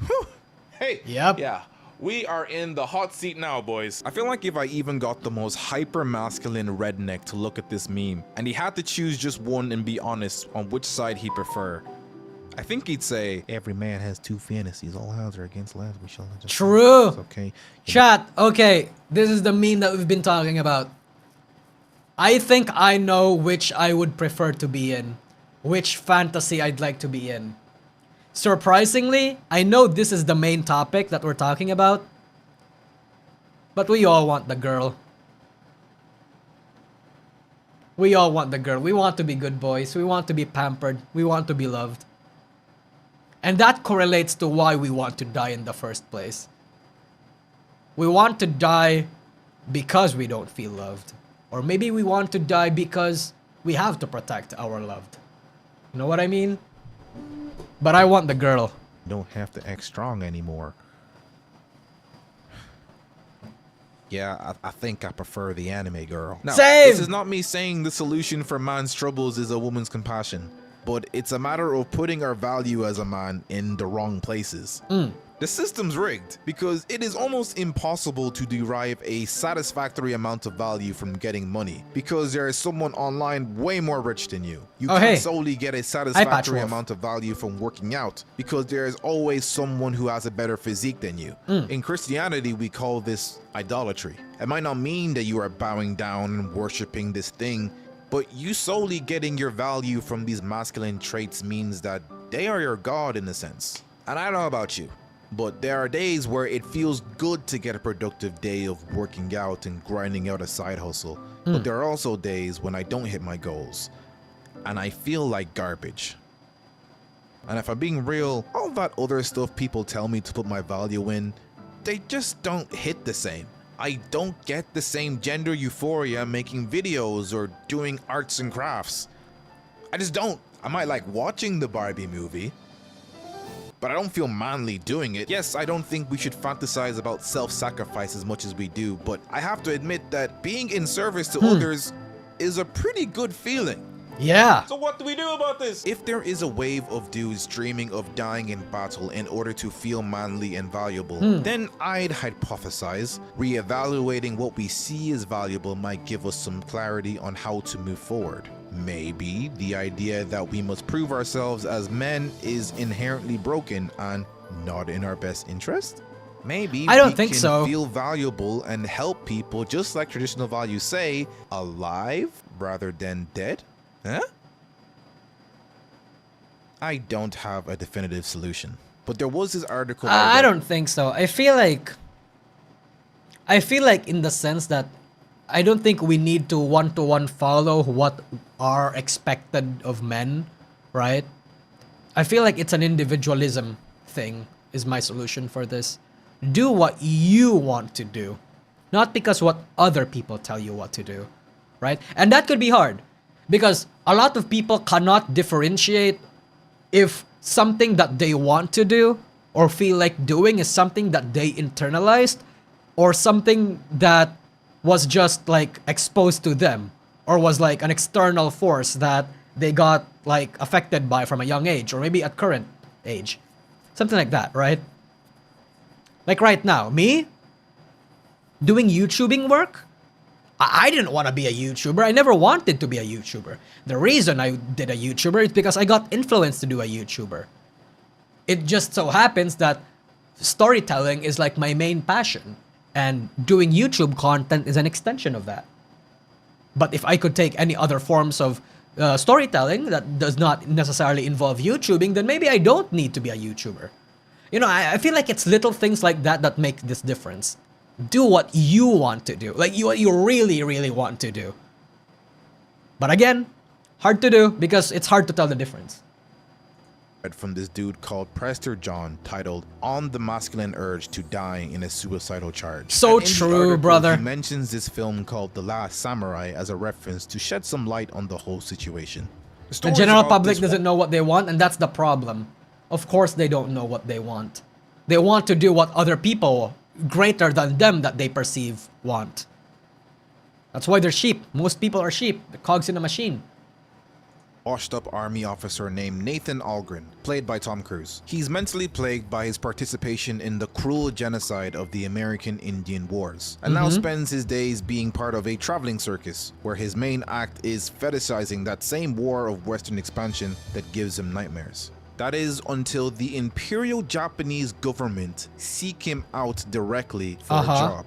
Whew. Hey, yeah, we are in the hot seat now, boys. I feel like if I even got the most hyper-masculine redneck to look at this meme, and he had to choose just one and be honest on which side he'd prefer, I think he'd say, every man has two fantasies. All hands are against lads. We shall just True. It's okay. Chat, okay, this is the meme that we've been talking about. I think I know which I would prefer to be in, which fantasy I'd like to be in. Surprisingly, I know this is the main topic that we're talking about, but we all want the girl. We all want the girl. We want to be good boys. We want to be pampered. We want to be loved. And that correlates to why we want to die in the first place. We want to die because we don't feel loved. Or maybe we want to die because we have to protect our loved. You know what I mean? But I want the girl. You don't have to act strong anymore. Yeah, I think I prefer the anime girl. Now, Same! This is not me saying the solution for man's troubles is a woman's compassion, but it's a matter of putting our value as a man in the wrong places. The system's rigged because it is almost impossible to derive a satisfactory amount of value from getting money because there is someone online way more rich than you. You can't solely get a satisfactory amount of value from working out because there is always someone who has a better physique than you. In Christianity, we call this idolatry. It might not mean that you are bowing down and worshiping this thing, but you solely getting your value from these masculine traits means that they are your god in a sense. And I don't know about you, but there are days where it feels good to get a productive day of working out and grinding out a side hustle. But there are also days when I don't hit my goals and I feel like garbage. And if I'm being real, all that other stuff people tell me to put my value in, they just don't hit the same. I don't get the same gender euphoria making videos or doing arts and crafts. I just don't. I might like watching the Barbie movie, but I don't feel manly doing it. Yes, I don't think we should fantasize about self-sacrifice as much as we do, but I have to admit that being in service to others is a pretty good feeling. Yeah. So what do we do about this? If there is a wave of dudes dreaming of dying in battle in order to feel manly and valuable, then I'd hypothesize reevaluating what we see as valuable might give us some clarity on how to move forward. Maybe the idea that we must prove ourselves as men is inherently broken and not in our best interest? Maybe I don't we think can so. feel valuable and help people just like traditional values say, alive rather than dead? Huh? I don't have a definitive solution. But there was this article. I don't think so. I feel like in the sense that I don't think we need to one-to-one follow what are expected of men, right? I feel like it's an individualism thing is my solution for this. Do what you want to do, not because what other people tell you what to do, right? And that could be hard because a lot of people cannot differentiate if something that they want to do or feel like doing is something that they internalized or something that was just like exposed to them or was like an external force that they got like affected by from a young age or maybe at current age. Something like that, right? Like right now, me doing YouTubing work, I didn't want to be a YouTuber. I never wanted to be a YouTuber. The reason I did a YouTuber is because I got influenced to do a YouTuber. It just so happens that storytelling is like my main passion and doing YouTube content is an extension of that. But if I could take any other forms of storytelling that does not necessarily involve YouTubing, then maybe I don't need to be a YouTuber. You know, I feel like it's little things like that that make this difference. Do what you want to do. Like, what you really, really want to do. But again, hard to do because it's hard to tell the difference. From this dude called Prester John titled On the Masculine Urge to Die in a Suicidal Charge. So And in the true, article, brother. He mentions this film called The Last Samurai as a reference to shed some light on the whole situation. The general public doesn't know what they want, and that's the problem. Of course they don't know what they want. They want to do what other people greater than them that they perceive want. That's why they're sheep. Most people are sheep. The cogs in a machine. Washed up army officer named Nathan Algren, played by Tom Cruise. He's mentally plagued by his participation in the cruel genocide of the American Indian Wars, and now spends his days being part of a traveling circus, where his main act is fetishizing that same war of Western expansion that gives him nightmares. That is until the Imperial Japanese government seek him out directly for a job.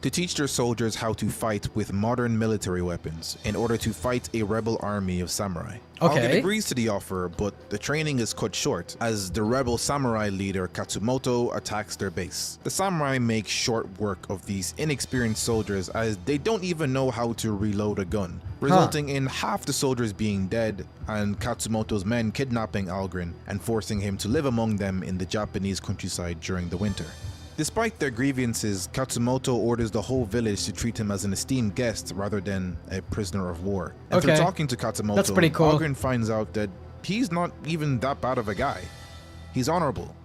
To teach their soldiers how to fight with modern military weapons in order to fight a rebel army of samurai. Okay. Algren agrees to the offer, but the training is cut short as the rebel samurai leader Katsumoto attacks their base. The samurai make short work of these inexperienced soldiers as they don't even know how to reload a gun, resulting in half the soldiers being dead and Katsumoto's men kidnapping Algren and forcing him to live among them in the Japanese countryside during the winter. Despite their grievances, Katsumoto orders the whole village to treat him as an esteemed guest rather than a prisoner of war. And through talking to Katsumoto, That's pretty cool. Algren finds out that he's not even that bad of a guy. He's honorable.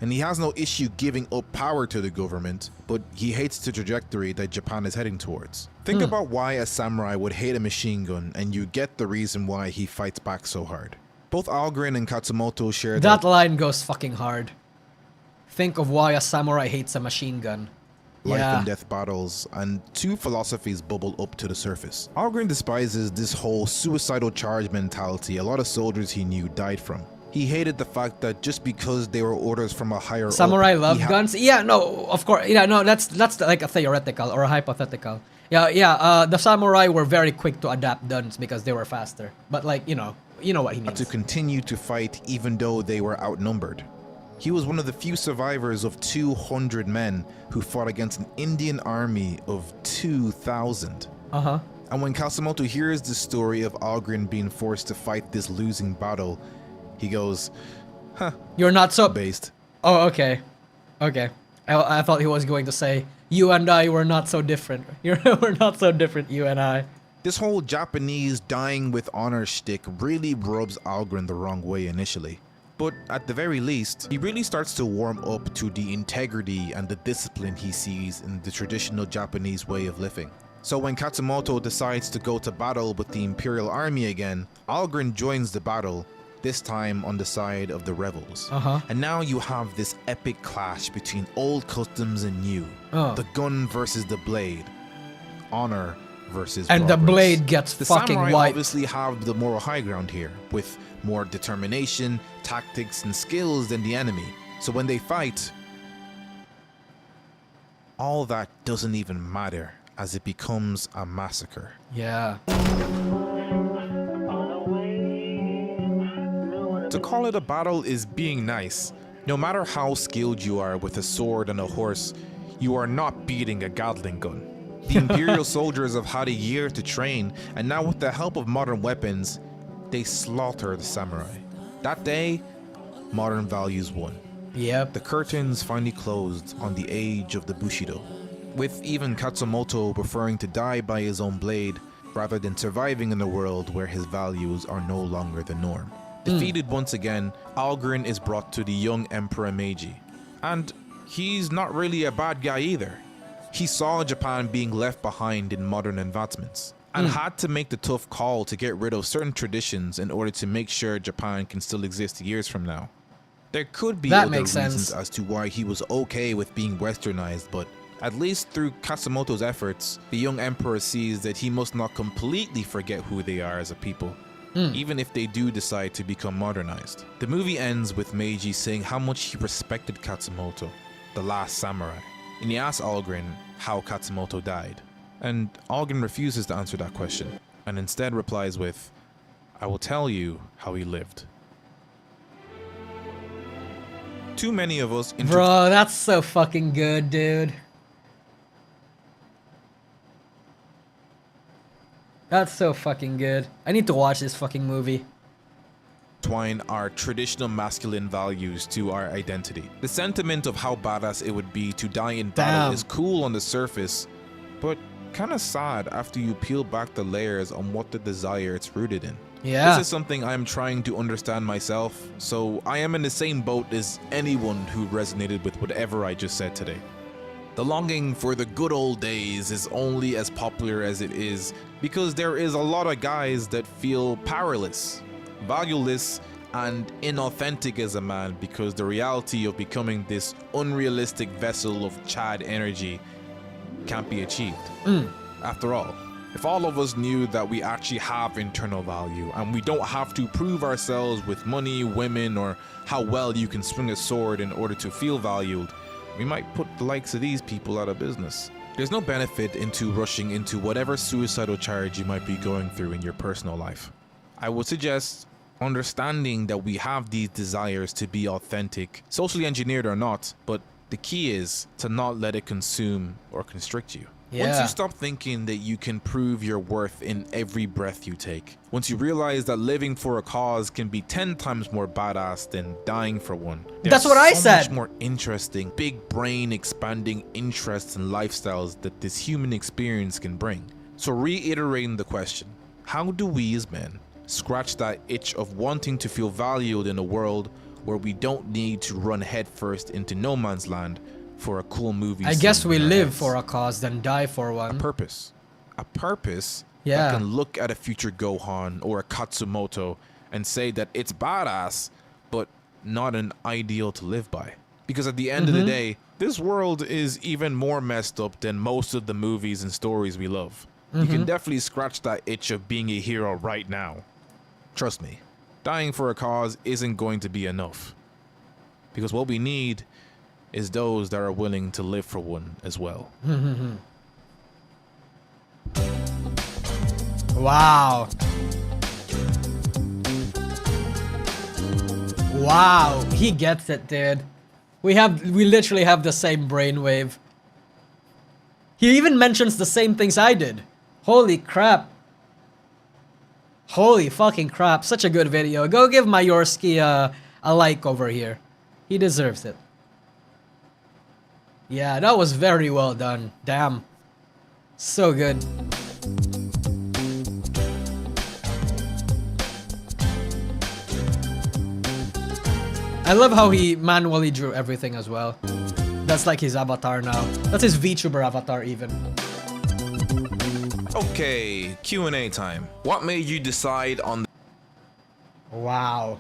And he has no issue giving up power to the government, but he hates the trajectory that Japan is heading towards. Think about why a samurai would hate a machine gun, and you get the reason why he fights back so hard. Both Algren and Katsumoto share That line goes fucking hard. Think of why a samurai hates a machine gun. life Yeah. and death battles, and two philosophies bubble up to the surface. Algren despises this whole suicidal charge mentality a lot of soldiers he knew died from. He hated the fact that just because they were orders from a higher Samurai up, love guns? Yeah, no, of course. Yeah, no, that's like a theoretical or a hypothetical. Yeah, the samurai were very quick to adapt guns because they were faster. But like, you know what he means. to continue to fight even though they were outnumbered. He was one of the few survivors of 200 men who fought against an Indian army of 2,000. And when Katsumoto hears the story of Algren being forced to fight this losing battle, he goes, You're not so based. Oh, okay. Okay. I thought he was going to say, you and I were not so different. We're not so different, you and I. This whole Japanese dying with honor shtick really rubs Algren the wrong way initially. But at the very least, he really starts to warm up to the integrity and the discipline he sees in the traditional Japanese way of living. So when Katsumoto decides to go to battle with the Imperial Army again, Algren joins the battle, this time on the side of the rebels. And now you have this epic clash between old customs and new. The gun versus the blade. Honor versus And the robbers. blade gets The fucking samurai wiped. obviously have the moral high ground here, with more determination, tactics, and skills than the enemy. So when they fight, all that doesn't even matter as it becomes a massacre. Yeah. To call it a battle is being nice. No matter how skilled you are with a sword and a horse, you are not beating a Gatling gun. The Imperial soldiers have had a year to train, and now with the help of modern weapons, they slaughter the samurai. That day, modern values won. Yep. The curtains finally closed on the age of the Bushido, with even Katsumoto preferring to die by his own blade rather than surviving in a world where his values are no longer the norm. Defeated once again, Algren is brought to the young Emperor Meiji. And he's not really a bad guy either. He saw Japan being left behind in modern advancements and had to make the tough call to get rid of certain traditions in order to make sure Japan can still exist years from now. There could be other reasons as to why he was okay with being westernized, but at least through Katsumoto's efforts, the young emperor sees that he must not completely forget who they are as a people, even if they do decide to become modernized. The movie ends with Meiji saying how much he respected Katsumoto, the last samurai, and he asks Algren how Katsumoto died. And Algren refuses to answer that question, and instead replies with, "I will tell you how he lived." Too many of us Bro, that's so fucking good, dude. That's so fucking good. I need to watch this fucking movie. Twine our traditional masculine values to our identity. The sentiment of how badass it would be to die in battle is cool on the surface, but kind of sad after you peel back the layers on what the desire it's rooted in. Yeah. This is something I'm trying to understand myself, so I am in the same boat as anyone who resonated with whatever I just said today. The longing for the good old days is only as popular as it is because there is a lot of guys that feel powerless, valueless, and inauthentic as a man because the reality of becoming this unrealistic vessel of Chad energy can't be achieved. After all, if all of us knew that we actually have internal value and we don't have to prove ourselves with money, women, or how well you can swing a sword in order to feel valued, we might put the likes of these people out of business. There's no benefit into rushing into whatever suicidal charge you might be going through in your personal life. I would suggest understanding that we have these desires to be authentic, socially engineered or not, but the key is to not let it consume or constrict you. Once you stop thinking that you can prove your worth in every breath you take, once you realize that living for a cause can be 10 times more badass than dying for one. That's what I said. Much more interesting, big brain expanding interests and lifestyles that this human experience can bring. So reiterating the question, how do we as men scratch that itch of wanting to feel valued in a world where we don't need to run headfirst into no man's land for a cool movie? I guess we live for a cause, then die for one. A purpose that can look at a future Gohan or a Katsumoto and say that it's badass, but not an ideal to live by. Because at the end of the day, this world is even more messed up than most of the movies and stories we love. You can definitely scratch that itch of being a hero right now. Trust me, dying for a cause isn't going to be enough. Because what we need is those that are willing to live for one as well. Wow. Wow, he gets it, dude. We literally have the same brainwave. He even mentions the same things I did. Holy crap. Holy fucking crap. Such a good video. Go give Mayorski a like over here. He deserves it. Yeah, that was very well done. Damn. So good. I love how he manually drew everything as well. That's like his avatar now. That's his VTuber avatar even. Okay, Q&A time. What made you decide on Wow.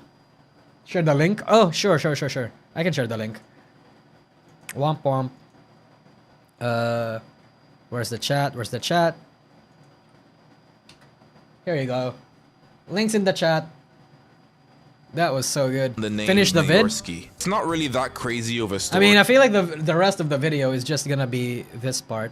Share the link? Oh, sure. I can share the link. Womp womp. Where's the chat? Here you go. Links in the chat. That was so good. The name Finish the vid. Mayorski. It's not really that crazy of a I story. mean, I feel like the rest of the video is just gonna be this part.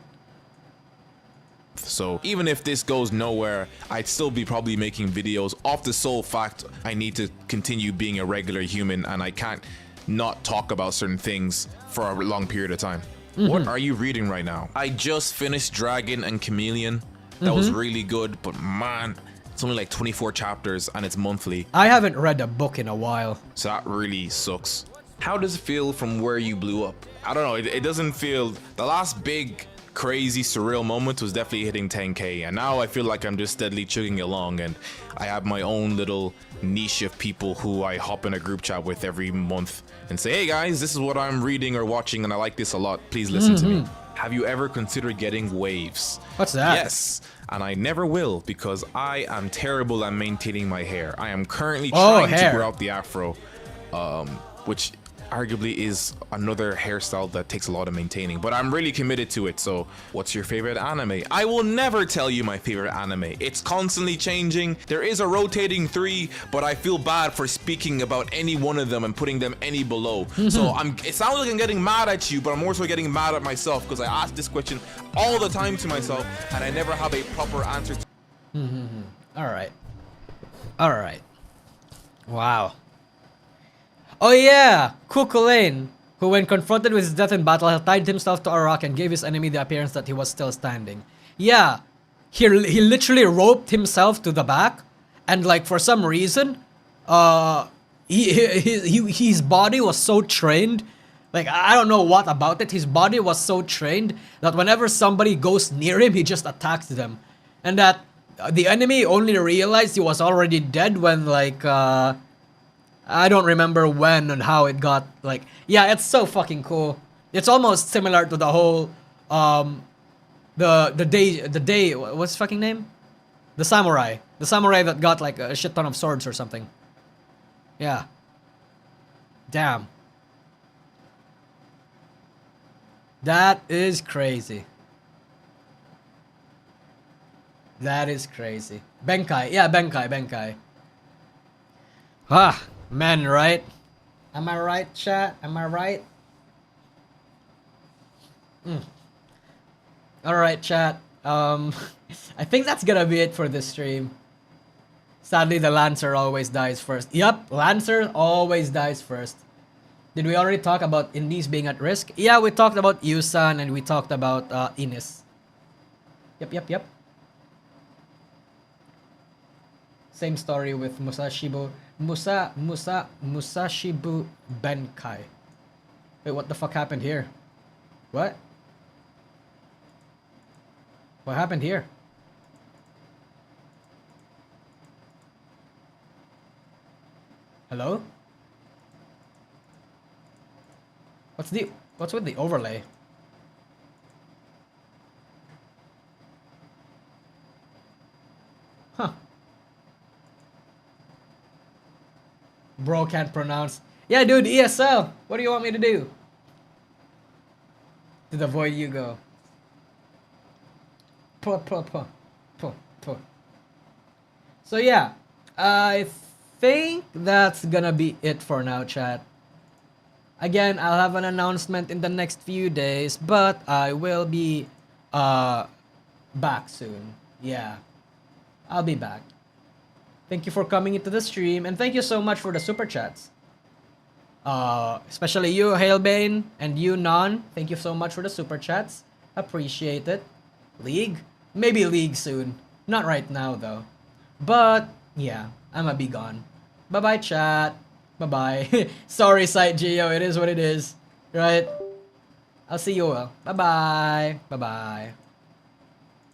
So even if this goes nowhere, I'd still be probably making videos off the sole fact I need to continue being a regular human and I can't not talk about certain things for a long period of time. What are you reading right now? I just finished Dragon and Chameleon. That was really good, but man, it's only like 24 chapters and it's monthly. I haven't read a book in a while. So that really sucks. How does it feel from where you blew up? I don't know, it doesn't feel... The last big, crazy, surreal moment was definitely hitting 10K. And now I feel like I'm just steadily chugging along and I have my own little niche of people who I hop in a group chat with every month and say, hey guys, this is what I'm reading or watching and I like this a lot. Please listen to me. Have you ever considered getting waves? What's that? Yes, and I never will because I am terrible at maintaining my hair. I am currently trying to grow out the afro, which arguably is another hairstyle that takes a lot of maintaining, but I'm really committed to it. So what's your favorite anime? I will never tell you my favorite anime. It's constantly changing. There is a rotating 3, but I feel bad for speaking about any one of them and putting them any below. So it sounds like I'm getting mad at you, but I'm also getting mad at myself because I ask this question all the time to myself and I never have a proper answer to. All right. Wow. Oh yeah, Kukulane, who when confronted with his death in battle, tied himself to a rock and gave his enemy the appearance that he was still standing. Yeah, he literally roped himself to the back, and like for some reason, his body was so trained. Like I don't know what about it. His body was so trained that whenever somebody goes near him, he just attacks them, and that the enemy only realized he was already dead when like I don't remember when and how it got like, yeah, it's so fucking cool. It's almost similar to the whole, the day, what's his fucking name? The samurai that got like a shit ton of swords or something. Yeah. Damn. That is crazy. That is crazy. Benkai, yeah, Benkai. Ah. Men, right? Am I right, chat? Am I right? Alright, chat. I think that's gonna be it for this stream. Sadly, the Lancer always dies first. Yup, Lancer always dies first. Did we already talk about Indies being at risk? Yeah, we talked about Yusan and we talked about Ines. Yep. Same story with Musashibu Benkai. Wait, what the fuck happened here? What? What happened here? Hello? What's with the overlay? Huh. Bro can't pronounce. Yeah, dude, ESL. What do you want me to do? To the void you go. So yeah, I think that's gonna be it for now, chat. Again, I'll have an announcement in the next few days, but I will be back soon. Yeah, I'll be back. Thank you for coming into the stream, and thank you so much for the super chats. Especially you, Hailbane, and you, Non. Thank you so much for the super chats. Appreciate it. League? Maybe League soon. Not right now, though. But, yeah, I'ma be gone. Bye-bye, chat. Bye-bye. Sorry, Site Geo. It is what it is. Right? I'll see you all. Bye-bye. Bye-bye.